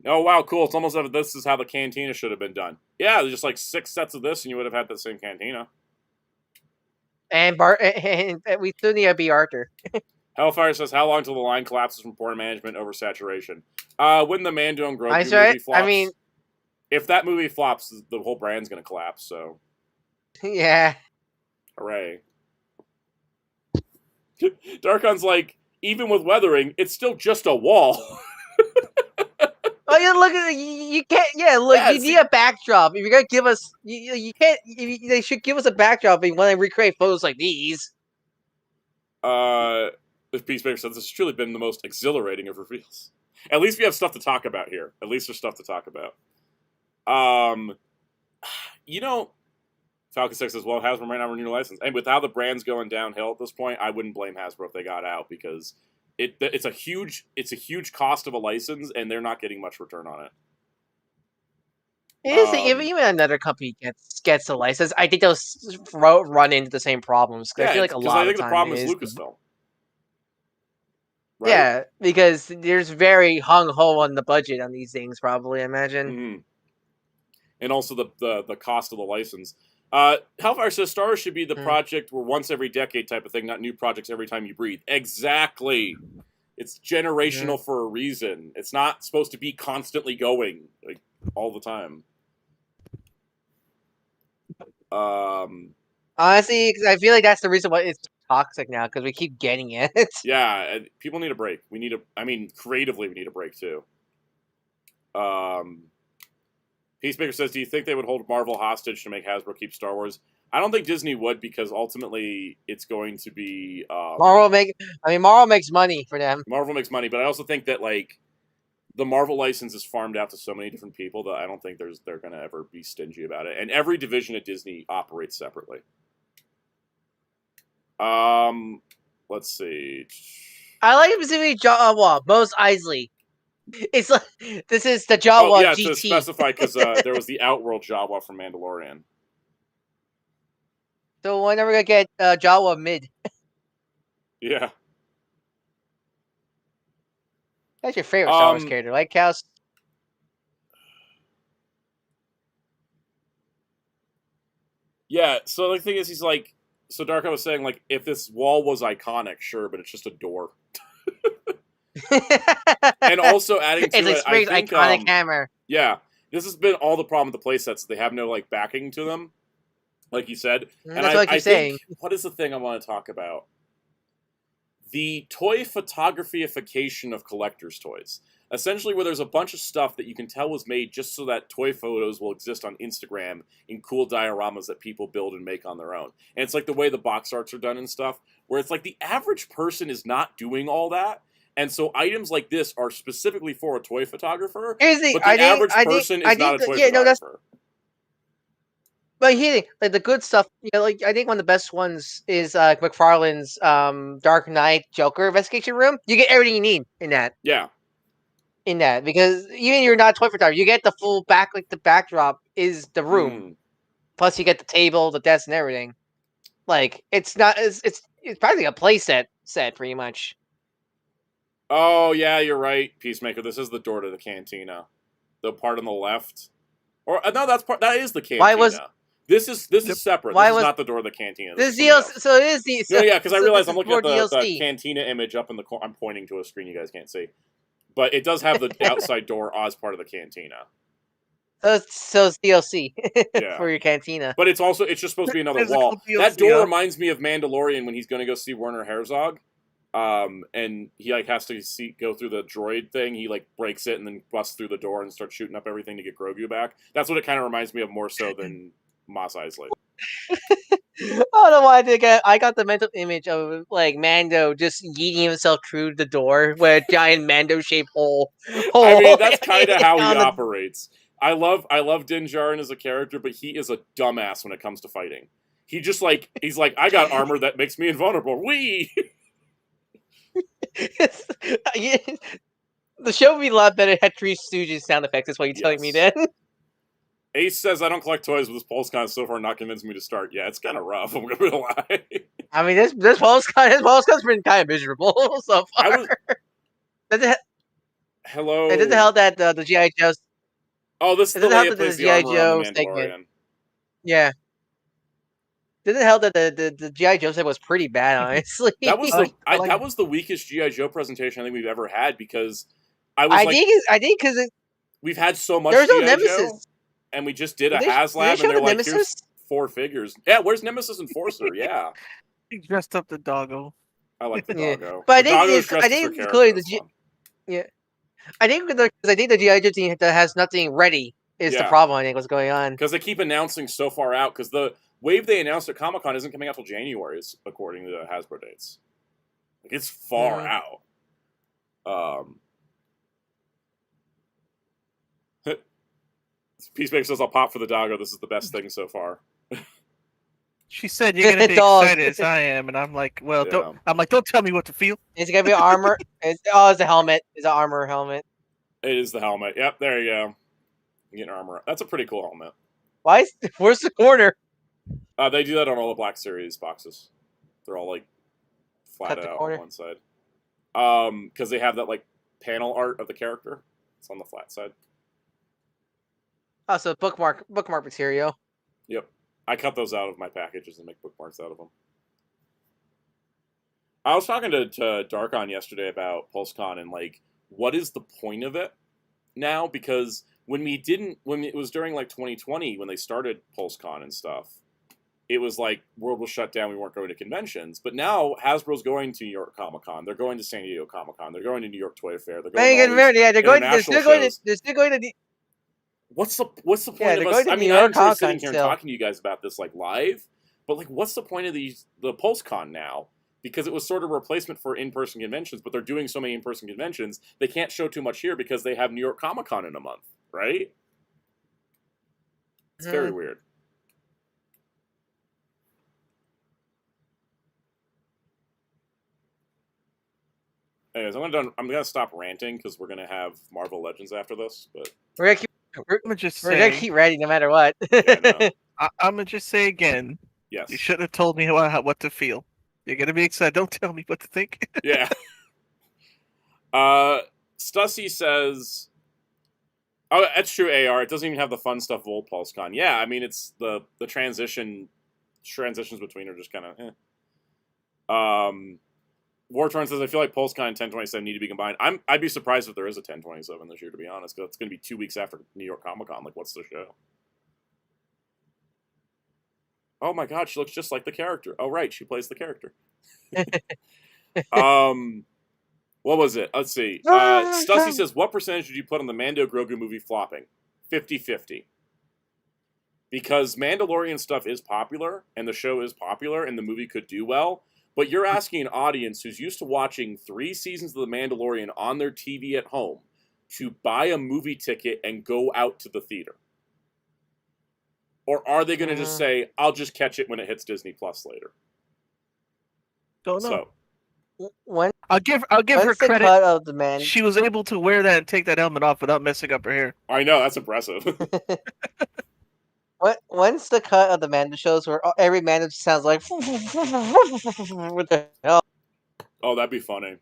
Oh wow, cool! It's almost as if this is how the cantina should have been done. Yeah, there's just like 6 sets of this, and you would have had the same cantina. And we still need a B. Arthur. Hellfire says, "How long till the line collapses from poor management oversaturation?" When the Mando and Grogu movie flops. I mean, if that movie flops, the whole brand's gonna collapse. So, yeah, hooray! Darkon's like, even with weathering, it's still just a wall. Oh yeah, look at you can't. Yeah, look, you need a backdrop. If you're gonna give us, you can't. They should give us a backdrop. And when they recreate photos like these. This Peacemaker says this has truly been the most exhilarating of reveals. At least we have stuff to talk about here. At least there's stuff to talk about. You know, Falcon 6 says, well, Hasbro might not renew your license. And with how the brand's going downhill at this point, I wouldn't blame Hasbro if they got out, because it's a huge cost of a license, and they're not getting much return on it. It is even another company gets a license, I think they'll run into the same problems. Yeah, I feel like I think the problem is Lucasfilm. Right? Yeah, because there's very hung-ho on the budget on these things, probably, I imagine. Mm-hmm. And also the cost of the license. Hellfire says Star Wars should be the project where once every decade type of thing, not new projects every time you breathe. Exactly. It's generational for a reason. It's not supposed to be constantly going, like, all the time. Honestly, I feel like that's the reason why it's toxic now, because we keep getting it. Yeah, people need a break. Creatively, we need a break too. Peacemaker says, do you think they would hold Marvel hostage to make Hasbro keep Star Wars? I don't think Disney would, because ultimately it's going to be Marvel makes money for them. Marvel makes money, but I also think that like the Marvel license is farmed out to so many different people that I don't think they're going to ever be stingy about it. And every division at Disney operates separately. Let's see. I like specifically Mos Eisley. It's like this is the Jawa GT. To specify, because there was the Outworld Jawa from Mandalorian. So we're never gonna get Jawa mid. Yeah. That's your favorite Star Wars character, right, Cass? Yeah, so the thing is, he's like, so Darko was saying, like, if this wall was iconic, sure, but it's just a door. And also adding to it's it, I think, iconic hammer. Yeah, this has been all the problem with the playsets. They have no like backing to them, like you said. And that's what I keep saying. What is the thing I want to talk about? The toy photography-ification of collector's toys. Essentially, where there's a bunch of stuff that you can tell was made just so that toy photos will exist on Instagram in cool dioramas that people build and make on their own. And it's like the way the box arts are done and stuff, where it's like the average person is not doing all that. And so items like this are specifically for a toy photographer, but the average person is not a toy photographer. But like the good stuff, like I think one of the best ones is McFarlane's Dark Knight Joker investigation room. You get everything you need in that. Yeah. In that, because even you're not toy photographer, you get the full back, like the backdrop is the room. Plus you get the table, the desk, and everything. Like it's not, it's practically a play set pretty much. Oh yeah, you're right, Peacemaker. This is the door to the cantina, the part on the left. Or no, that is the cantina. This is separate. This is not the door of the cantina. This is DLC. So it is the. No, yeah, because I realize I'm looking at the DLC. cantina image up in the corner. I'm pointing to a screen you guys can't see, but it does have the outside door as part of the cantina. So it's DLC for your cantina. But it's just supposed to be another wall. DLC, that door reminds me of Mandalorian when he's going to go see Werner Herzog. And he like has to go through the droid thing. He like breaks it and then busts through the door and starts shooting up everything to get Grogu back. That's what it kind of reminds me of more so than Mos Eisley. I don't know why I got the mental image of like Mando just yeeting himself through the door with a giant Mando-shaped hole. I mean, that's kind of how he operates. I love Din Djarin as a character, but he is a dumbass when it comes to fighting. He's like, I got armor that makes me invulnerable. Wee. The show would be a lot better if it had Three Stooges sound effects. That's what you're telling me then. Ace says, I don't collect toys, but this PulseCon so far not convinced me to start. Yeah, it's kind of rough, I'm gonna lie. I mean, this PulseCon's been kind of miserable so far. Hello? It doesn't help that the G.I. Joe's... Oh, this is the way it plays the armor on the Mandalorian. Yeah. Didn't help that the G.I. Joe set was pretty bad, honestly. That was the weakest G.I. Joe presentation I think we've ever had, because I think because we've had so much G.I. Joe, Nemesis. And we just did a Haslab, and they're like, Nemesis? Here's 4 figures. Yeah, where's Nemesis Enforcer? Yeah. He dressed up the doggo. I like the doggo. But I think clearly I think the G.I. Joe team that has nothing ready is the problem, I think, what's going on. Because they keep announcing so far out, because the wave they announced at Comic-Con isn't coming out till January, according to the Hasbro dates. Like, it's far out. Peacemaker says, I'll pop for the doggo. This is the best thing so far. She said you're gonna be excited as I am, and I'm like, well, don't tell me what to feel. Is it gonna be armor? It's a helmet. It's an armor helmet. It is the helmet. Yep, there you go. You get an armor. That's a pretty cool helmet. Where's the corner? They do that on all the Black Series boxes. They're all like flat out on one side. Because they have that like panel art of the character. It's on the flat side. Oh, so bookmark material. Yep. I cut those out of my packages and make bookmarks out of them. I was talking to Darkon yesterday about PulseCon and like, what is the point of it now? Because when it was during like 2020 when they started PulseCon and stuff, it was like world was shut down. We weren't going to conventions, but now Hasbro's going to New York Comic-Con. They're going to San Diego Comic-Con. They're going to New York Toy Fair. They're going they're still going to. What's the point of us? I mean, I'm just sitting here and talking to you guys about this like live, but like, what's the point of the PulseCon now? Because it was sort of a replacement for in-person conventions, but they're doing so many in-person conventions, they can't show too much here because they have New York Comic-Con in a month, right? It's very weird. Anyways, I'm gonna stop ranting because we're gonna have Marvel Legends after this. But we're gonna keep ready no matter what. Yeah, I'm gonna just say again. Yes. You shouldn't have told me what to feel. You're gonna be excited. Don't tell me what to think. Yeah. Stussy says, "Oh, that's true. AR. It doesn't even have the fun stuff. Volt PulseCon. Yeah, I mean, it's the transitions between are just kind of. Wartorn says, I feel like PulseCon and 1027 need to be combined. I'd be surprised if there is a 1027 this year, to be honest, because it's going to be 2 weeks after New York Comic-Con. Like, what's the show? Oh my god, she looks just like the character. Oh, right, she plays the character. What was it? Let's see. Stussy says, what percentage did you put on the Mando Grogu movie flopping? 50-50. Because Mandalorian stuff is popular, and the show is popular, and the movie could do well, but you're asking an audience who's used to watching 3 seasons of The Mandalorian on their TV at home to buy a movie ticket and go out to the theater. Or are they going to just say, I'll just catch it when it hits Disney Plus later? Don't know. So, I'll give her credit. Cut of the man. She was able to wear that and take that helmet off without messing up her hair. I know, that's impressive. When's the cut of the Manda shows where every Manda sounds like what the hell? Oh, that'd be funny.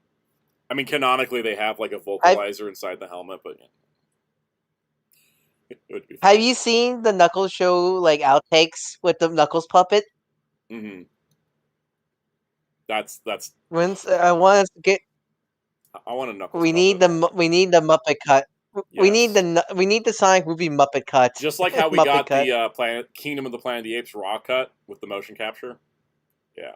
I mean, canonically, they have like a vocalizer inside the helmet, but it would be funny. Have you seen the Knuckles show like outtakes with the Knuckles puppet? Mm-hmm. That's. When's I want to get. I want a Knuckles. We need the Muppet cut. Yes. We need the Sonic movie Muppet cut. Just like how we got the Kingdom of the Planet of the Apes raw cut with the motion capture. Yeah.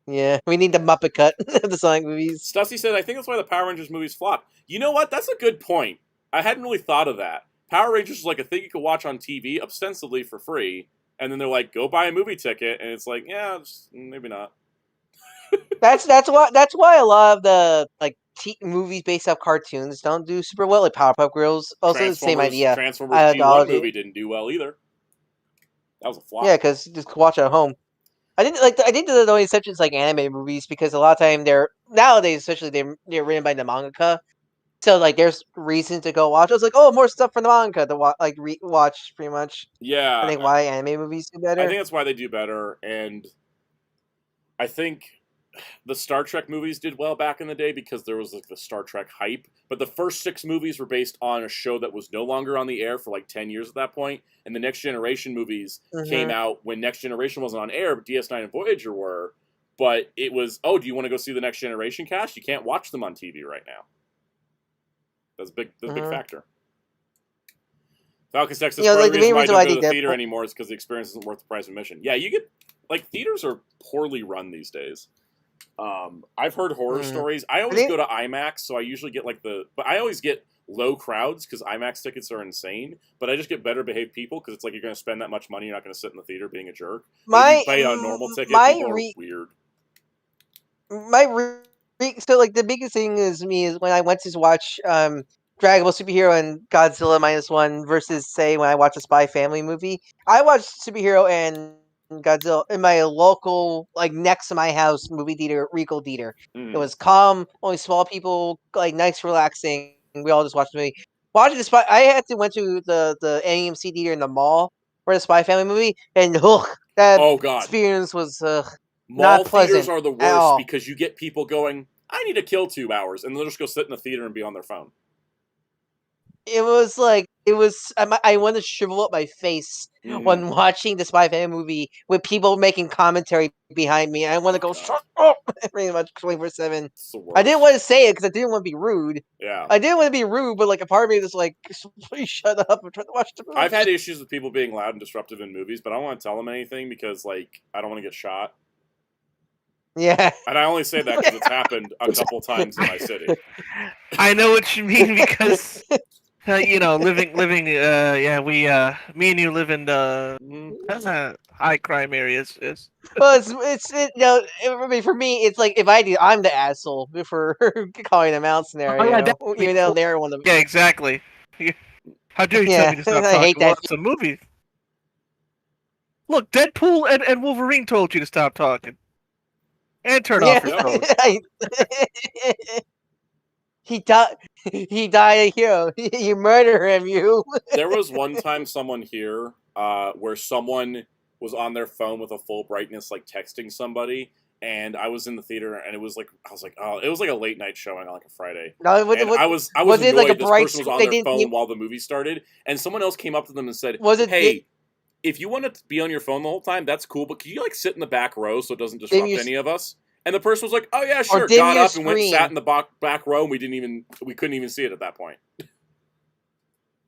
Yeah, we need the Muppet cut of the Sonic movies. Stussy said, I think that's why the Power Rangers movies flop. You know what? That's a good point. I hadn't really thought of that. Power Rangers is like a thing you could watch on TV, ostensibly for free, and then they're like, go buy a movie ticket, and it's like, yeah, maybe not. That's why a lot of the like movies based off cartoons don't do super well. Like Powerpuff Girls, also the same idea. Transformers G1 movie didn't do well either. That was a flop. Yeah, because just watch it at home. I think the only exceptions like anime movies because a lot of time nowadays especially they're written by the mangaka, so like there's reason to go watch. I was like, oh, more stuff from the manga to watch pretty much. Yeah, I think why anime movies do better. I think that's why they do better, and I think the Star Trek movies did well back in the day because there was like the Star Trek hype. But the first 6 movies were based on a show that was no longer on the air for like 10 years at that point. And the Next Generation movies came out when Next Generation wasn't on air, but DS9 and Voyager were. But it was, oh, do you want to go see the Next Generation cast? You can't watch them on TV right now. That's a big factor. Falcon Sex says, the reason why I don't go to the theater anymore is because the experience isn't worth the price of admission. Yeah, you get, like, theaters are poorly run these days. I've heard horror stories. I always go to IMAX, so I usually get but I always get low crowds because IMAX tickets are insane. But I just get better behaved people because it's like you're going to spend that much money, you're not going to sit in the theater being a jerk. If you pay a normal ticket, people are weird. So like the biggest thing is when I went to watch Dragon Ball Superhero and Godzilla -1 versus say when I watch a Spy Family movie. I watched Superhero and Godzilla in my local, like next to my house, movie theater, Regal Theater. It was calm, only small people, like nice, relaxing. We all just watched the movie. Watching the Spy, I went to the AMC theater in the mall for the Spy Family movie, and that experience was not pleasant. Theaters are the worst because you get people going, I need to kill 2 hours, and they'll just go sit in the theater and be on their phone. It was like I want to shrivel up my face when watching the Spy Family movie with people making commentary behind me. I want to go shut up pretty much 24/7. I didn't want to say it because I didn't want to be rude. Yeah, I didn't want to be rude, but like a part of me was like, please shut up. I'm trying to watch the movie. I've had issues with people being loud and disruptive in movies, but I don't want to tell them anything because like I don't want to get shot. Yeah, and I only say that because it's happened a couple times in my city. I know what you mean because. Living. Yeah, me and you live in high crime areas. Yes. Well, for me, it's like if I'm the asshole for calling them out scenario. Even though they're one of them. Yeah, exactly. How dare you tell me to stop talking? I hate that. It's a movie. Look, Deadpool and Wolverine told you to stop talking and turn off your phone. He died a hero. You murder him, you. There was one time someone here where someone was on their phone with a full brightness, like texting somebody, and I was in the theater, and it was like it was like a late night showing on like a Friday. No, I was annoyed like this person was on their phone while the movie started, and someone else came up to them and said, "Hey, if you want to be on your phone the whole time, that's cool, but can you like sit in the back row so it doesn't disrupt any of us?" And the person was like, "Oh yeah, sure." Got up and went sat in the back row, and we couldn't even see it at that point.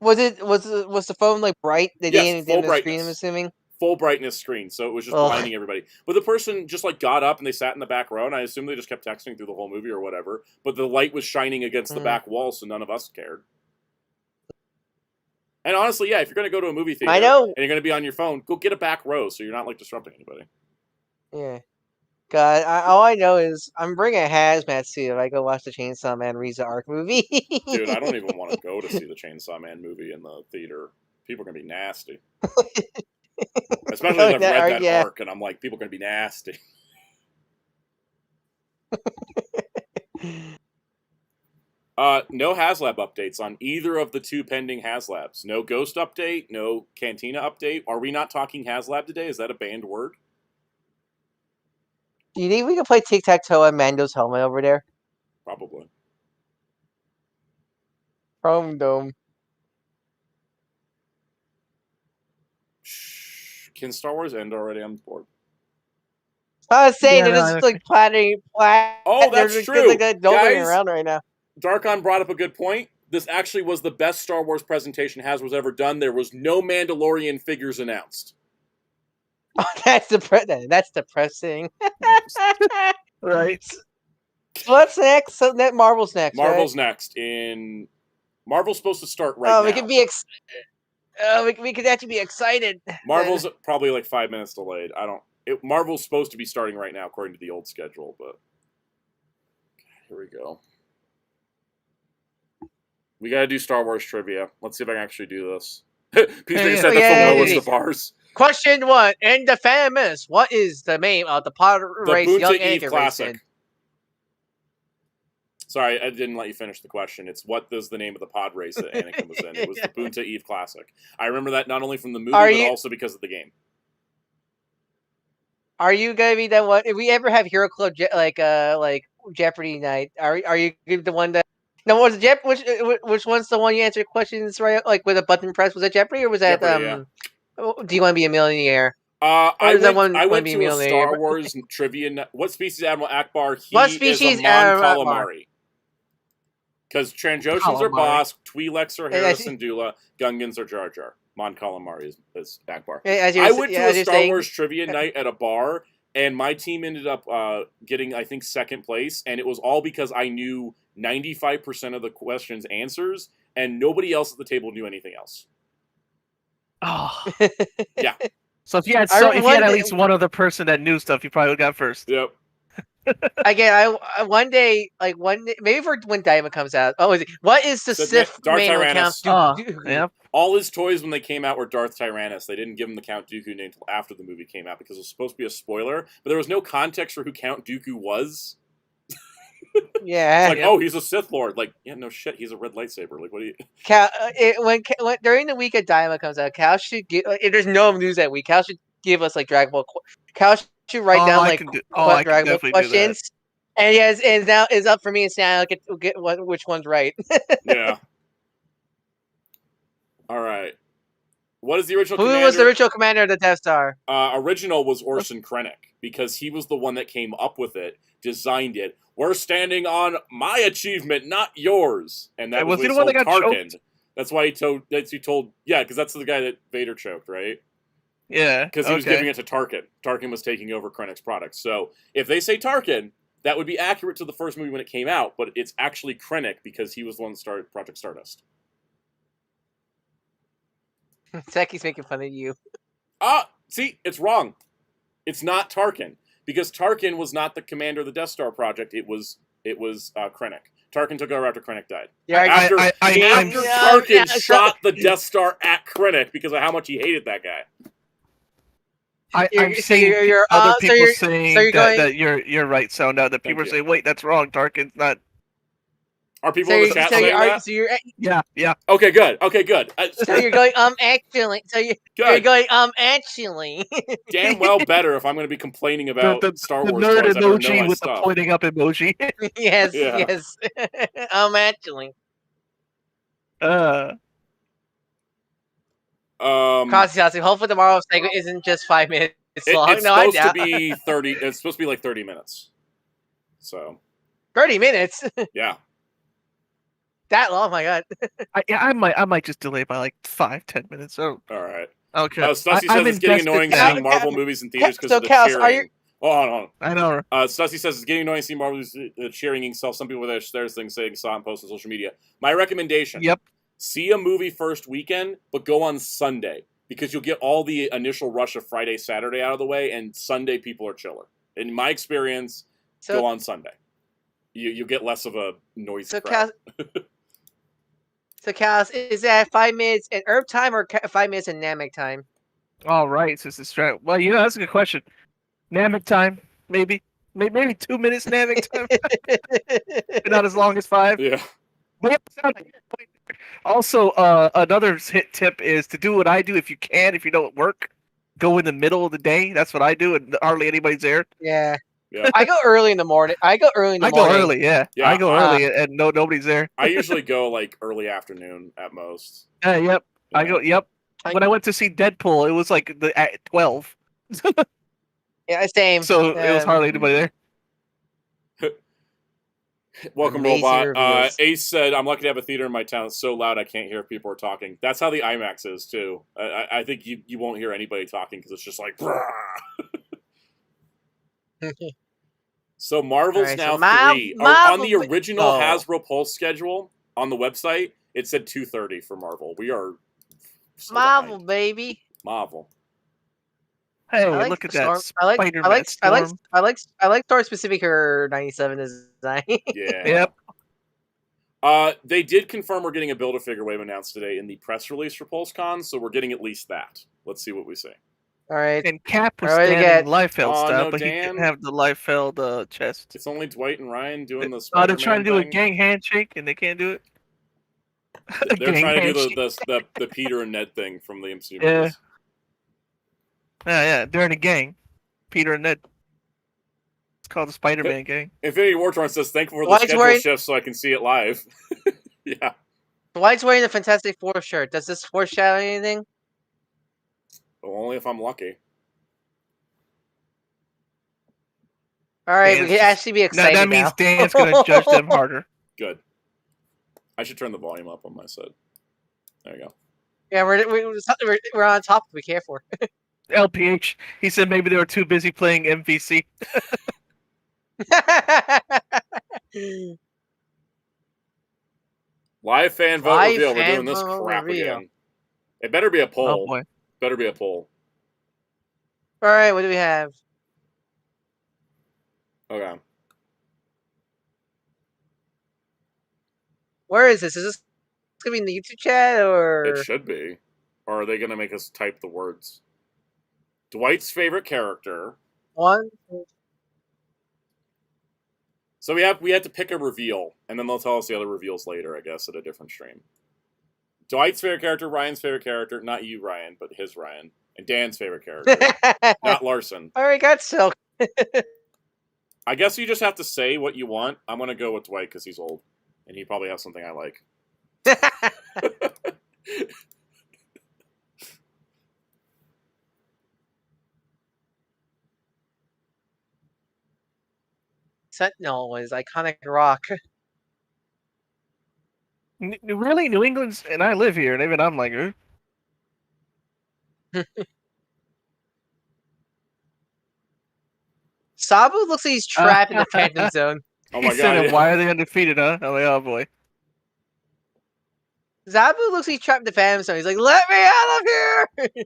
Was the phone like bright? They didn't dim the screen, I'm assuming. Full brightness screen, so it was just blinding everybody. But the person just like got up and they sat in the back row, and I assume they just kept texting through the whole movie or whatever. But the light was shining against the back wall, so none of us cared. And honestly, yeah, if you're gonna go to a movie theater and you're gonna be on your phone, go get a back row so you're not like disrupting anybody. Yeah. God, all I know is I'm bringing a hazmat suit if I go watch the Chainsaw Man Riza Arc movie. Dude, I don't even want to go to see the Chainsaw Man movie in the theater. People are going to be nasty. Especially as I've read that arc, and I'm like, people are going to be nasty. No Haslab updates on either of the 2 pending Haslabs. No Ghost update, no Cantina update. Are we not talking Haslab today? Is that a banned word? Do you think we can play tic-tac-toe on Mando's helmet over there? Probably. Chrome Dome. Can Star Wars end already? I'm bored. I was saying they're just like plattering. Oh, that's true. Like Guys, around right now. Darkon brought up a good point. This actually was the best Star Wars presentation Hasbro's ever done. There was no Mandalorian figures announced. Oh, that's depressing. Right. So what's next? So Marvel's next. Marvel's right? next. Marvel's supposed to start right now. We could be. We could actually be excited. Marvel's probably like 5 minutes delayed. Marvel's supposed to be starting right now according to the old schedule, but here we go. We gotta do Star Wars trivia. Let's see if I can actually do this. Peacemaker said that's the lowest of bars. Question 1. In the famous, what is the name of the pod race Bunta young Eve Anakin Classic. raced in? Sorry, I didn't let you finish the question. It's what is the name of the pod race that Anakin was in? It was the Bunta Eve Classic. I remember that not only from the movie, but also because of the game. Are you gonna be that one? If we ever have Hero Club like Jeopardy night, are you the one that? No, was it which one's the one you answer questions right like with a button press? Was that Jeopardy or was that Jeopardy, Do you want to be a millionaire? I went to a Star Wars trivia. What species Admiral Akbar? He is a Mon Calamari. Because Trandoshans are Boss, Twi'leks are Hera Syndulla, Gungans are Jar Jar. Mon Calamari is Akbar. I went to a Star Wars trivia night at a bar, and my team ended up getting, I think, 2nd place, and it was all because I knew 95% of the questions' answers, and nobody else at the table knew anything else. Oh. Yeah. So if you had at least one other person that knew stuff, you probably would have got first. Yep. Again, one day, maybe for when Daima comes out. Oh, what is the Sith main Count Dooku? Yep. All his toys when they came out were Darth Tyrannus. They didn't give him the Count Dooku name until after the movie came out because it was supposed to be a spoiler, but there was no context for who Count Dooku was. Yeah. It's like, oh, he's a Sith Lord. Like, yeah, no shit, he's a red lightsaber. Like, what do you... when during the week of Daima comes out, Cal should give... there's no news that week. Cal should give us, Dragon Ball... Cal should write down, Dragon Ball questions. And yes, and now it's up for me and Stan to get which one's right. Yeah. All right. What is the original commander? Who was the original commander of the Death Star? Original was Orson Krennic, because he was the one that came up with it, designed it. We're standing on my achievement, not yours. And that was the one that got Tarkin. Choked? That's why he told... Yeah, because that's the guy that Vader choked, right? Yeah. Because he was giving it to Tarkin. Tarkin was taking over Krennic's products. So, if they say Tarkin... That would be accurate to the first movie when it came out, but it's actually Krennic because he was the one that started Project Stardust. Techie's making fun of you. See, it's wrong. It's not Tarkin because Tarkin was not the commander of the Death Star project. It was Krennic. Tarkin took over after Krennic died. Yeah, after Tarkin shot the Death Star at Krennic because of how much he hated that guy. I'm seeing other people saying that you're right, Soundout. That people are saying, wait, that's wrong. Tarkin's not. Are people in the chat saying that? Yeah. Okay, good. So you're going, actually. So you're going, actually. Damn well better if I'm going to be complaining about Star Wars. The nerd emoji with the pointing up emoji. Yes. Actually. Hopefully tomorrow's segment isn't just 5 minutes long. It's supposed to be 30. It's supposed to be like 30 minutes. So 30 minutes. Yeah. That long? Oh my god. I might just delay by 5-10 minutes. So all right. Okay. Stussy says it's getting annoying seeing Marvel movies in theaters because of the cheering. Hold on. I know. Stussy says it's getting annoying seeing Marvel movies cheering himself. Some people with their things saying saw and post on social media. My recommendation. Yep. See a movie first weekend, but go on Sunday because you'll get all the initial rush of Friday, Saturday out of the way, and Sunday people are chiller. In my experience, go on Sunday. You get less of a noisy crowd. So, Cass, is that 5 minutes in Herb time or 5 minutes in Namek time? All right, since it's straight. Well, that's a good question. Namek time, maybe 2 minutes Namek time, but not as long as 5. Yeah. Also, another hit tip is to do what I do if you can. If you don't work, go in the middle of the day. That's what I do, and hardly anybody's there. Yeah. Yeah. I go early in the morning. I go early, yeah. I go early, and nobody's there. I usually go like early afternoon at most. Yep. Yeah. I go. Yep. When I went to see Deadpool, it was like at 12. Yeah, same. So it was hardly anybody there. Welcome, Robot. Ace said, I'm lucky to have a theater in my town. It's so loud I can't hear if people are talking. That's how the IMAX is, too. I think you won't hear anybody talking because it's just like... So Marvel's now 3. On the original Hasbro Pulse schedule on the website, it said 2:30 for Marvel. We are... Marvel, baby. Marvel. Hey, look at that! I like Star Specific her 97 design. Yeah. Yep. They did confirm we're getting a Build-A-Figure wave announced today in the press release for PulseCon, so we're getting at least that. Let's see what we see. All right. And Cap was standing Liefeld stuff, but he didn't have the Liefeld chest. It's only Dwight and Ryan doing the Spider-Man they're trying to do thing. A gang handshake, and they can't do it. They're trying to do the Peter and Ned thing from the MCU movies. Yeah, they're in a gang. Peter and Ned. It's called the Spider-Man gang. Infinity War Torrent says, thankful for the schedule shift so I can see it live. Yeah. Dwight's wearing the Fantastic Four shirt. Does this foreshadow anything? Well, only if I'm lucky. All right, we can actually be excited now. That means Dan's going to judge them harder. Good. I should turn the volume up on my side. There you go. Yeah, we're on top if we care for. LPH. He said maybe they were too busy playing MVC. Live fan vote reveal. We're doing this crap again. It better be a poll. Oh boy. Better be a poll. All right, what do we have? Okay. Where is this? Is this going to be in the YouTube chat or? It should be. Or are they going to make us type the words? Dwight's favorite character. One. So we had to pick a reveal, and then they'll tell us the other reveals later, I guess, at a different stream. Dwight's favorite character, Ryan's favorite character, not you, Ryan, but his Ryan, and Dan's favorite character, not Larson. All right, got Silk. I guess you just have to say what you want. I'm going to go with Dwight because he's old, and he probably has something I like. Sentinel is iconic rock. Really? New England's, and I live here, and even I'm like, Sabu looks like he's trapped in the Phantom Zone. Oh my god! Yeah. Why are they undefeated, huh? I'm like, oh boy. Zabu looks like he's trapped in the Phantom Zone. He's like, let me out of here!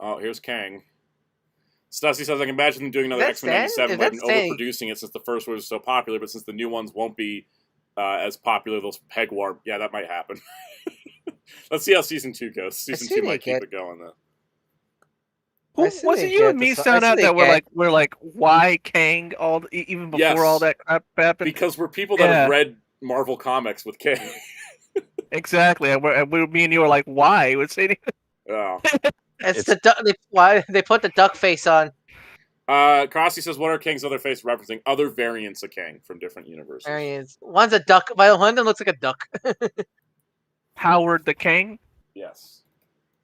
Oh, here's Kang. Stussy says, I can imagine them doing another X-Men 97 wave and overproducing it since the first wave was so popular, but since the new ones won't be as popular, they'll peg warm. Yeah, that might happen. Let's see how Season 2 goes. Season 2 might keep it going, though. Was it you and me found out that we're like, why Kang even before all that crap happened? Because we're people that have read Marvel comics with Kang. Exactly, and me and you were like, why? Oh. It's the duck. Why they put the duck face on? Crossy says, "What are Kang's other face referencing? Other variants of Kang from different universes. Variants. One's a duck. One of them looks like a duck. Howard the Kang. Yes.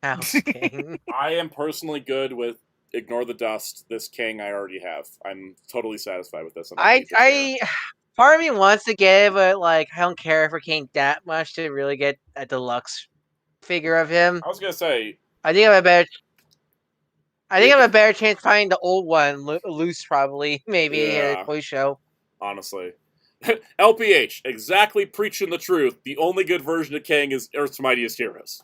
Howard Kang. I am personally good with ignore the dust. This Kang I already have. I'm totally satisfied with this. Part of me wants to get it, but like I don't care for Kang that much to really get a deluxe figure of him. I was gonna say. I think I have a better chance finding the old one loose, probably maybe at a toy show. Honestly, LPH exactly preaching the truth. The only good version of Kang is Earth's Mightiest Heroes.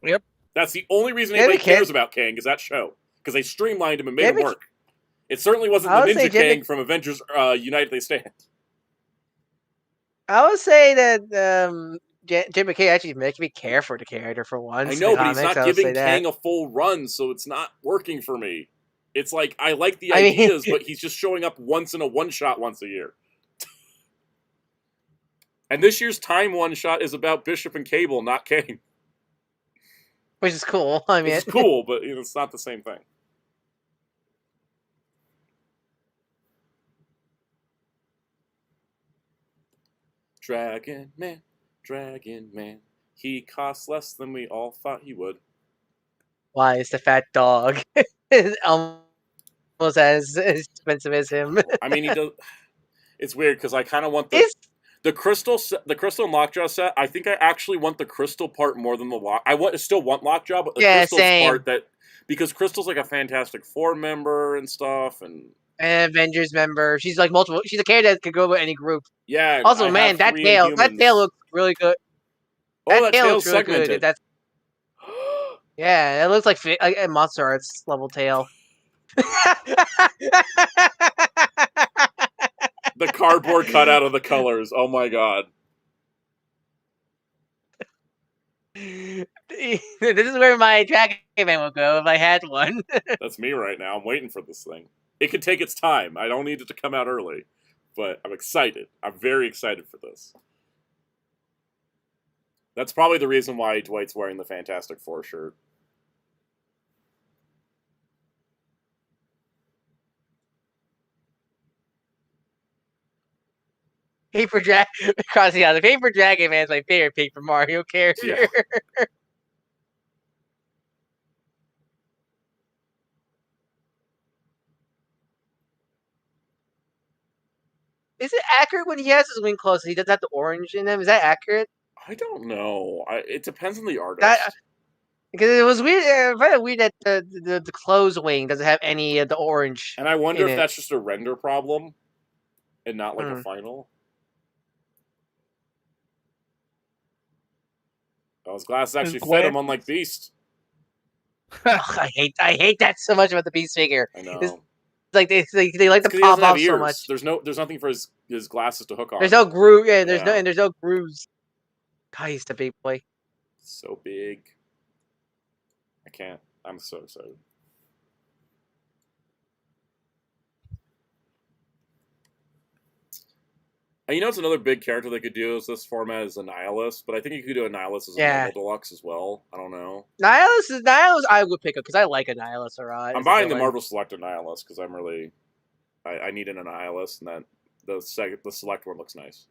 Yep, that's the only reason anybody cares about Kang is that show because they streamlined him and made him work. It certainly wasn't the Ninja Kang from Avengers United They Stand. I would say that Jim McKay actually making me care for the character for once. I know, but he's comics, not giving Kang a full run, so it's not working for me. It's like, I like the ideas, but he's just showing up once in a one-shot once a year. And this year's Time one-shot is about Bishop and Cable, not Kang. Which is cool. I mean, it's cool, but it's not the same thing. Dragon Man. He costs less than we all thought he would. Why is the fat dog almost as expensive as him? I mean, he does. It's weird because I kind of want the crystal and lockjaw set. I think I actually want the crystal part more than the lock. Still want lockjaw, but the crystal's part because Crystal's like a Fantastic Four member and stuff, and an Avengers member. She's like multiple. She's a character that could go with any group. Yeah. Also, man, that tail looks really good. Oh, that tail's really segmented. Good. That's yeah, it looks like a Monster Arts level tail. The cardboard cutout of the colors. Oh my god. This is where my Dragon Man would go if I had one. That's me right now. I'm waiting for this thing. It could take its time. I don't need it to come out early. But I'm excited. I'm very excited for this. That's probably the reason why Dwight's wearing the Fantastic Four shirt. Paper Dragon Man is my favorite Paper Mario character. Yeah. Is it accurate when he has his wing clothes? He doesn't have the orange in them. Is that accurate? I don't know. It depends on the artist. Because it was weird. I find it weird that the clothes wing doesn't have any of the orange. And I wonder if that's just a render problem, and not like a final. Those glasses actually fit him, unlike Beast. I hate that so much about the Beast figure. I know. It's like they like to pop off so much. There's nothing for his glasses to hook on. There's no groove. Yeah, there's no grooves. God, he's the big boy. So big. I can't. I'm so excited. And you know, it's another big character they could do as this format is a Nihilus, but I think you could do a Nihilus as a normal deluxe as well. I don't know. Nihilus I would pick up because I like a Nihilus a lot. I'm buying the Marvel Selected Nihilus because I'm really I need an Nihilus, and that the select one looks nice.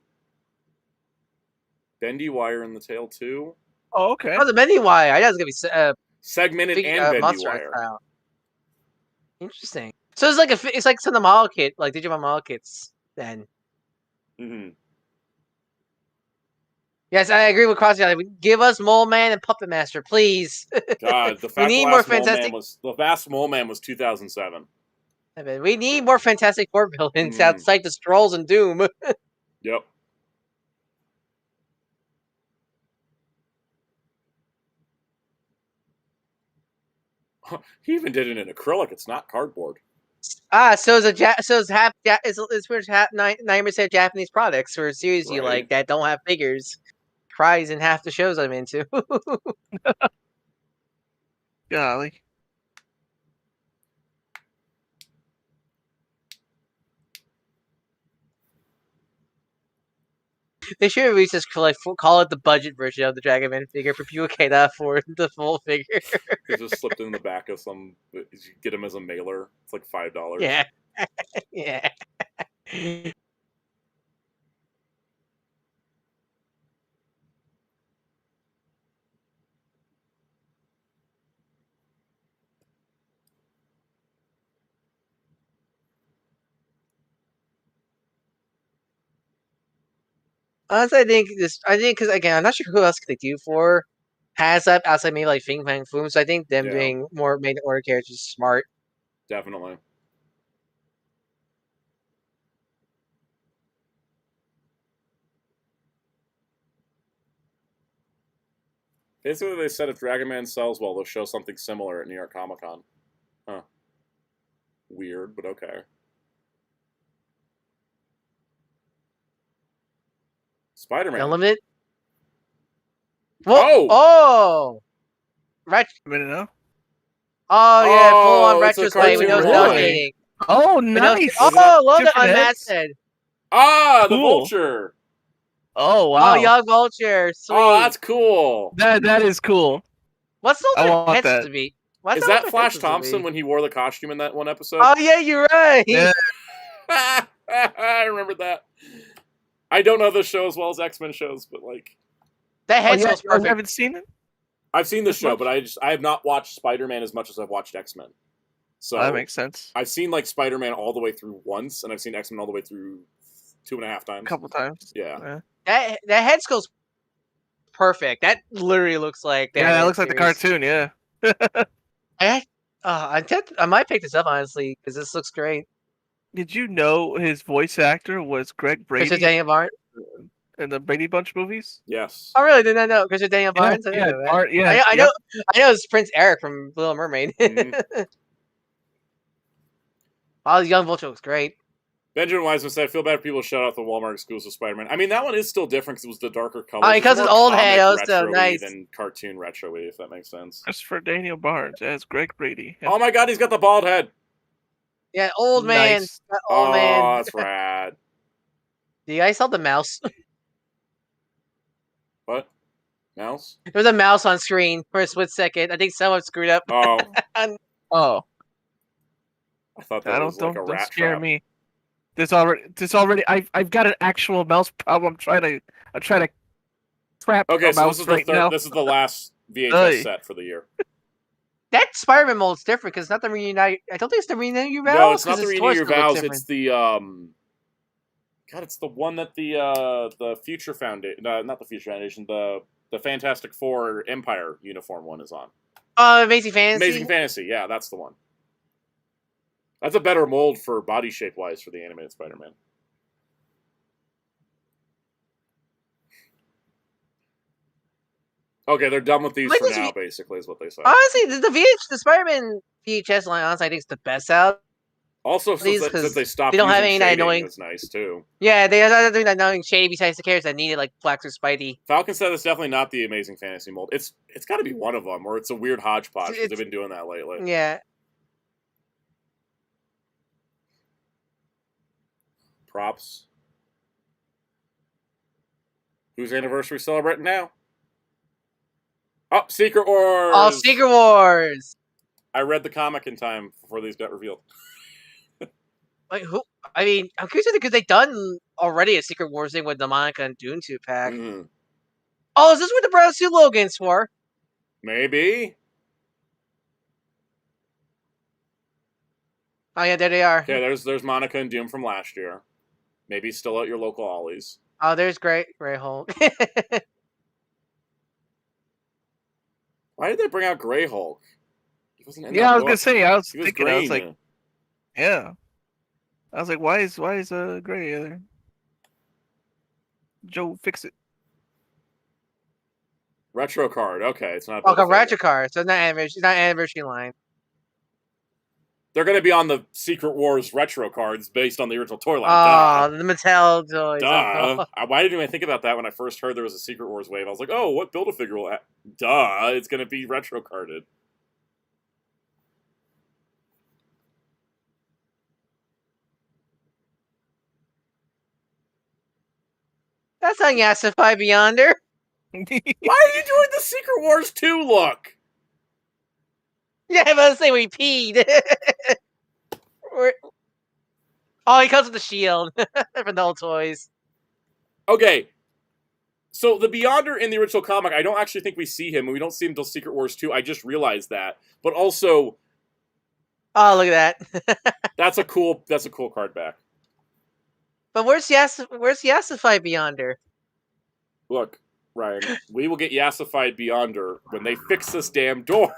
Bendy wire in the tail too. Oh, okay. Oh, the bendy wire. I thought it was gonna be segmented and bendy wire. Style. Interesting. So it's like some of the model kit, like Digimon model kits. Then. Mm-hmm. Yes, I agree with Crossy. Give us Mole Man and Puppet Master, please. God, the fact we need more fantastic. The last Mole Man was 2007. We need more Fantastic Four villains outside the Strolls and Doom. Yep. He even did it in acrylic. It's not cardboard. So it's weird. 90% Japanese products for a series you like that don't have figures. Cries in half the shows I'm into. Golly. They should at least just call it the budget version of the Dragon Man figure for people who can't afford the full figure. It just slipped in the back of some. You get him as a mailer. It's like $5. Yeah, yeah. Honestly, I think because again, I'm not sure who else could they do for Haslab outside maybe like Fing Fang Foom. So I think them being more made to order characters is smart. Definitely. Basically, they said if Dragon Man sells well, they'll show something similar at New York Comic Con. Huh. Weird, but okay. Spider-Man. Unlimited? Oh! Retro. A minute now. Oh yeah, full on it's a retro play with no cartoon Really? rotating. Oh, nice. Oh, love the Different unmasked heads? head. Ah, the Cool. vulture. Oh wow. Oh, young vulture. Sweet. Oh, that's cool. That is cool. What's I the want head that. to be? What's Is that Flash Thompson when he wore the costume in that one episode? Oh yeah, you're right. Yeah. I remember that. I don't know this show as well as X-Men shows, but like That head Oh, smells you perfect. haven't seen it? I've seen this show, much? but I have not watched Spider-Man as much as I've watched X-Men. So That makes sense. I've seen like Spider-Man all the way through once, and I've seen X-Men all the way through 2.5 times. A couple times. Yeah. That head sculpt's perfect. That literally looks like that. Yeah, it looks like the cartoon. Yeah. I might pick this up honestly because this looks great. Did you know his voice actor was Greg Brady Christopher Daniel Barnes. in the Brady Bunch movies? Yes. Oh really? Did not know Christopher Daniel Barnes. I didn't know that. I know it's Prince Eric from Little Mermaid. Mm-hmm. Oh, the young vulture looks great. Benjamin Wiseman said, I feel bad if people shout out the Walmart exclusive Spider-Man. I mean, that one is still different because it was the darker colors. Oh, because it's old head, also retro-y nice. than cartoon retro-y, if that makes sense. Christopher Daniel Barnes as Greg Brady. Yeah. Oh my god, he's got the bald head. Yeah, old man. Nice. That old man. Oh, that's rad. Do you guys saw the mouse? What? Mouse? There was a mouse on screen for a split second. I think someone screwed up. Oh. Oh. I thought that was like a don't rat scare trap. me. This already. I've got an actual mouse problem. I'm trying to trap Okay, a so mouse this is the right now. This is the last VHS Hey. set for the year. That Spider-Man mold's different because it's not the reunite. I don't think it's the reunite your vows. No, it's not the his Renew torso Your looks Vows. different. It's the God, it's the one that the Future Foundation, not the Future Foundation, the Fantastic Four Empire uniform one is on. Amazing Fantasy. Amazing Fantasy, yeah, that's the one. That's a better mold for body shape wise for the animated Spider-Man. Okay, they're done with these for now. Basically, is what they say. Honestly, the Spider-Man VHS line, honestly, I think it's the best out. Also, since they stopped, they don't have using any shading, annoying. It's nice too. Yeah, they are not doing that annoying shady besides the characters that needed like Flax or Spidey. Falcon said it's definitely not the Amazing Fantasy mold. It's got to be one of them, or it's a weird hodgepodge because they've been doing that lately. Yeah. Props. Whose anniversary celebrating now? Oh, Secret Wars! Oh, Secret Wars! I read the comic in time before these got revealed. Like who? I mean, I'm curious because they've done already a Secret Wars thing with the Monica and Dune 2-pack. Mm-hmm. Oh, is this what the Brown Suit Logan's for? Maybe. Oh yeah, there they are. Okay, there's Monica and Doom from last year. Maybe still at your local Ollie's. Oh, there's Grey Hulk. Why did they bring out Grey Hulk? He wasn't in Yeah, that I was book. gonna say. I was He was thinking. green. I was like, yeah. I was like, why is Gray there? Joe, fix it. Retro card. Okay, it's not. Oh, retro card. So it's not anniversary line. They're going to be on the Secret Wars retro cards based on the original toy line. Oh, the Mattel toys. Duh. Why didn't I think about that when I first heard there was a Secret Wars wave? I was like, oh, what Build-A-Figure will have? Duh, it's going to be retro carded. That's not Yassify Beyonder. Why are you doing the Secret Wars 2 look? Yeah, I was about to say we peed. Oh, he comes with the shield for no toys. Okay. So the Beyonder in the original comic, I don't actually think we see him, and we don't see him until Secret Wars 2. I just realized that. But also, oh, look at that. that's a cool card back. But where's Yassify Beyonder? Look, Ryan, we will get Yassified Beyonder when they fix this damn door.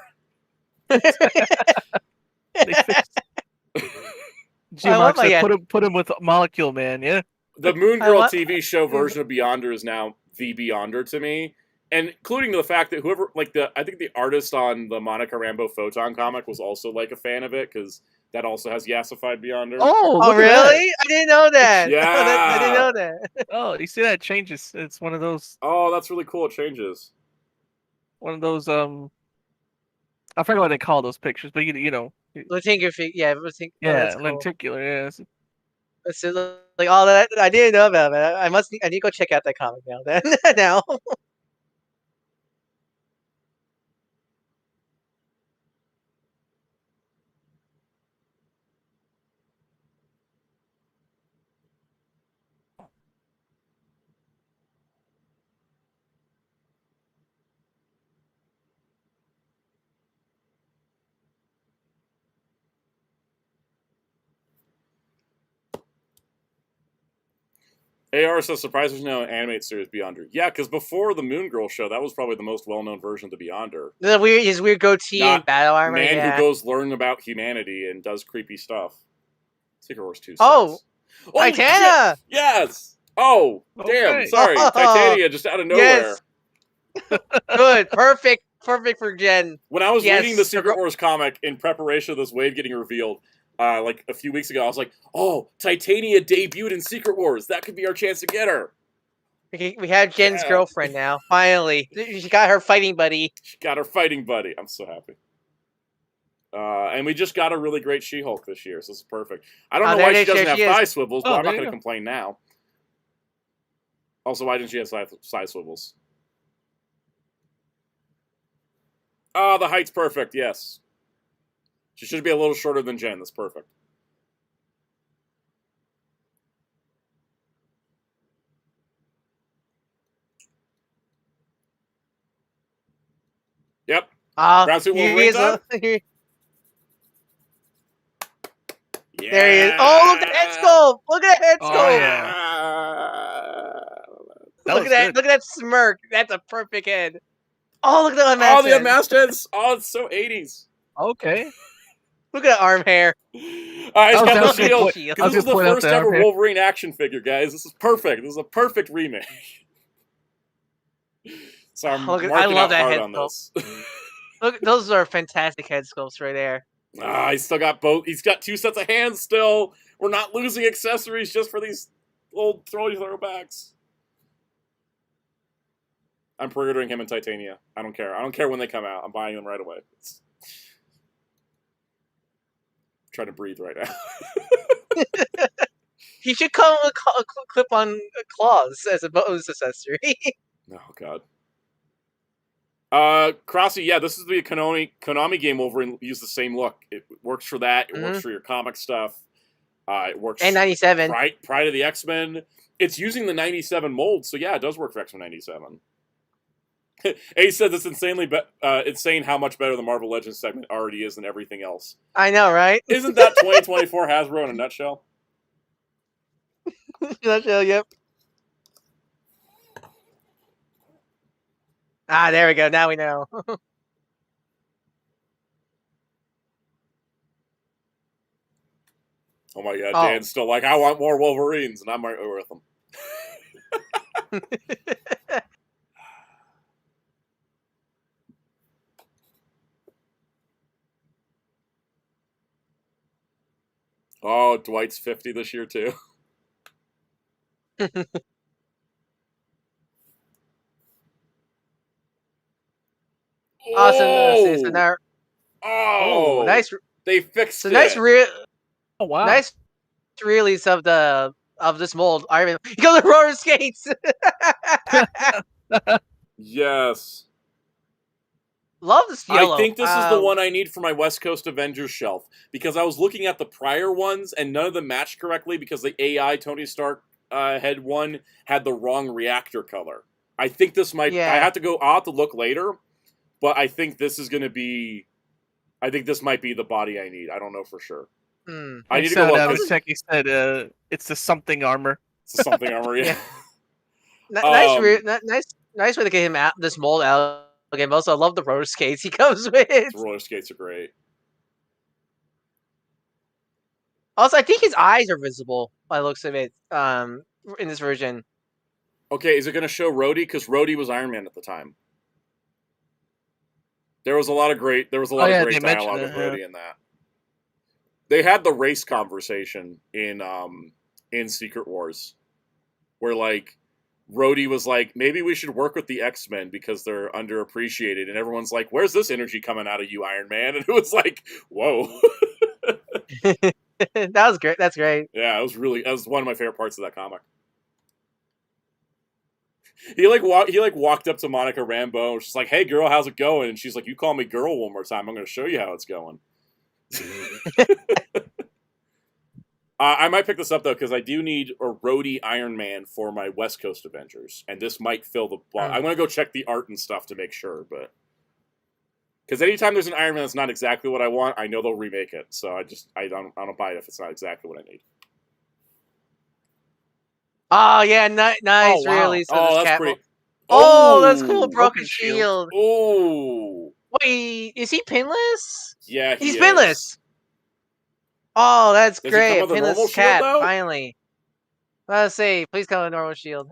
G-Mark said put him with Molecule Man, yeah? The Moon Girl TV show version of Beyonder is now the Beyonder to me. And including the fact that whoever, I think the artist on the Monica Rambeau Photon comic was also, a fan of it, because that also has Yassified Beyonder. Oh, really? I didn't know that. Yeah. I didn't know that. Oh, you see that? It changes. It's one of those. Oh, that's really cool. It changes. one of those I forget what they call those pictures, but you know. Lentigraphy, yeah, oh, that's cool. lenticular, yeah. It's like all that I didn't know about it. I need to go check out that comic now. Then now. AR says, surprised there's no animated series Beyonder. Yeah, because before the Moon Girl show, that was probably the most well-known version of the Beyonder. His weird goatee and battle armor. Man who goes learning about humanity and does creepy stuff. Secret Wars 2. Oh, Titania! Yes! Oh, damn, sorry. Titania just out of nowhere. Yes. Good, perfect for Jen. When I was reading the Secret Wars comic in preparation of this wave getting revealed, like a few weeks ago, I was like, oh, Titania debuted in Secret Wars. That could be our chance to get her. We have Jen's girlfriend now, finally. She got her fighting buddy. She got her fighting buddy. I'm so happy. And we just got a really great She-Hulk this year, so this is perfect. I don't know why she doesn't have thigh swivels, but I'm not going to complain now. Also, why didn't she have side swivels? Oh, the height's perfect, yes. She should be a little shorter than Jen. That's perfect. Yep. Ground suit Wolverine's on. Yeah. There he is. Oh, look at the head sculpt! Look at that head sculpt! Oh, yeah. Look at that smirk. That's a perfect head. Oh, look at the unmasked the unmasked heads. Oh, it's so 80s. Okay. Look at that arm hair. He's got the shield. This is the first ever Wolverine action figure, guys. This is perfect. This is a perfect remake. So I'm I love that head sculpt. Look, those are fantastic head sculpts right there. He's still got both. He's got 2 sets of hands still. We're not losing accessories just for these old throwbacks. I'm pre-ordering him in Titania. I don't care. I don't care when they come out. I'm buying them right away. I'm trying to breathe right now. He should come with a clip-on claws as a bonus accessory. Oh, God. Crossy, yeah, this is the Konami game Wolverine. Use the same look. It works for that. It works for your comic stuff. It works. And 97. Pride of the X-Men. It's using the 97 mold, so yeah, it does work for X-Men 97. Ace says it's insane how much better the Marvel Legends segment already is than everything else. I know, right? Isn't that 2024 Hasbro in a nutshell? Nutshell, yep. There we go. Now we know. Oh my God, Dan's still like, I want more Wolverines, and I'm right with them. Oh, Dwight's 50 this year, too. Awesome. So now, nice. They fixed it. Nice nice release of this mold. Iron Man. You go to roller skates. Yes. Love this yellow. I think this is the one I need for my West Coast Avengers shelf, because I was looking at the prior ones and none of them matched correctly because the AI Tony Stark head one had the wrong reactor color. I think this might. Yeah. I'll have to look later, but I think this is going to be. I think this might be the body I need. I don't know for sure. I need to go look. He said it's the something armor. It's the something armor. Yeah. Nice way to get him out this mold out. Okay, also I love the roller skates he comes with. The roller skates are great. Also, I think his eyes are visible by the looks of it in this version. Okay, is it going to show Rhodey? Because Rhodey was Iron Man at the time. There was a lot of great dialogue with Rhodey in that. They had the race conversation in Secret Wars, where like Rhodey was like, maybe we should work with the X-Men because they're underappreciated, and everyone's like, where's this energy coming out of you, Iron Man? And it was like, whoa. That was great. That's great. Yeah, that was one of my favorite parts of that comic. He walked up to Monica Rambeau and she's like, hey girl, how's it going? And she's like, you call me girl one more time, I'm gonna show you how it's going. I might pick this up though because I do need a Rhodey Iron Man for my West Coast Avengers, and this might fill the. I'm gonna go check the art and stuff to make sure, but because anytime there's an Iron Man that's not exactly what I want, I know they'll remake it. So I don't buy it if it's not exactly what I need. Oh yeah, nice. Oh, wow. Really. So Oh, that's pretty. Oh, that's cool. Broken shield. Oh. Wait, is he pinless? Yeah, he's pinless. Oh, that's Does great. He come with a normal Cap, shield, though? finally. Let's see. Please come with a normal shield.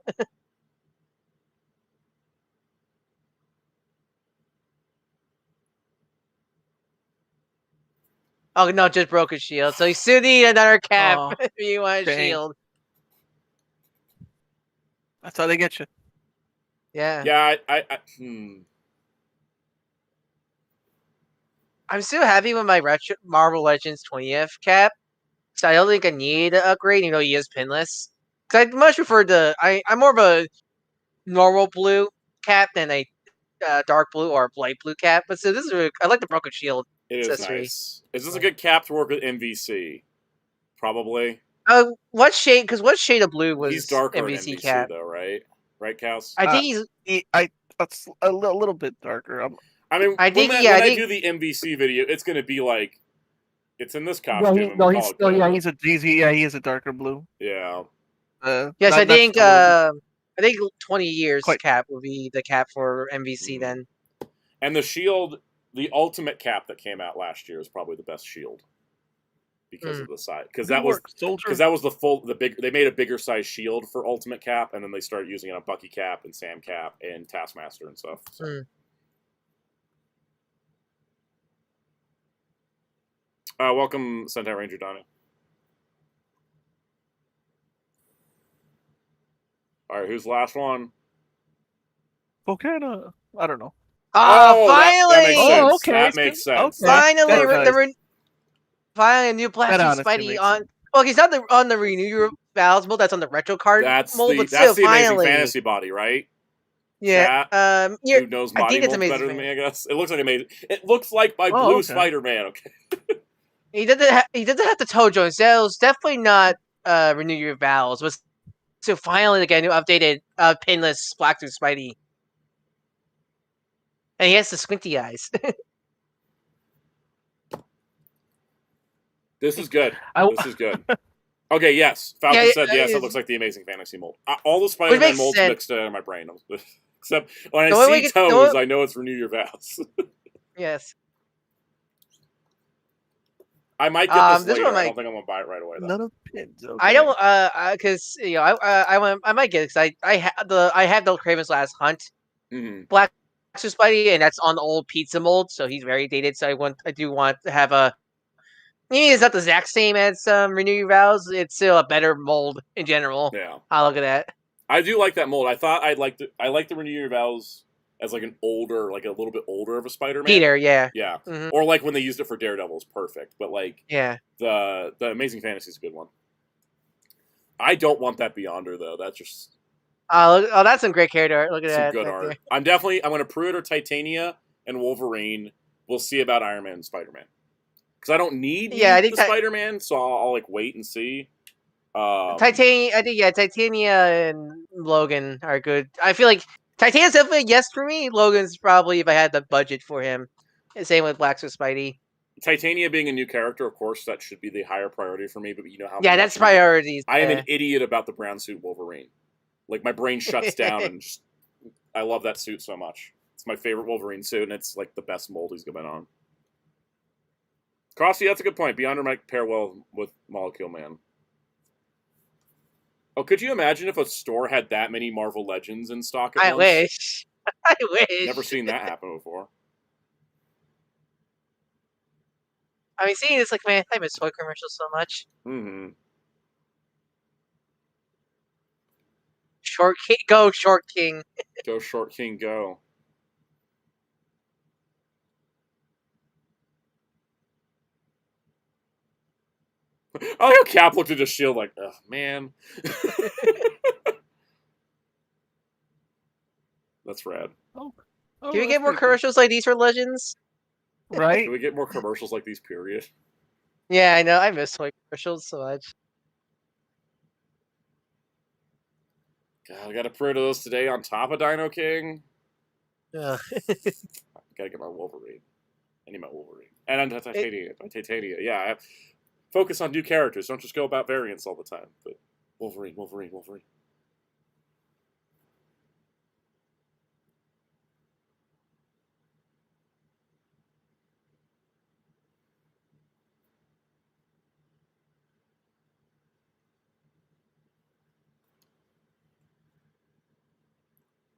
Oh no, just broken shield. So you still need another cap if you want a shield. That's how they get you. Yeah. Yeah, I'm still happy with my Marvel Legends 20th cap. So I don't think I need an upgrade, even though he is pinless. Because I much prefer I'm more of a normal blue cap than a dark blue or light blue cap. But so this is I like the broken shield accessory. Nice. Is this a good cap to work with MVC? Probably. What shade? Because what shade of blue was he's darker MVC in MVC cap? though, right? Right, Cass? I think it's a little bit darker. I mean, I think when I do the MVC video, it's going to be like, it's in this costume. He is a darker blue. Yeah. Yes, I think 20 years cap will be the cap for MVC then. And the shield, the ultimate cap that came out last year is probably the best shield because of the size. Because that was they made a bigger size shield for ultimate cap, and then they started using it on Bucky cap and Sam cap and Taskmaster and stuff. So. Welcome, Sentai Ranger Donnie. All right, who's the last one? Volcana. I don't know. Finally! That makes sense. Okay. Finally, finally a new plastic Spidey on. Well, he's not on the Renew Vows mode. That's on the retro card mold, but still, the Amazing Fantasy body, right? Yeah. Who knows body molds better than me? I guess it looks like amazing. It looks like my blue Spider-Man. Okay. He doesn't have the toe joints. That was definitely not Renew Your Vows. But so finally, get a new updated pinless Blacksuit Spidey. And he has the squinty eyes. This is good. This is good. Okay, yes. Falcon said yes, it looks like the Amazing Fantasy mold. All the Spider-Man molds mixed in my brain. Except when I see toes, I know it's Renew Your Vows. Yes. I might get this later. I don't think I'm gonna buy it right away though. None of pins. Okay. I don't because I might get it because I have the Craven's Last Hunt Black Spidey, and that's on the old pizza mold, so he's very dated. So I do want to have a. Maybe it's not the exact same as Renew Your Vows. It's still a better mold in general. Yeah, I'll look at that. I do like that mold. I thought I like the Renew Your Vows as like a little bit older of a Spider-Man. Peter, yeah. Yeah. Or like when they used it for Daredevil is perfect. But like the Amazing Fantasy is a good one. I don't want that Beyonder though. That's just that's some great character art. Look at that. Some good art. I'm gonna pre-order Titania and Wolverine. We'll see about Iron Man and Spider-Man. Because I don't need the Spider-Man, so I'll like wait and see. Titania and Logan are good. I feel like Titania's definitely a yes for me. Logan's probably if I had the budget for him. Same with Black Suit Spidey. Titania being a new character, of course, that should be the higher priority for me. But you know how? Yeah, that's priorities. I am an idiot about the brown suit Wolverine. Like my brain shuts down, and I love that suit so much. It's my favorite Wolverine suit, and it's like the best mold he's been on. Crossy, that's a good point. Beyonder might pair well with Molecule Man. Oh, could you imagine if a store had that many Marvel Legends in stock at once? Wish. I wish. Never seen that happen before. I mean, seeing this, like, man, I miss toy commercials so much. Short King, go Short King. Go Short King, go. Oh, how Cap looked at his shield like, oh man. That's rad. Oh, Can we get more commercials like these for Legends? Right? Can we get more commercials like these, period? Yeah, I know. I miss toy commercials so much. God, I got a pair of those today on top of Dino King. Ugh. Gotta get my Wolverine. I need my Wolverine. And I'm Titania. Titania. Yeah, focus on new characters. Don't just go about variants all the time. But Wolverine, Wolverine, Wolverine.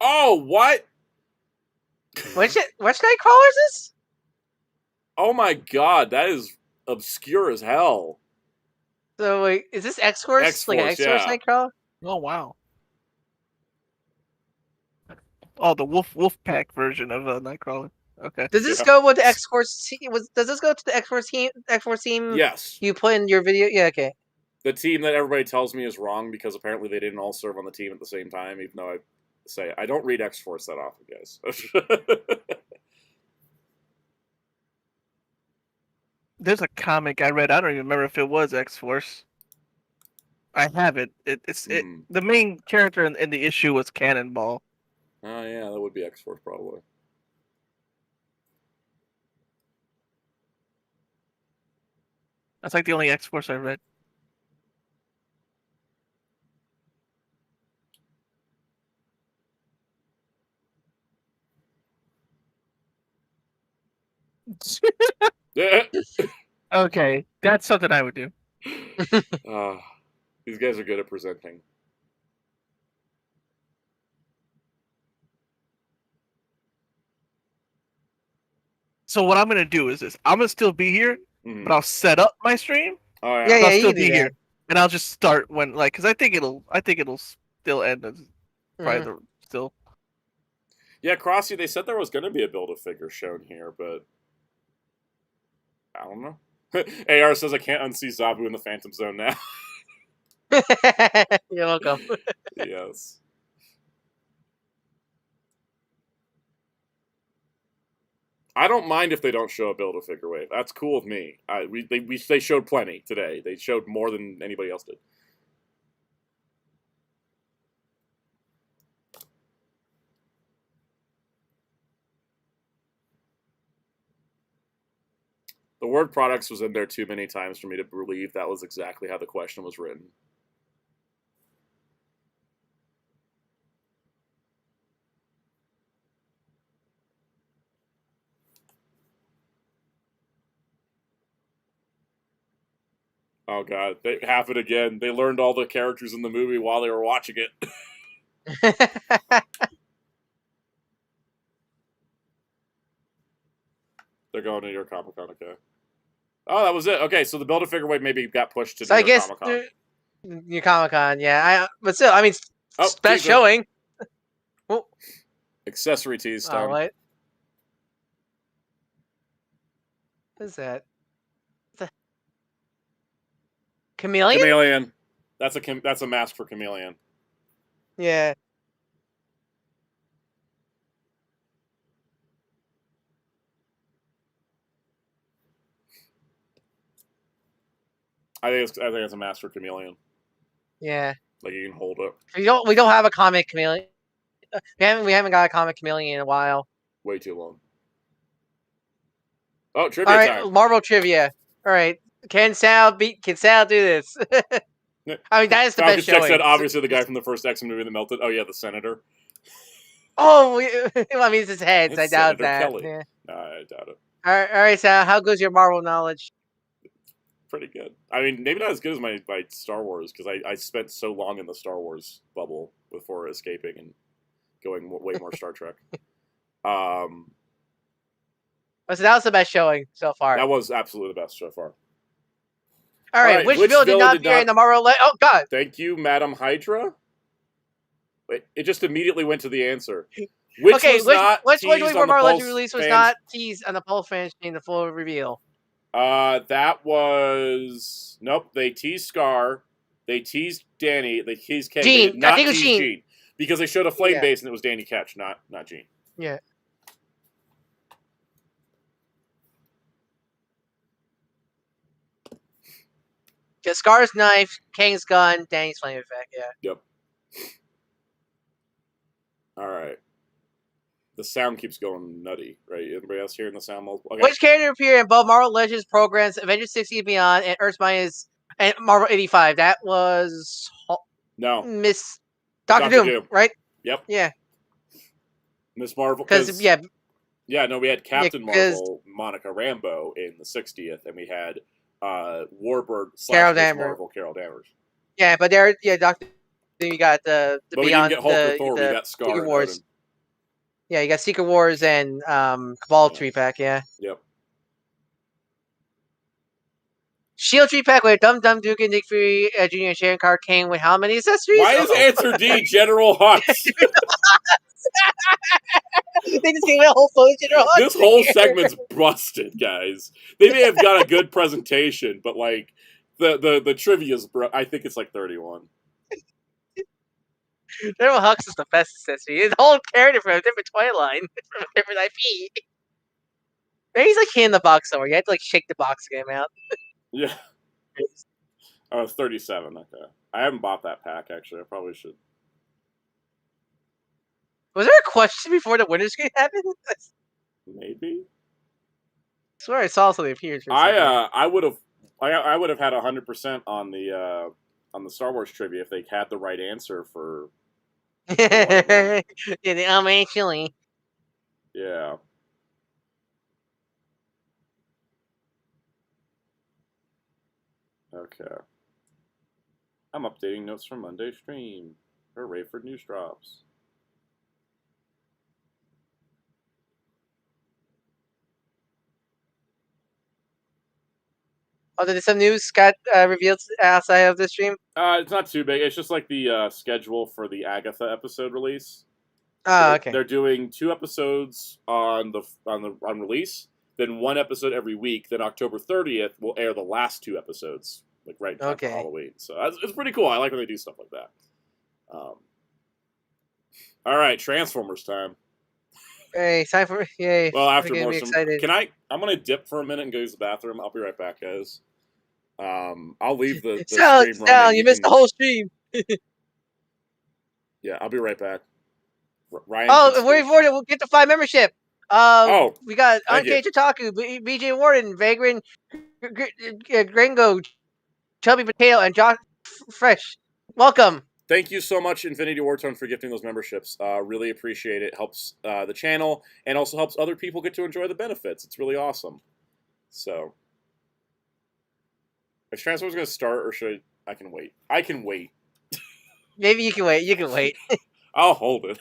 Oh, what? Which Nightcrawler is this? Oh my god, that is obscure as hell. So wait, is this X-Force? X-Force, Like an X-Force yeah. Nightcrawler? Oh wow. Oh, the Wolf Pack version of Nightcrawler. Okay. Does this go with the X-Force team? Does this go to the X-Force team? X-Force team? Yes. You put in your video? Yeah. Okay. The team that everybody tells me is wrong because apparently they didn't all serve on the team at the same time, even though I say I don't read X-Force that often, guys. There's a comic I read. I don't even remember if it was X-Force. I have it. The main character in the issue was Cannonball. Oh yeah, that would be X-Force probably. That's like the only X-Force I read. Okay, that's something I would do. These guys are good at presenting. So what I'm gonna do is this: I'm gonna still be here, but I'll set up my stream. Oh yeah, yeah, I'll still be that. here, and I'll just start when because I think it'll still end as probably still. Yeah, Crossy, they said there was going to be a Build-A-Figure shown here, but I don't know. AR says I can't unsee Zabu in the Phantom Zone now. You're welcome. Yes. I don't mind if they don't show a Build-A-Figure wave. That's cool with me. They showed plenty today. They showed more than anybody else did. The word products was in there too many times for me to believe that was exactly how the question was written. Oh god, they have it again. They learned all the characters in the movie while they were watching it. They're going to New York Comic Con, okay. Oh, that was it. Okay, so the Build-A-Figure wave maybe got pushed to New York Comic Con. New Comic Con, yeah. But still, I mean, best showing. Oh. Accessory tease time. What is that? Chameleon? Chameleon. That's a mask for Chameleon. Yeah. I think it's a mask for Chameleon. Yeah. Like you can hold it. We don't have a comic Chameleon. We haven't got a comic Chameleon in a while. Way too long. Oh, trivia time. Marvel trivia. All right. Can Sal do this? I mean, that is the best showing. Said obviously the guy from the first X-Men movie that melted. Oh yeah, the senator. Oh, I mean, it's his head. I doubt Senator that. Kelly. Yeah. No, I doubt it. All right, Sal. How goes your Marvel knowledge? Pretty good. I mean, maybe not as good as my Star Wars because I spent so long in the Star Wars bubble before escaping and going way more Star Trek. So that was the best showing so far. That was absolutely the best so far. All right, which villain did not appear in the Marvel? Oh God! Thank you, Madam Hydra. It just immediately went to the answer. Which was not which teased 2024 on the Marvel Pulse Legends release was fans? not teased on the Pulse fans in the full reveal? That was nope. They teased Scar. They teased Danny. They teased Kang. They did not tease Jean because they showed a flame base and it was Danny Ketch, not Jean. Yeah. Yeah, Scar's knife, Kang's gun, Danny's flame effect. Yeah. Yep. All right. The sound keeps going nutty, right? Everybody else hearing the sound? Okay. Which character appeared in both Marvel Legends programs, Avengers 60 and Beyond, and Earth's Mightiest and Marvel 85? That was Miss Doctor Doom, right? Yep. Yeah. Miss Marvel. Because no, we had Captain Marvel, Monica Rambeau in the 60th, and we had Warbird / Miss Marvel, Carol Danvers. Yeah, but there, Doctor Doom. You got the but Beyond. We didn't get Hulk or Thor. We got Scar Secret Wars. Yeah, you got Secret Wars and Cabal 3-pack. Yeah. Yep. Shield 3-pack with Dum Dum Duke and Nick Fury Jr. and Sharon Carter came with how many accessories? Why is answer D General Hux? They just gave me a whole photo General Hux. This whole segment's busted, guys. They may have got a good presentation, but like the trivia's I think it's like 31. General Hux is the best accessory. His whole character from a different toy line, from a different IP. Maybe he's like in the box somewhere. You have to like shake the box to get him out. Yeah. Oh, 37. Okay. I haven't bought that pack actually. I probably should. Was there a question before the winter screen happened? Maybe. I swear I saw something appear. I would have had 100% on the Star Wars trivia if they had the right answer for. Yeah, the chili. Yeah. Okay. I'm updating notes from Monday stream. Hooray for news drops. Oh, did some news got revealed outside of the stream? It's not too big. It's just like the schedule for the Agatha episode release. Oh, okay. They're doing 2 episodes on release, then 1 episode every week. Then October 30th will air the last 2 episodes, like right after Halloween. So it's pretty cool. I like when they do stuff like that. All right, Transformers time. Hey, time for yay! Well, after more, I'm gonna dip for a minute and go use the bathroom. I'll be right back, guys. I'll leave the stream running. You missed the whole stream. Yeah, I'll be right back. Ryan. We'll get the 5 membership. We got Uncaged Otaku, BJ Warden, Vagrant, Gringo, Chubby Potato, and Josh Fresh. Welcome. Thank you so much, Infinity Wartone, for gifting those memberships. Really appreciate it. Helps the channel and also helps other people get to enjoy the benefits. It's really awesome. So, is Transformers going to start, or should I can wait? I can wait. Maybe you can wait. You can wait. I'll hold it.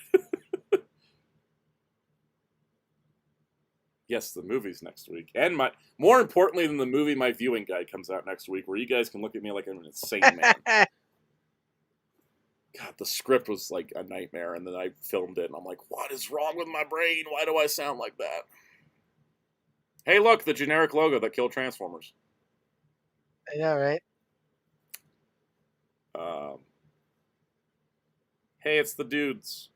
Yes, the movie's next week. And more importantly than the movie, my viewing guide comes out next week, where you guys can look at me like I'm an insane man. God, the script was like a nightmare, and then I filmed it, and I'm like, what is wrong with my brain? Why do I sound like that? Hey, look, the generic logo that killed Transformers. I know, right? Hey, it's the dudes.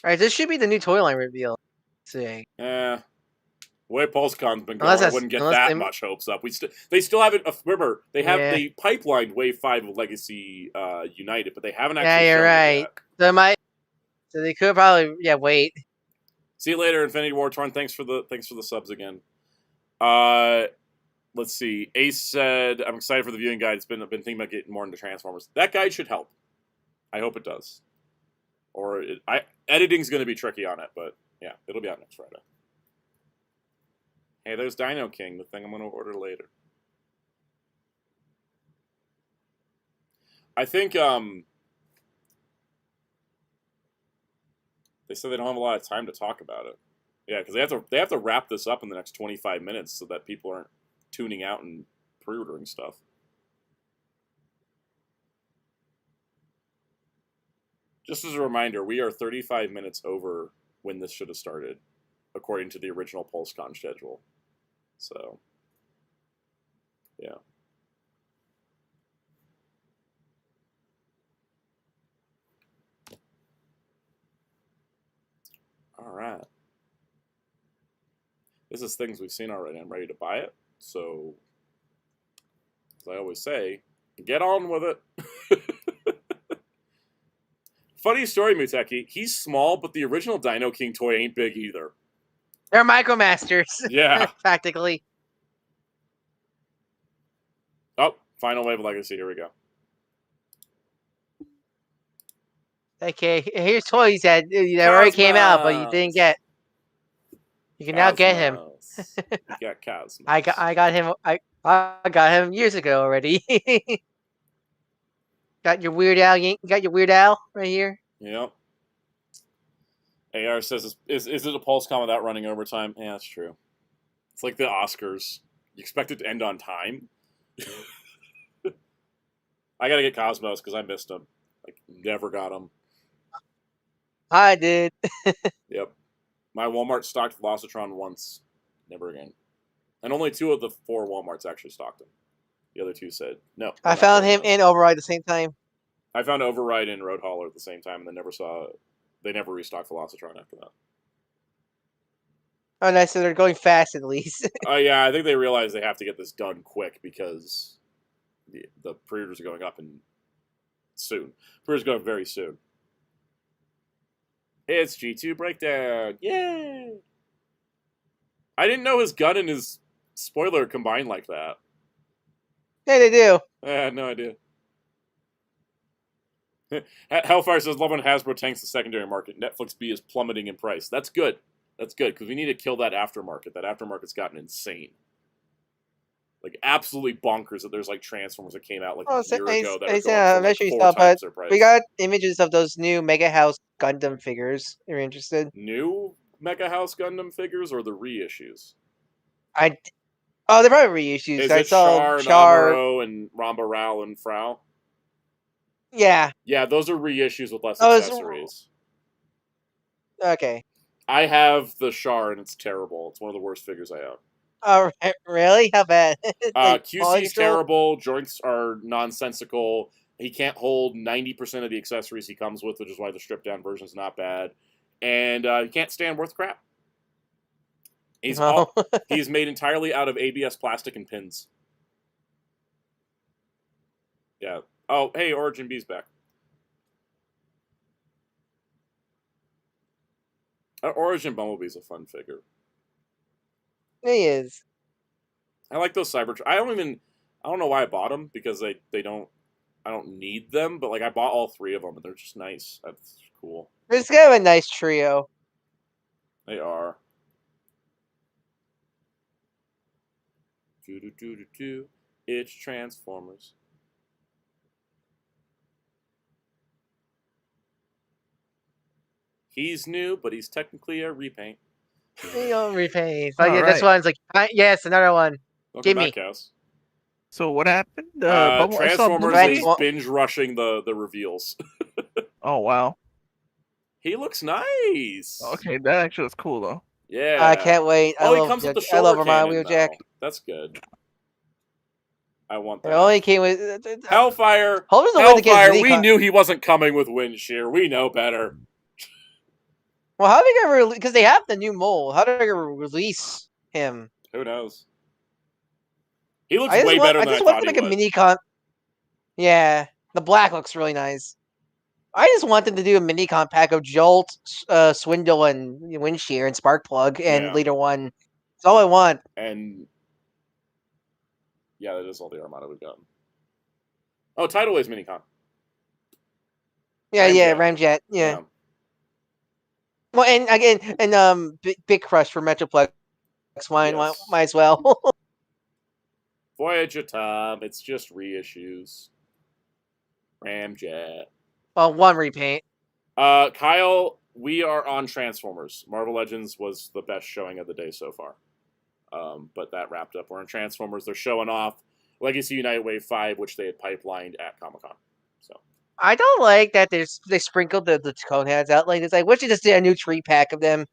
Alright, this should be the new toy line reveal. Let's see. The way PulseCon's been going, I wouldn't get that much hopes up. They still haven't. Remember, they have the pipeline Wave 5 of Legacy United, but they haven't actually. Yeah, you're right. So they could probably wait. See you later, Infinity War Torn. Thanks for the subs again. Let's see. Ace said, "I'm excited for the viewing guide. I've been thinking about getting more into Transformers. That guide should help. I hope it does. Or editing's going to be tricky on it, but yeah, it'll be out next Friday." Hey, there's Dino King, the thing I'm going to order later. I think they said they don't have a lot of time to talk about it. Yeah, because they have to wrap this up in the next 25 minutes so that people aren't tuning out and pre-ordering stuff. Just as a reminder, we are 35 minutes over when this should have started, according to the original PulseCon schedule. So, yeah. All right. This is things we've seen already. I'm ready to buy it. So, as I always say, get on with it. Funny story, Muteki. He's small, but the original Dino King toy ain't big either. They're Micromasters. Yeah. Practically. Oh, Final Wave Legacy. Here we go. Okay, here's toys that already came out, but you didn't get. You can now get him. You got Cosmos. I got him. I got him years ago already. Got your Weird Al. You got your Weird Al right here. Yep. AR says, is it a PulseCon without running overtime? Yeah, that's true. It's like the Oscars. You expect it to end on time? I gotta get Cosmos because I missed him. Like, never got him. I did. Yep. My Walmart stocked Velocitron once. Never again. And only 2 of the 4 Walmarts actually stocked him. The other 2 said, no. I found him and Override at the same time. I found Override and Road Hauler at the same time, and then they never restocked Velocitron after that. Oh, nice. So they're going fast at least. Oh, yeah. I think they realize they have to get this done quick because the pre-orders are going up soon. Pre-orders go up very soon. It's G2 Breakdown. Yay! I didn't know his gun and his spoiler combined like that. Yeah, they do. I had no idea. Hellfire says, love when Hasbro tanks the secondary market. Netflix B is plummeting in price. That's good. That's good, because we need to kill that aftermarket. That aftermarket's gotten insane. Like, absolutely bonkers that there's, like, Transformers that came out, like, a year ago that are going for, like, 4 times their price. We got images of those new Mega House Gundam figures. You're interested? New Mega House Gundam figures or the reissues? Oh, they're probably reissues. Is I it saw Char, Amuro, and Ramba Rao and Frau? Yeah. Yeah, those are reissues with less accessories. Okay. I have the Char, and it's terrible. It's one of the worst figures I own. Oh, really? How bad? QC's terrible. Joints are nonsensical. He can't hold 90% of the accessories he comes with, which is why the stripped-down version is not bad. And he can't stand worth crap. He's made entirely out of ABS plastic and pins. Yeah. Oh, hey, Origin B's back. Origin Bumblebee's a fun figure. He is. I like those Cybertron. I don't know why I bought them, because I don't need them, but like I bought all 3 of them, and they're just nice. That's cool. It's kind of a nice trio. They are. It's Transformers. He's new, but he's technically a repaint. You don't repaint. But yeah, this one's like, yes, another one. Welcome back, Cass. So what happened? Transformers is binge rushing the reveals. Oh wow. He looks nice. Okay, that actually looks cool though. Yeah. I can't wait. He comes with the shoulder I love Roman Wheeljack. That's good. I want that. It only came with Hellfire. Hellfire. We knew he wasn't coming with Wind Shear. We know better. Well, how are they gonna release? Because they have the new mold. How are they gonna release him? Who knows? He looks way better than I thought he would. A mini con. Yeah, the black looks really nice. I just wanted to do a mini con pack of Jolt, Swindle, and Wind Shear and Sparkplug and Leader One. That's all I want. And yeah, that is all the Armada we've gotten. Oh, Tidal Wave's mini con. Yeah, Ramjet. Yeah. Well, and again, Big Crush for Metroplex. Might as well. Voyager Tom, it's just reissues. Ramjet. Well, one repaint. Kyle, we are on Transformers. Marvel Legends was the best showing of the day so far. But that wrapped up. We're on Transformers. They're showing off Legacy United Wave 5, which they had pipelined at Comic-Con. So I don't like that they sprinkled the cone heads out like this. I wish they just did a new tree pack of them.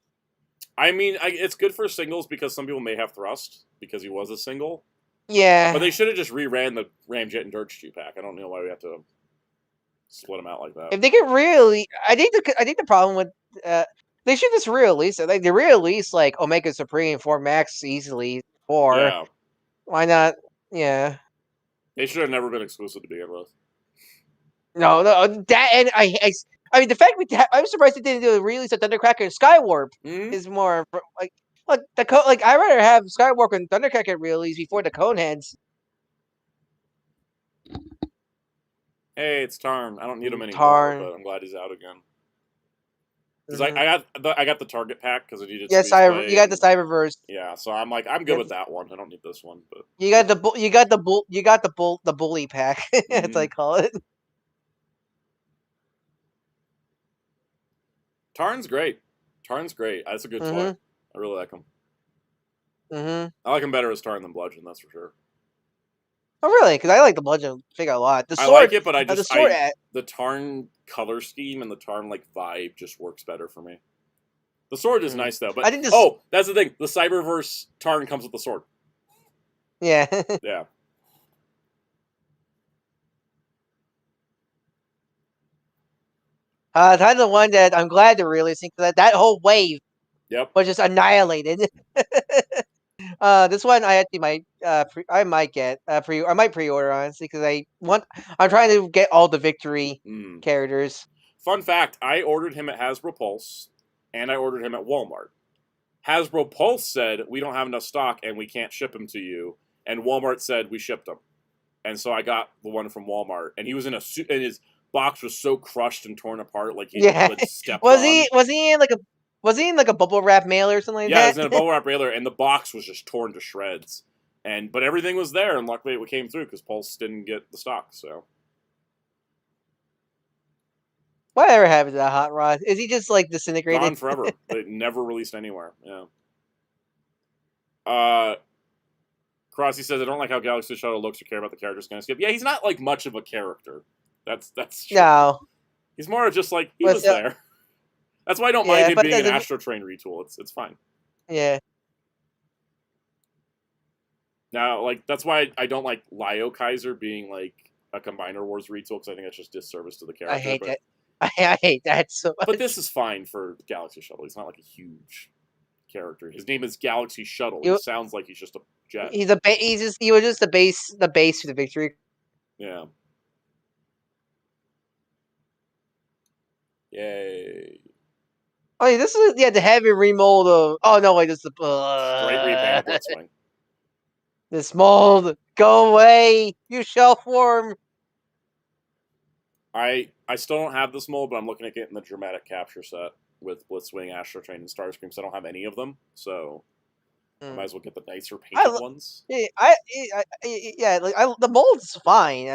I mean, it's good for singles because some people may have Thrust because he was a single. Yeah. But they should have just reran the Ramjet and Dirge 2-pack. I don't know why we have to split them out like that. If they could really, I think the problem with they should just re-release it. Like they re-release like Omega Supreme 4 Max easily, or why not? Yeah. They should have never been exclusive to begin with. No, that and I mean the fact I'm surprised they didn't do a release of Thundercracker and Skywarp is more like I'd rather have Skywarp and Thundercracker release before the Coneheads. Hey, it's Tarn. I don't need him anymore, but I'm glad he's out again. Because I got the Target pack because I needed. Yes, you got the Cyberverse. Yeah, so I'm good with that one. I don't need this one, but you got the bully pack, as I call it. Tarn's great. That's a good toy. I really like him. I like him better as Tarn than Bludgeon, that's for sure. Oh, really? Because I like the Bludgeon figure a lot. I like it, but the Tarn color scheme and the Tarn vibe just works better for me. The sword is nice though, but I think that's the thing. The Cyberverse Tarn comes with the sword. Yeah. Yeah. That's the one that I'm glad they're releasing because that whole wave was just annihilated. This one I actually might I might get I might pre-order honestly because I'm trying to get all the Victory characters. Fun fact, I ordered him at Hasbro Pulse and I ordered him at Walmart. Hasbro Pulse said we don't have enough stock and we can't ship him to you, and Walmart said we shipped him. And so I got the one from Walmart, and he was in a suit, and his box was so crushed and torn apart like he stepped on. Was he in like a bubble wrap mailer or something like that? Yeah, he was in a bubble wrap mailer, and the box was just torn to shreds. But everything was there, and luckily it came through because Pulse didn't get the stock. So whatever happened to that Hot Rod? Is he just disintegrated? Gone forever. But never released anywhere. Yeah. Crossy says I don't like how Galaxy Shuttle looks or care about the character skip. Yeah, he's not much of a character. That's true. No. He's more of just he was there. That's why I don't mind him being an Astro Train retool. It's fine. Yeah. Now, that's why I don't like Lio Kaiser being a Combiner Wars retool because I think that's just disservice to the character. I hate that. I hate that so much. But this is fine for Galaxy Shuttle. He's not a huge character. His name is Galaxy Shuttle. He sounds like he's just a jet. He was just the base for the Victory. Yeah. Yay. Oh, yeah, this is the heavy remold of. Oh no, wait, this is the great revamp Blitzwing. This mold, go away! You shelf worm. I still don't have this mold, but I'm looking at getting the dramatic capture set with Blitzwing, Astro Train, and Starscream. So I don't have any of them, so I might as well get the nicer painted ones. Yeah, the mold's fine.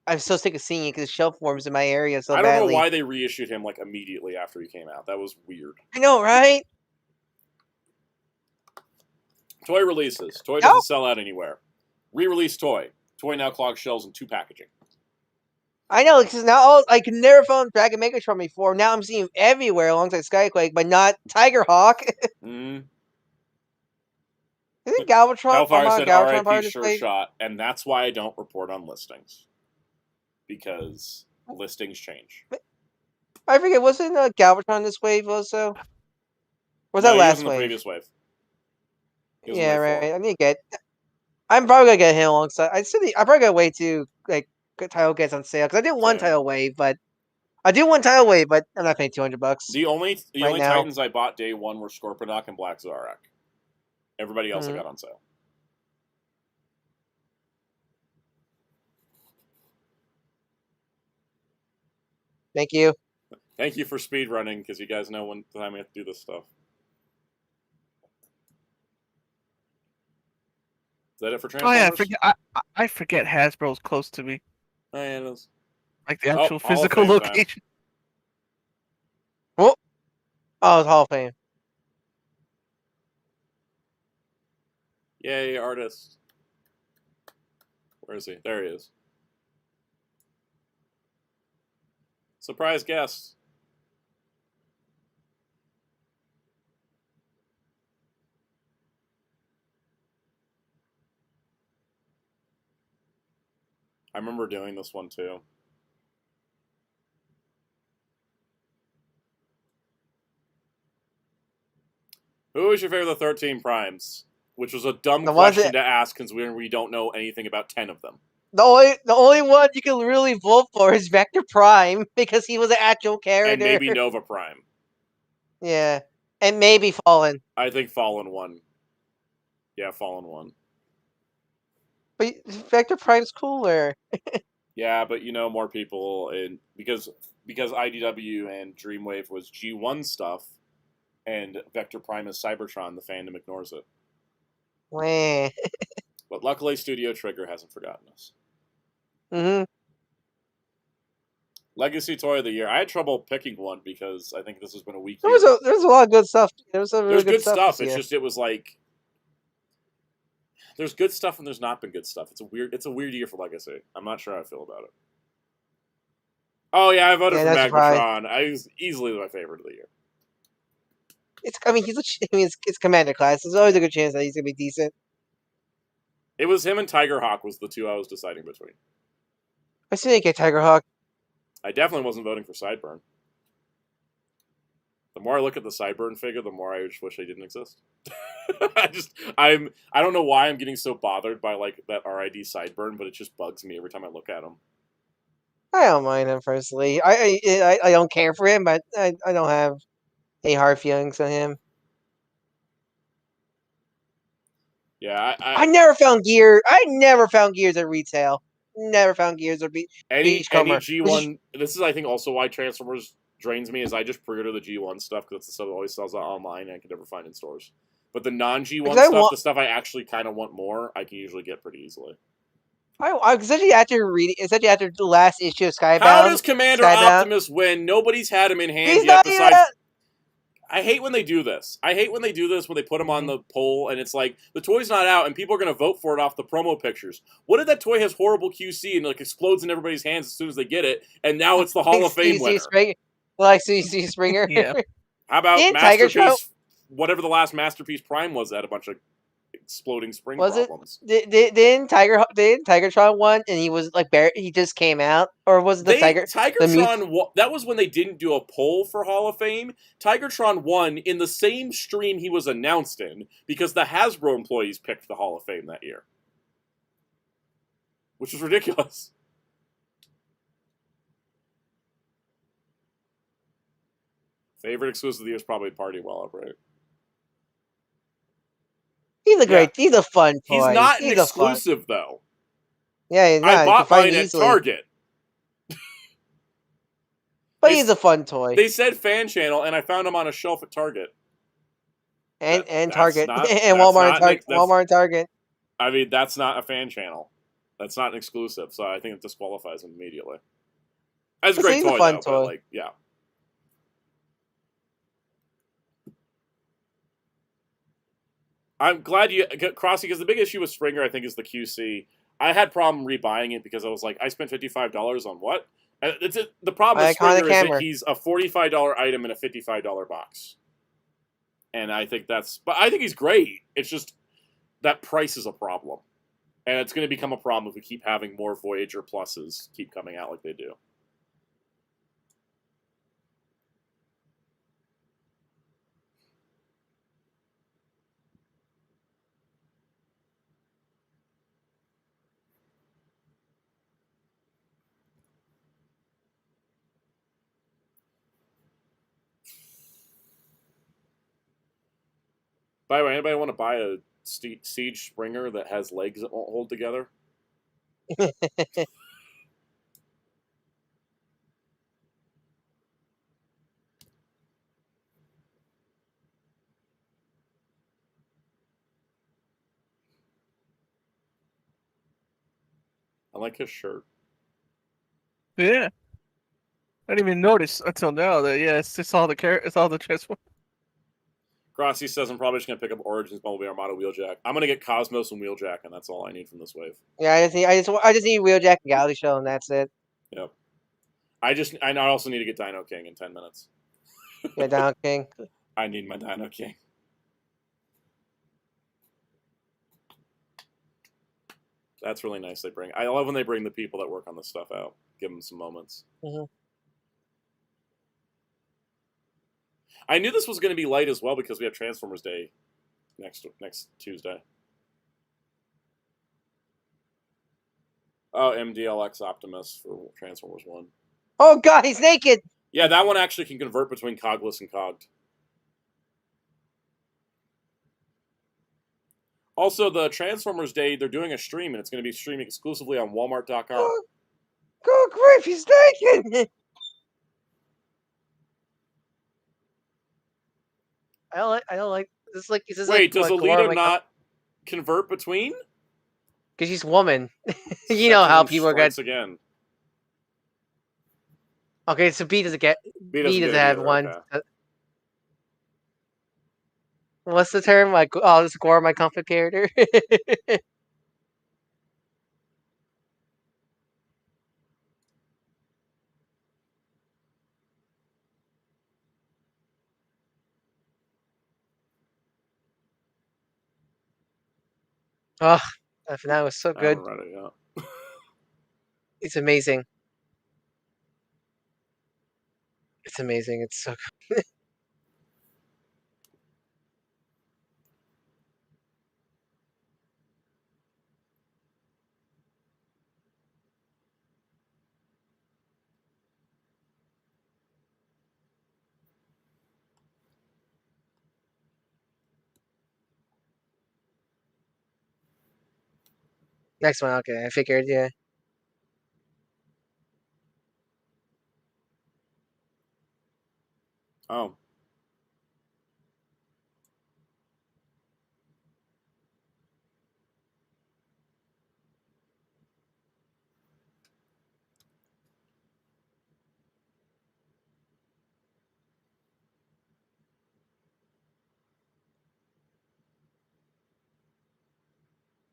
I'm so sick of seeing it because shelf forms in my area so badly. I don't know why they reissued him immediately after he came out. That was weird. I know, right? Toy releases. Toy doesn't sell out anywhere. Re-release toy. Toy now clogs shelves in 2 packaging. I know, because now I can never found Dragon Megatron before. Now I'm seeing him everywhere alongside Skyquake, but not Tiger Hawk. Mm. Isn't Galvatron? Hellfire said RIP Sure Shot, and that's why I don't report on listings. Because listings change. I forget, wasn't Galvatron this wave also? Was that last wave? The previous wave. Yeah, right. I need to get. I'm probably gonna get him alongside. I'm probably gonna wait to title gets on sale because I did one title wave, but I'm not paying $200. The only Titans I bought day one were Scorponok and Black Zarak. Everybody else I got on sale. Thank you. Thank you for speed running because you guys know when time we have to do this stuff. Is that it for Transformers? Oh yeah, I forget Hasbro's close to me. Oh yeah, it is. The actual physical location. Oh, it's Hall of Fame. Yay, artists. Where is he? There he is. Surprise guest. I remember doing this one too. Who is your favorite of the 13 primes? Which was a dumb question to ask because we don't know anything about 10 of them. The only one you can really vote for is Vector Prime because he was an actual character. And maybe Nova Prime. Yeah. And maybe Fallen. I think Fallen won. Yeah, Fallen won. But Vector Prime's cooler. Yeah, but you know, more people, and because IDW and Dreamwave was G1 stuff, and Vector Prime is Cybertron, the fandom ignores it. Wah. But luckily, Studio Trigger hasn't forgotten us. Mm-hmm. Legacy Toy of the Year. I had trouble picking one because I think this has been a week. There's a lot of good stuff. There's good stuff. It's just it was like there's good stuff and there's not been good stuff. It's a weird year for Legacy. I'm not sure how I feel about it. Oh yeah, I voted for Magnetron. He's easily my favorite of the year. It's Commander class. There's always a good chance that he's gonna be decent. It was him and Tigerhawk was the two I was deciding between. I still didn't get Tigerhawk. I definitely wasn't voting for Sideburn. The more I look at the Sideburn figure, the more I just wish they didn't exist. I don't know why I'm getting so bothered by like that RID Sideburn, but it just bugs me every time I look at him. I don't mind him personally. I don't care for him, but I don't have any hard feelings on him. Yeah, I never found gear. I never found gears at retail. Never found gears or any G1. This is, I think, also why Transformers drains me. Is I just pre-order the G1 stuff because it's the stuff that always sells out online and I can never find in stores. But the non-G1 stuff, the stuff I actually kind of want more, I can usually get pretty easily. Especially after the last issue of Skybound. How does Commander Optimus win? Nobody's had him in hand yet. Besides. I hate when they do this. I hate when they do this when they put him on the poll and it's like, the toy's not out and people are going to vote for it off the promo pictures. What if that toy has horrible QC and like explodes in everybody's hands as soon as they get it and now it's the Hall of Fame winner? CC Springer? Yeah. How about Masterpiece, whatever the last Masterpiece Prime was, that had a bunch of exploding spring problems. Didn't Tigertron won and he was like he just came out, or was the Tigertron? That was when they didn't do a poll for Hall of Fame. Tigertron won in the same stream he was announced in because the Hasbro employees picked the Hall of Fame that year, which was ridiculous. Favorite exclusive of the year is probably Party Wallop, right? He's a fun toy. He's not an exclusive, though. Yeah, he's not. I bought mine at Target. But he's a fun toy. They said fan channel, and I found him on a shelf at Target. And Target. And Walmart and Target. I mean, that's not a fan channel. That's not an exclusive, so I think it disqualifies him immediately. That's a great toy, though. But, like, yeah. I'm glad you get Crossy, because the big issue with Springer, I think, is the QC. I had problem rebuying it because I was like, I spent $55 on what? The problem with Springer is that he's a $45 item in a $55 box. And I think but I think he's great. It's just that price is a problem. And it's going to become a problem if we keep having more Voyager Pluses keep coming out like they do. By the way, anybody want to buy a Siege Springer that has legs that won't hold together? I like his shirt. Yeah. I didn't even notice until now that it's all the Transformers. Crossy says I'm probably just gonna pick up Origins, Bumblebee, Armada, Wheeljack. I'm gonna get Cosmos and Wheeljack, and that's all I need from this wave. Yeah, I just need Wheeljack and Galaxy Show, and that's it. Yep. I also need to get Dino King in 10 minutes. Yeah, Dino King. I need my Dino King. That's really nice. I love when they bring the people that work on this stuff out. Give them some moments. Mm-hmm. I knew this was going to be light as well because we have Transformers Day next Tuesday. Oh, MDLX Optimus for Transformers 1. Oh god, he's naked! Yeah, that one actually can convert between Cogless and Cogged. Also, the Transformers Day, they're doing a stream, and it's going to be streaming exclusively on Walmart.com. Oh, grief, he's naked! I don't like. This is like. This is Wait, like, does Alita not convert between? Because she's woman. You know how people are good. Again. Okay, so B doesn't get. B doesn't have either, one. Okay. What's the term? Like, oh, this is Gore, my comfort character. Oh, that finale was so good. I haven't read it yet. It's amazing. It's amazing. It's so good. Next one, okay. I figured, yeah. Oh.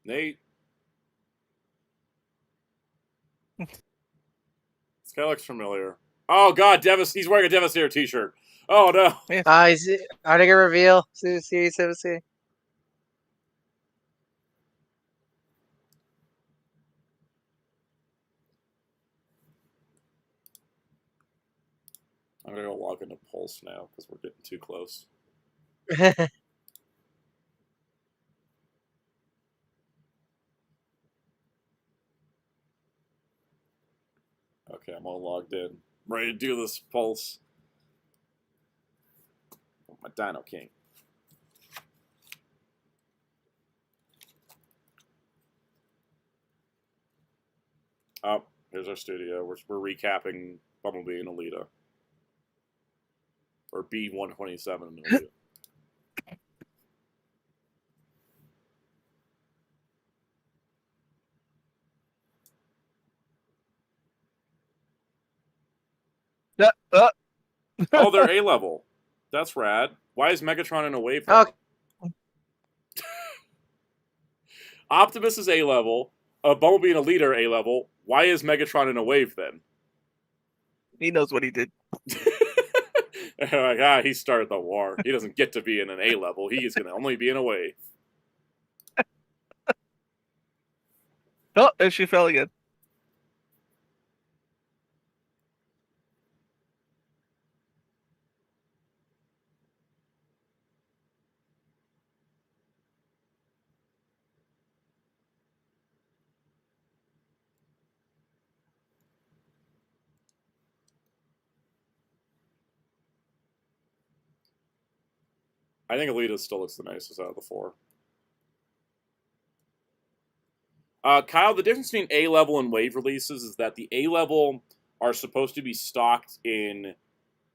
Nate. This guy looks familiar. Oh god, he's wearing a Devastator t-shirt. Oh no. Are they gonna reveal Series 17? I'm gonna go log into Pulse now because we're getting too close. Okay, I'm all logged in. I'm ready to do this Pulse. My Dino King. Oh, here's our studio. We're recapping Bumblebee and Alita. Or B-127 and Alita. Oh, they're A-level. That's rad. Why is Megatron in a wave? Okay. Optimus is A-level. Bumblebee and Alita are A-level. Why is Megatron in a wave then? He knows what he did. Like, he started the war. He doesn't get to be in an A-level. He is going to only be in a wave. Oh, and she fell again. I think Alita still looks the nicest out of the four. Kyle, the difference between A-level and wave releases is that the A-level are supposed to be stocked in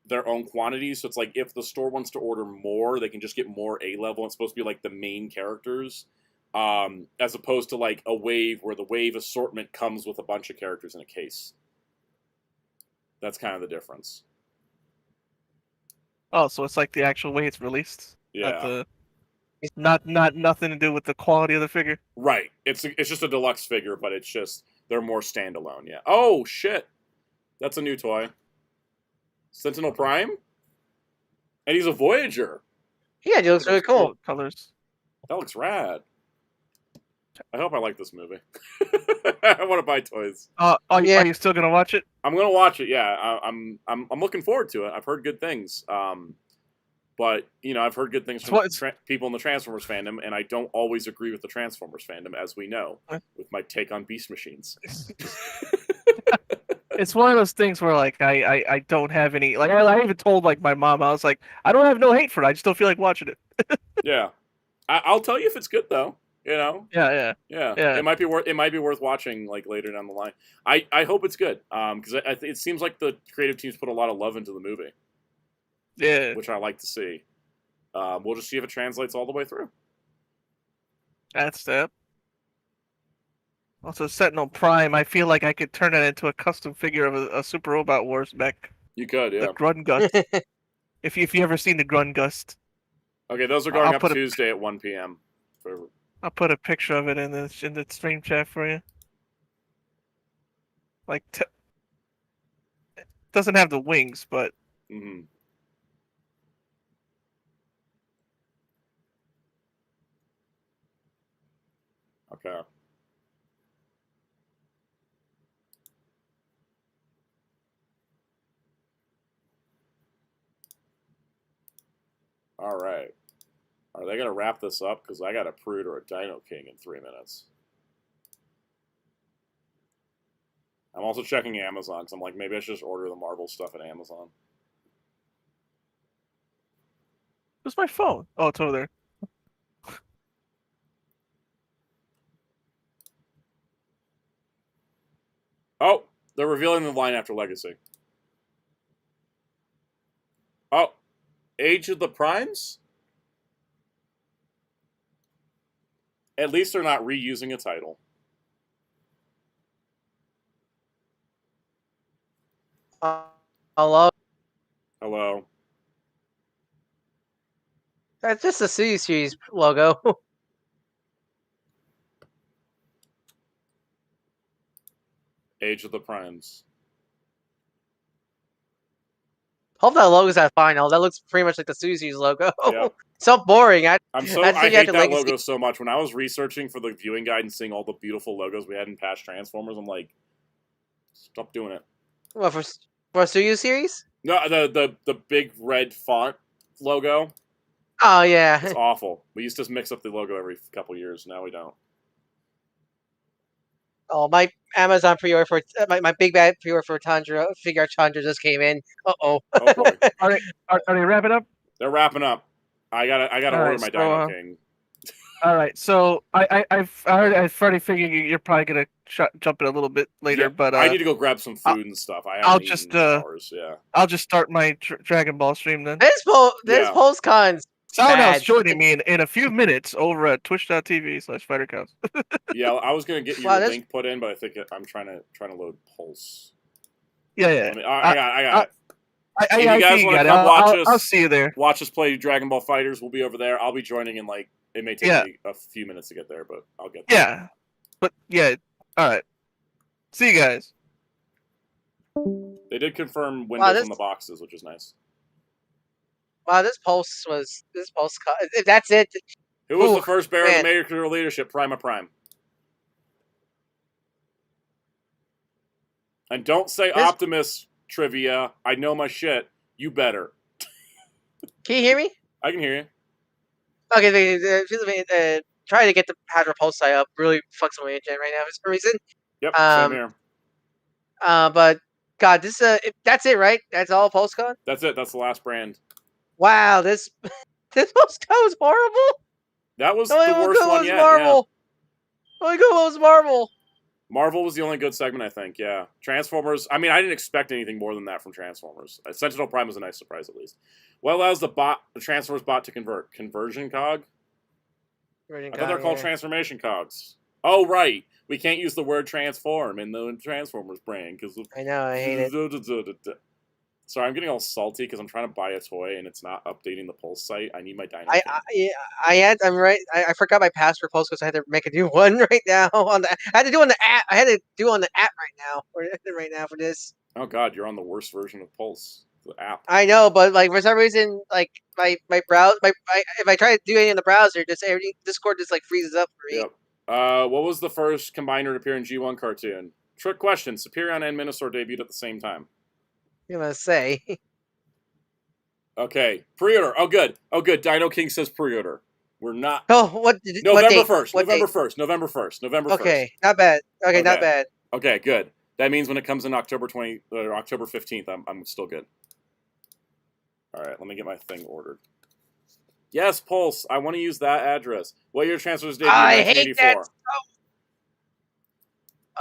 their own quantities. So it's like if the store wants to order more, they can just get more A-level. It's supposed to be like the main characters, as opposed to like a wave where the wave assortment comes with a bunch of characters in a case. That's kind of the difference. Oh, so it's like the actual way it's released? Yeah. Not nothing to do with the quality of the figure. Right. It's just a deluxe figure, but it's just they're more standalone. Yeah. Oh shit, that's a new toy. Sentinel Prime, and he's a Voyager. Yeah, it looks really cool. Colors. That looks rad. I hope I like this movie. I want to buy toys. Are you still gonna watch it? I'm gonna watch it. Yeah, I'm looking forward to it. I've heard good things. But you know, I've heard good things from people in the Transformers fandom, and I don't always agree with the Transformers fandom, as we know, with my take on Beast Machines. It's one of those things where like I don't have any like I even told like my mom, I was like, I don't have no hate for it. I just don't feel like watching it. Yeah, I'll tell you if it's good though. You know. Yeah. It might be worth watching like later down the line. I hope it's good. Because it seems like the creative teams put a lot of love into the movie. Yeah. Which I like to see. We'll just see if it translates all the way through. That's that. Also, Sentinel Prime, I feel like I could turn it into a custom figure of a Super Robot Wars mech. You could, yeah. The Grungust. if you ever seen the Grungust. Okay, those are going up Tuesday at 1 p.m. I'll put a picture of it in the stream chat for you. Like, it doesn't have the wings, but... Mm-hmm. Okay. All right. Are they going to wrap this up? Because I got a Prude or a Dino King in 3 minutes. I'm also checking Amazon, because I'm like, maybe I should just order the Marvel stuff at Amazon. Where's my phone? Oh, it's over there. Oh, they're revealing the line after Legacy. Oh, Age of the Primes? At least they're not reusing a title. Hello? Hello. That's just the series logo. Age of the Primes. Hope that logo's that final. That looks pretty much like the series logo. Yep. So boring. I hate that logo so much. When I was researching for the viewing guide and seeing all the beautiful logos we had in past Transformers, I'm like, stop doing it. What, for a studio series? No, the big red font logo. Oh yeah, it's awful. We used to mix up the logo every couple years. Now we don't. Oh, my Amazon pre-order for my big bad pre-order for Tundra figure Tundra just came in. Oh boy. Are they wrapping up? They're wrapping up. I gotta order my Dino King. All right, so I've already figured you're probably gonna jump in a little bit later, but I need to go grab some food and stuff. I'll just start my Dragon Ball stream then. This postcon's Soundout's joining me in a few minutes over at twitch.tv/fightercows. Yeah, I was gonna get your link put in, but I think I'm trying to load Pulse. Yeah. I got it. If you guys want to come watch us, I'll see you there. Watch us play Dragon Ball Fighters. We'll be over there. I'll be joining in like it may take me a few minutes to get there, but I'll get there. Yeah, but yeah, all right. See you guys. They did confirm windows on the boxes, which is nice. Wow, this Pulse. If that's it. Who was the first bearer of the major leadership? Prima Prime. And don't say Optimus trivia. I know my shit. You better. Can you hear me? I can hear you. Okay, trying to get the Hadra Pulse site up really fucks my engine right now for some reason. Yep, same here. But God, this that's it, right? That's all PulseCon? That's it. That's the last brand. Wow, this PulseCon was horrible. That was the worst one yet. Marvel. Yeah. Only good was Marvel. Marvel was the only good segment, I think. Yeah, Transformers. I mean, I didn't expect anything more than that from Transformers. Sentinel Prime was a nice surprise, at least. Well, allows the Transformers bot to convert. Conversion cog. I thought they're called transformation cogs. Oh, right. We can't use the word transform in the Transformers brand because I know. I hate it. Sorry, I'm getting all salty because I'm trying to buy a toy and it's not updating the Pulse site. I need my Dino King. I'm right. I forgot my password Pulse because I had to make a new one right now. I had to do it on the app. I had to do it on the app right now for this. Oh God, you're on the worst version of Pulse, the app. I know, but like for some reason, like my browse, if I try to do anything in the browser, just everything Discord just like freezes up for me. Yep. What was the first combiner to appear in G1 cartoon? Trick question. Superion and Minosaur debuted at the same time. I'm gonna say. Okay, pre-order. Oh, good. Oh, good. Dino King says pre-order. We're not. Oh, what? November what 1st. What November date? 1st. November 1st. November 1st. Okay, not bad. Okay, not bad. Okay, good. That means when it comes in October 20 or October 15th, I'm still good. All right, let me get my thing ordered. Yes, Pulse. I want to use that address. What year transfers debut? I 1984. hate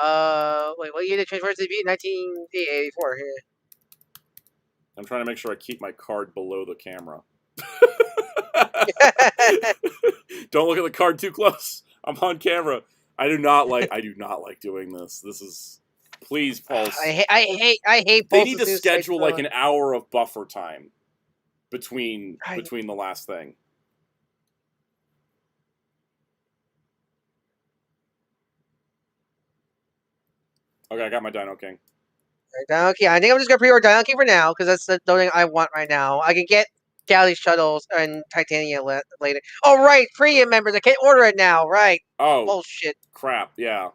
that. Wait, what year did transfers debut? 1984. Yeah. I'm trying to make sure I keep my card below the camera. Don't look at the card too close. I'm on camera. I do not like doing this. This is, please, Pulse. I hate. They Pulse's need to news schedule sites, like an hour of buffer time between the last thing. Okay, I got my Dino King. Dino King. I think I'm just gonna pre-order Dino King for now because that's the only thing I want right now. I can get Galley Shuttles and Titania later. Oh right, premium members. I can't order it now. Right. Oh bullshit. Crap. Yeah.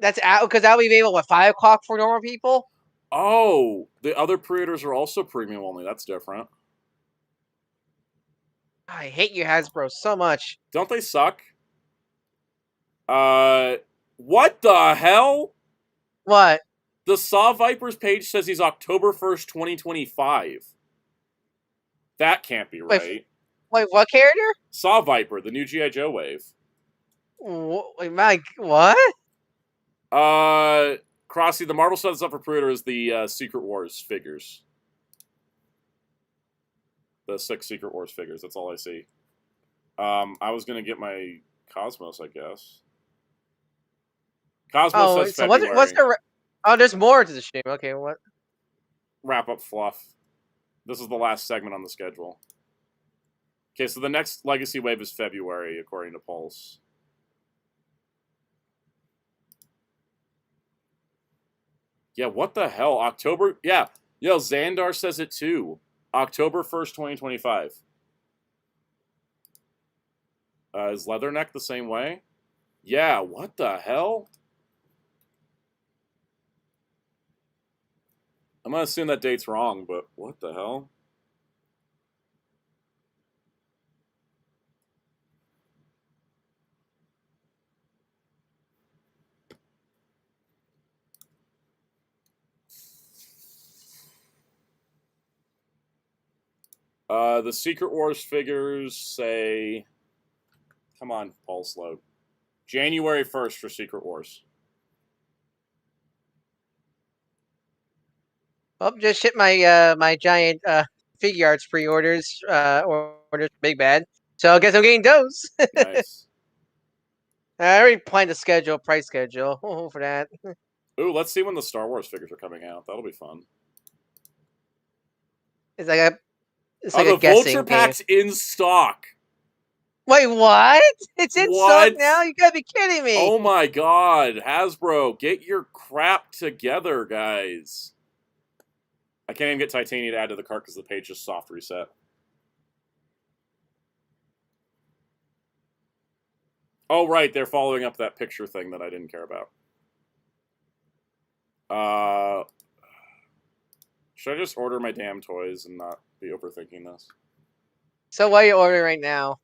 That's out because that'll be available at 5 o'clock for normal people. Oh, the other pre-orders are also premium only. That's different. I hate you, Hasbro, so much. Don't they suck? What the hell? What? The Saw Vipers page says he's October 1st, 2025. That can't be right. Wait, what character? Saw Viper, the new G.I. Joe wave. Wait, my, what? Crossy, the Marvel stuff that's up for pre-order is the Secret Wars figures. The 6 Secret Wars figures, that's all I see. I was going to get my Cosmos, I guess. Cosmos says so February. what's the... Oh, there's more to the stream. Okay, what? Wrap-up fluff. This is the last segment on the schedule. Okay, so the next Legacy Wave is February, according to Pulse. Yeah, what the hell? October? Yeah. Yo, Xandar says it too. October 1st, 2025. Is Leatherneck the same way? Yeah, what the hell? I'm going to assume that date's wrong, but what the hell? The Secret Wars figures say... Come on, Pulse load. January 1st for Secret Wars. Oh, just hit my my giant figure arts pre-orders orders Big Bad. So I guess I'm getting those. Nice. I already planned the price schedule for that. Ooh, let's see when the Star Wars figures are coming out. That'll be fun. It's like a the Vulture Pack's in stock. Wait, what? It's in stock now? You gotta be kidding me. Oh my god. Hasbro, get your crap together, guys. I can't even get Titania to add to the cart because the page just soft reset. Oh, right. They're following up that picture thing that I didn't care about. Should I just order my damn toys and not be overthinking this? So what are you ordering right now?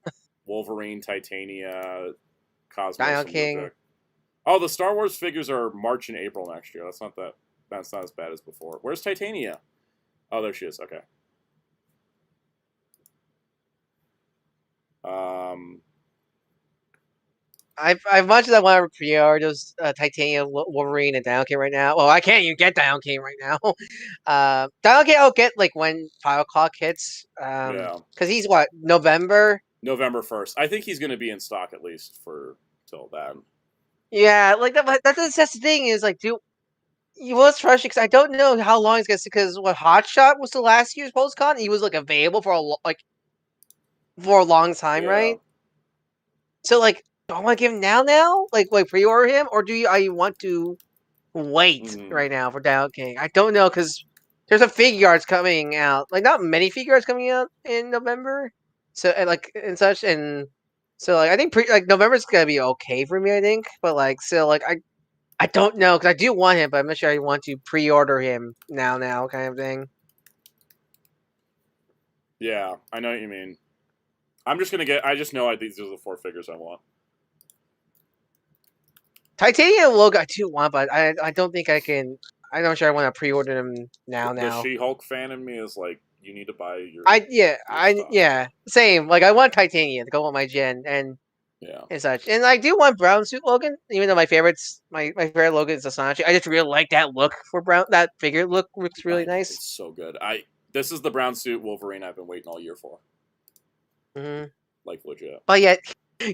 Wolverine, Titania, Cosmos, Dino and King. Lugic. Oh, the Star Wars figures are March and April next year. That's not as bad as before. Where's Titania? Oh, there she is. Okay. I've much as I want to pre-order those Titania, Wolverine, and Dino King right now. Well, I can't even get Dino King right now. Dino King I'll get like when 5 o'clock hits. Yeah. Because he's what, November? November 1st. I think he's going to be in stock at least for till then. Yeah, like that's the thing is like, It was frustrating because I don't know how long it's gonna. Because what Hotshot was the last year's postcon, he was like available for for a long time, right? So like, do I want to give him now? Like pre-order him, or I want to wait right now for Dial King? I don't know because there's a figure arts coming out. Like not many figure arts coming out in November. So and such and so like I think November's gonna be okay for me. I think, but like still like I don't know because I do want him, but I'm not sure I want to pre-order him now kind of thing. Yeah, I know what you mean. I'm just gonna get. I just know these are the 4 figures I want. Titanium logo I do want, but I don't think I can. I'm not sure I want to pre-order them now. The She-Hulk fan in me is like, you need to buy your. Yeah, same. Like I want Titanium to go on my gen and such, and I do want brown suit Logan, even though my favorite Logan is Assange. I just really like that look for brown. That figure looks really nice. It's so good. This is the brown suit Wolverine I've been waiting all year for. Like legit. But yet,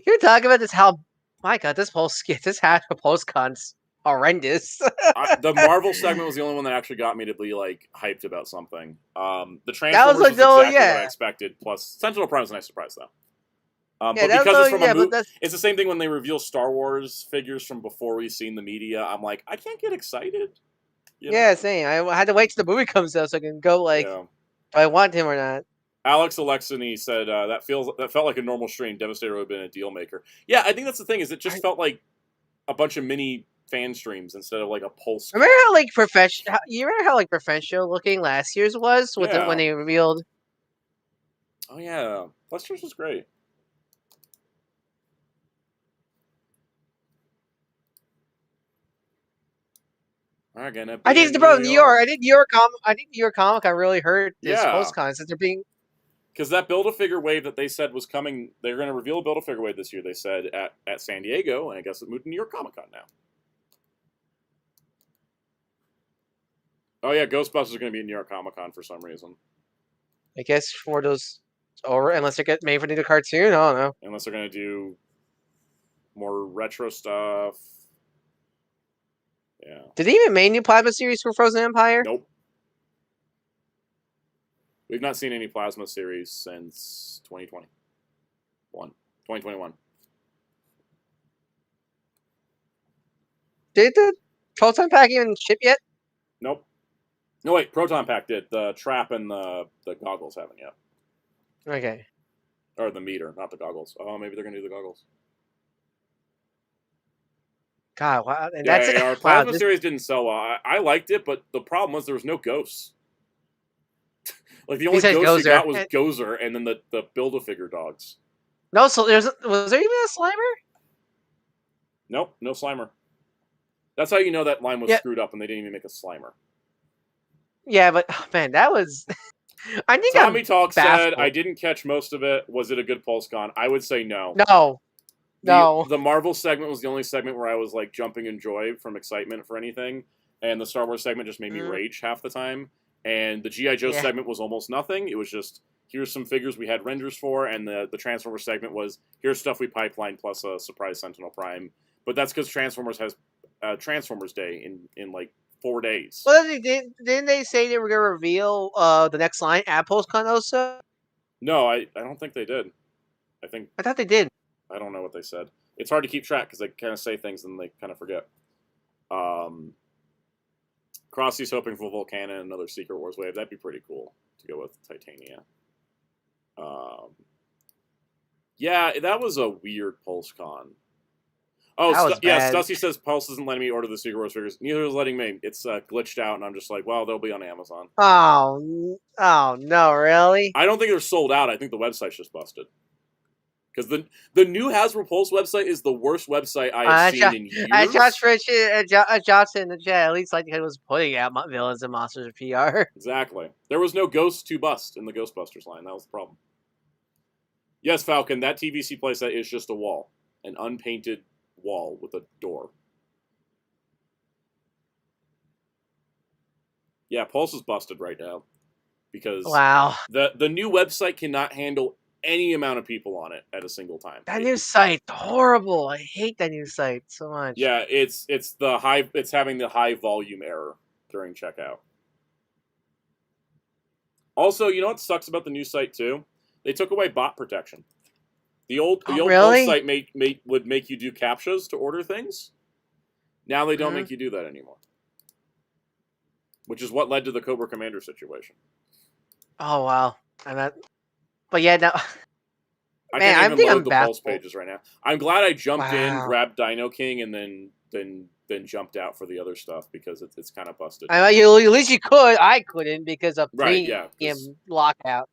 you're talking about this how. My God, this postcon's horrendous. The Marvel segment was the only one that actually got me to be like hyped about something. The Transformers was exactly what I expected. Plus, Sentinel Prime was a nice surprise though. But because it's from a movie, it's the same thing when they reveal Star Wars figures from before we've seen the media. I'm like, I can't get excited. Yeah, same. I had to wait till the movie comes out so I can go if I want him or not. Alex Alexini said that felt like a normal stream. Devastator would have been a deal maker. Yeah, I think that's the thing. Is it just felt like a bunch of mini fan streams instead of like a pulse. Remember how professional? You remember how professional looking last year's was with when they revealed? Oh yeah, last year's was great. I think New York. I think New York Comic Con really hurt this postcon since they're being. Because that Build-A-Figure wave that they said was coming, they're going to reveal a Build-A-Figure wave this year, they said, at San Diego, and I guess it moved to New York Comic Con now. Oh yeah, Ghostbusters is going to be in New York Comic Con for some reason. I guess for those, or unless they get made for the cartoon, I don't know. Unless they're going to do more retro stuff. Yeah. Did they even make new plasma series for Frozen Empire? Nope. We've not seen any plasma series since 2021. Did the Proton Pack even ship yet? Nope. No, wait. Proton Pack did. The trap and the goggles haven't yet. Okay. Or the meter, not the goggles. Oh, maybe they're going to do the goggles. God, wow. And our plasma series didn't sell well. I liked it, but the problem was there was no ghosts. Like the only ghost you got was Gozer, and then the Build-A-Figure dogs. No, so was there even a Slimer? Nope, no Slimer. That's how you know that line was screwed up, and they didn't even make a Slimer. Yeah, but man, that was. I think Tommy Talk said I didn't catch most of it. Was it a good PulseCon? I would say no. No. The Marvel segment was the only segment where I was like jumping in joy from excitement for anything, and the Star Wars segment just made me rage half the time. And the G.I. Joe segment was almost nothing. It was just, here's some figures we had renders for, and the Transformers segment was, here's stuff we pipelined plus a surprise Sentinel Prime. But that's because Transformers has Transformers Day in like 4 days. Well, didn't they say they were going to reveal the next line at PostCon also? No, I don't think they did. I thought they did. I don't know what they said. It's hard to keep track because they kind of say things and they kind of forget. Crossy's hoping for Volcana and another Secret Wars wave. That'd be pretty cool to go with Titania. Yeah, that was a weird PulseCon. Oh, Stussy says Pulse isn't letting me order the Secret Wars figures. Neither is letting me. It's glitched out, and I'm just like, well, they'll be on Amazon. Oh no, really? I don't think they're sold out. I think the website's just busted. Because the new Hasbro Pulse website is the worst website I've seen in years. Johnson in the chat, at least like he was putting out villains and monsters of PR. Exactly. There was no ghosts to bust in the Ghostbusters line. That was the problem. Yes, Falcon, that TVC playset is just a wall. An unpainted wall with a door. Yeah, Pulse is busted right now. Because the new website cannot handle any amount of people on it at a single time. That new site's horrible. I hate that new site so much. Yeah, it's having the high volume error during checkout. Also, you know what sucks about the new site too? They took away bot protection. The old really? Pulse site would make you do captchas to order things. Now they don't make you do that anymore. Which is what led to the Cobra Commander situation. Oh wow. But yeah, now I can't even load the Pulse pages right now. I'm glad I jumped in, grabbed Dino King, and then jumped out for the other stuff because it's kind of busted. At least you could. I couldn't because of premium lockout.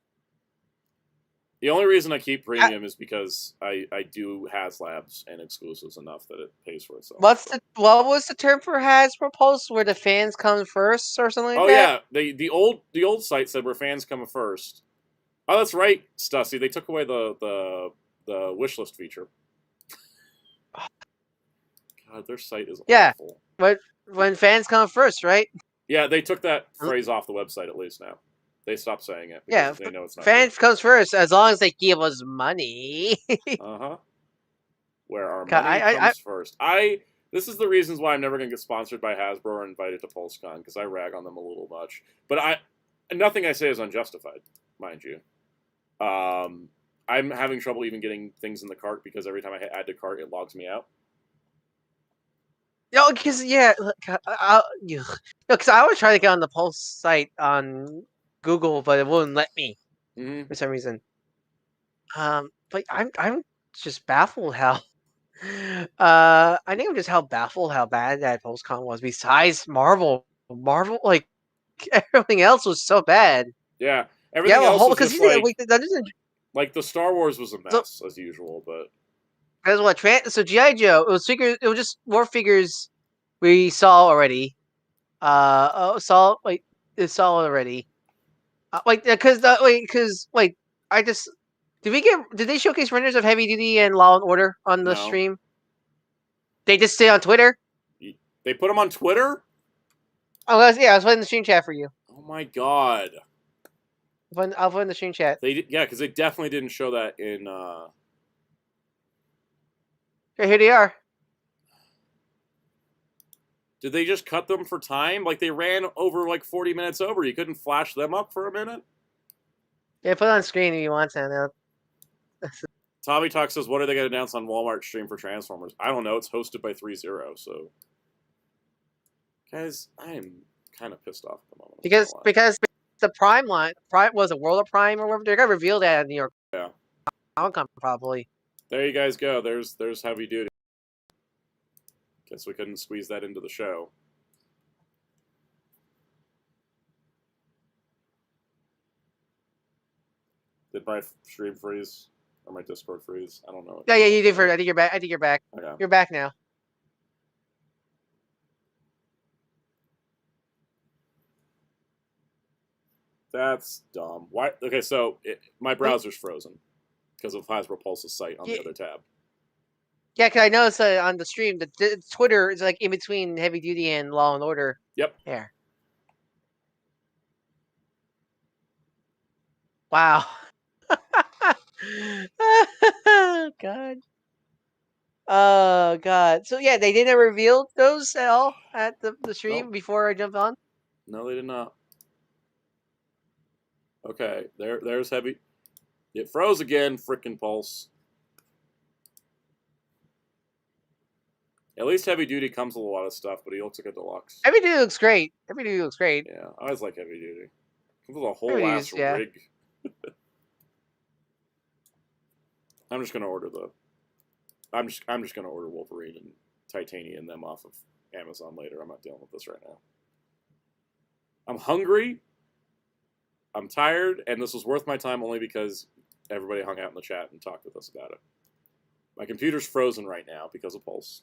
The only reason I keep premium is because I do Haslabs and exclusives enough that it pays for itself. What was the term for Hasbro Pulse? Where the fans come first or something like that? Oh yeah, the old site said where fans come first. Oh, that's right, Stussy. They took away the wish list feature. God, their site is awful. But when fans come first, right? Yeah, they took that phrase off the website at least now. They stopped saying it because they know it's not fans true. comes first as long as they give us money. Where our money comes first. This is the reasons why I'm never going to get sponsored by Hasbro or invited to PulseCon, because I rag on them a little much. But nothing I say is unjustified, mind you. I'm having trouble even getting things in the cart because every time I add to cart, it logs me out. No, because because I was trying to get on the Pulse site on Google, but it wouldn't let me for some reason. But I'm just baffled how. I think I'm just baffled how bad that PulseCon was. Besides Marvel, like everything else was so bad. Yeah, everything else was just like the Star Wars was a mess as usual, but. Because what? So G.I. Joe, it was just more figures we saw already. Saw already. Did they showcase renders of Heavy Duty and Law and Order on the stream? They just stay on Twitter. They put them on Twitter. Oh, I was putting the stream chat for you. Oh my god! I'll put in the stream chat. Because they definitely didn't show that in. Here they are. Did they just cut them for time? Like they ran over like 40 minutes over. You couldn't flash them up for a minute? Yeah, put it on screen if you want to. Tommy Talk says, what are they going to announce on Walmart stream for Transformers? I don't know. It's hosted by 3-0, so. Guys, I am kind of pissed off at the moment. Because the Prime line, was it World of Prime or whatever? They're going to reveal that at New York. Yeah. Comic-Con probably. There you guys go. There's Heavy Duty. Guess we couldn't squeeze that into the show. Did my stream freeze? Or my Discord freeze? I don't know. Yeah, you did. I think you're back. Okay. You're back now. That's dumb. Why? Okay, so my browser's frozen because of Hasbro Pulse's site on the other tab. Yeah, because I noticed on the stream that Twitter is like in between Heavy Duty and Law and Order. Yep. There. Wow. God. Oh God. So yeah, they didn't reveal those at all at the stream before I jumped on. No, they did not. Okay, there's Heavy. It froze again, frickin' Pulse. At least Heavy Duty comes with a lot of stuff, but he looks like a deluxe. Heavy Duty looks great. Yeah, I always like Heavy Duty. Comes with a whole ass rig. I'm just gonna order I'm just gonna order Wolverine and Titania and them off of Amazon later. I'm not dealing with this right now. I'm hungry. I'm tired, and this was worth my time only because everybody hung out in the chat and talked with us about it. My computer's frozen right now because of Pulse.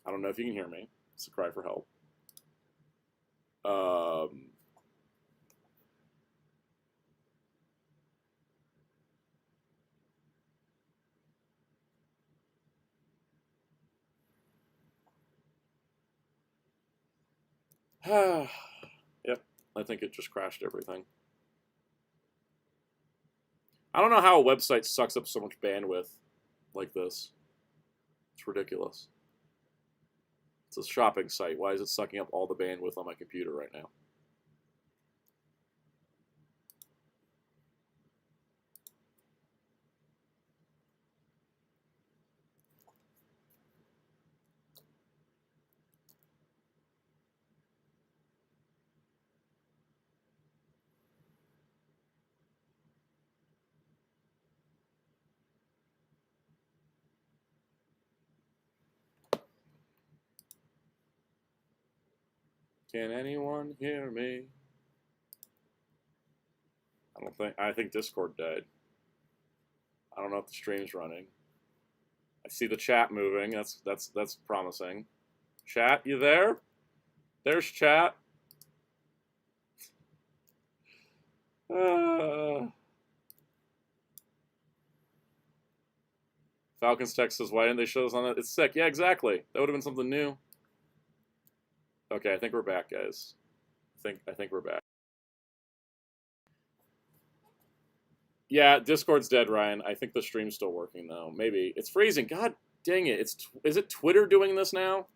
I don't know if you can hear me. It's a cry for help. Yep, I think it just crashed everything. I don't know how a website sucks up so much bandwidth like this. It's ridiculous. It's a shopping site. Why is it sucking up all the bandwidth on my computer right now? Can anyone hear me? I think Discord died. I don't know if the stream's running. I see the chat moving. That's promising. Chat, you there? There's chat. Falcons text says, why didn't they show us on it? It's sick. Yeah, exactly. That would have been something new. Okay, I think we're back, guys. I think we're back. Yeah, Discord's dead, Ryan. I think the stream's still working though. Maybe it's freezing. God dang it! Is it Twitter doing this now?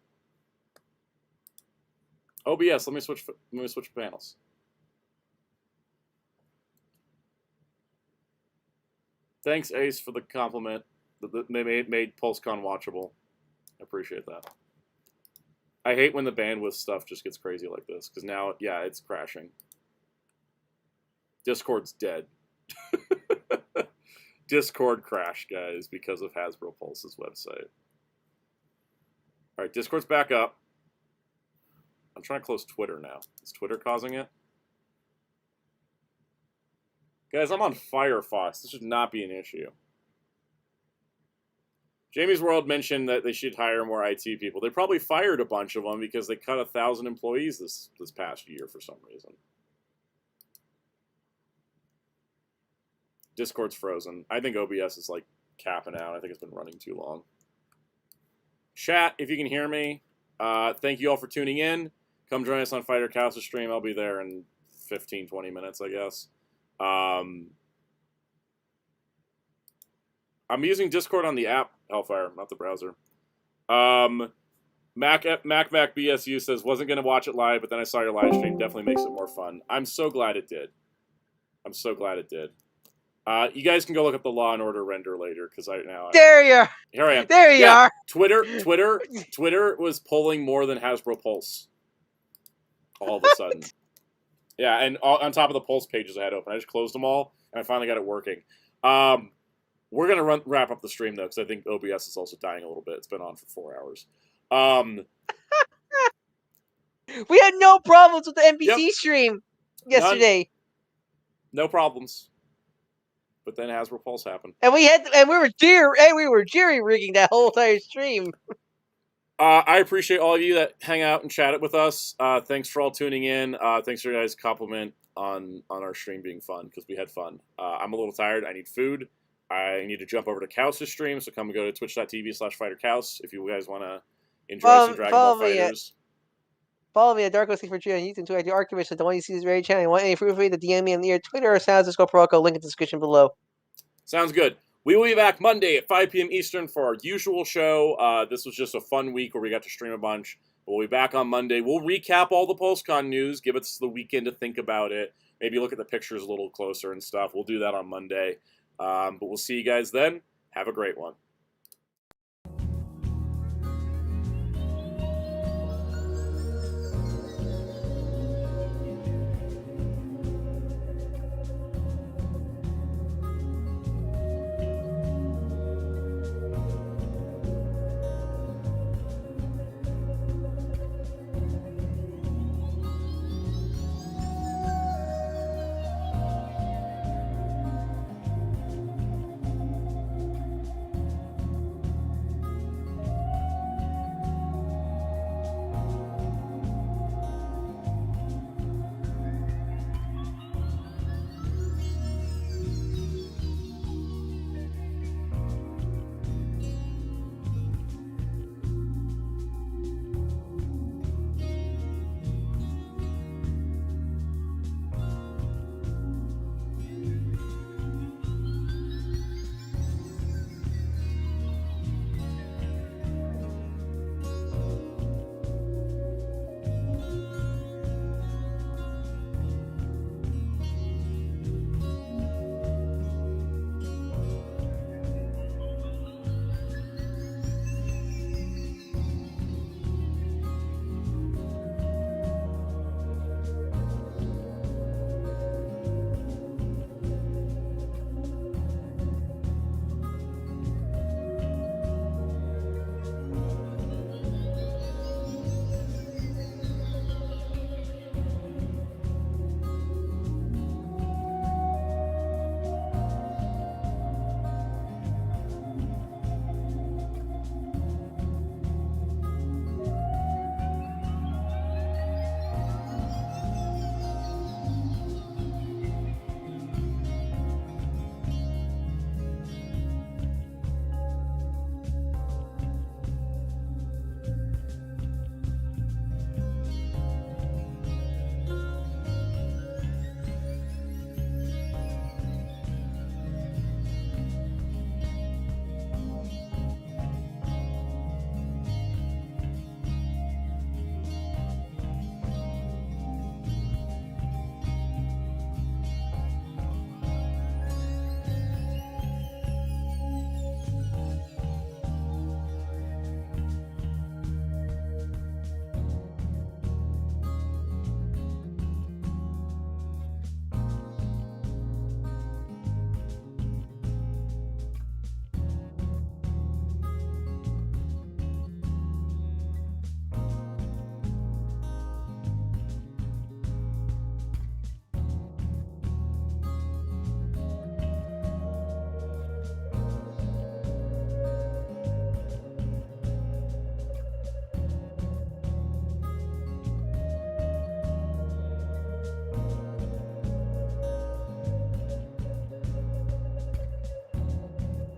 OBS. Let me switch panels. Thanks, Ace, for the compliment. They made PulseCon watchable. I appreciate that. I hate when the bandwidth stuff just gets crazy like this, because now, yeah, it's crashing. Discord's dead. Discord crashed, guys, because of Hasbro Pulse's website. All right, Discord's back up. I'm trying to close Twitter now. Is Twitter causing it? Guys, I'm on Firefox. This should not be an issue. Jamie's World mentioned that they should hire more IT people. They probably fired a bunch of them because they cut 1,000 employees this past year for some reason. Discord's frozen. I think OBS is like capping out. I think it's been running too long. Chat, if you can hear me, thank you all for tuning in. Come join us on Fighter Cow's stream. I'll be there in 15, 20 minutes, I guess. I'm using Discord on the app, Hellfire, not the browser. Mac BSU says, wasn't going to watch it live, but then I saw your live stream. Definitely makes it more fun. I'm so glad it did. I'm so glad it did. You guys can go look up the Law and Order render later, because there you are. Here I am. There you are. Twitter was pulling more than Hasbro Pulse. All of a sudden. Yeah, and on top of the Pulse pages I had open, I just closed them all, and I finally got it working. We're gonna wrap up the stream though, because I think OBS is also dying a little bit. It's been on for 4 hours. We had no problems with the NBC stream yesterday. No problems. But then Hasbro Pulse happened, and we were jerry rigging that whole entire stream. I appreciate all of you that hang out and chat it with us. Thanks for all tuning in. Thanks for your guys' compliment on our stream being fun, because we had fun. I'm a little tired. I need food. I need to jump over to Kaus' stream, so come and go to twitch.tv/fighterkaus if you guys want to enjoy some Dragon Ball Fighters. Follow me at Darko64 on YouTube, Twitter, the Archivist, at the one you see this very channel. You want any proof of me, the DM me on the Twitter or Sounds Disco Protocol, link in the description below. Sounds good. We will be back Monday at 5 p.m. Eastern for our usual show. This was just a fun week where we got to stream a bunch. We'll be back on Monday. We'll recap all the PulseCon news, give us the weekend to think about it, maybe look at the pictures a little closer and stuff. We'll do that on Monday. But we'll see you guys then. Have a great one.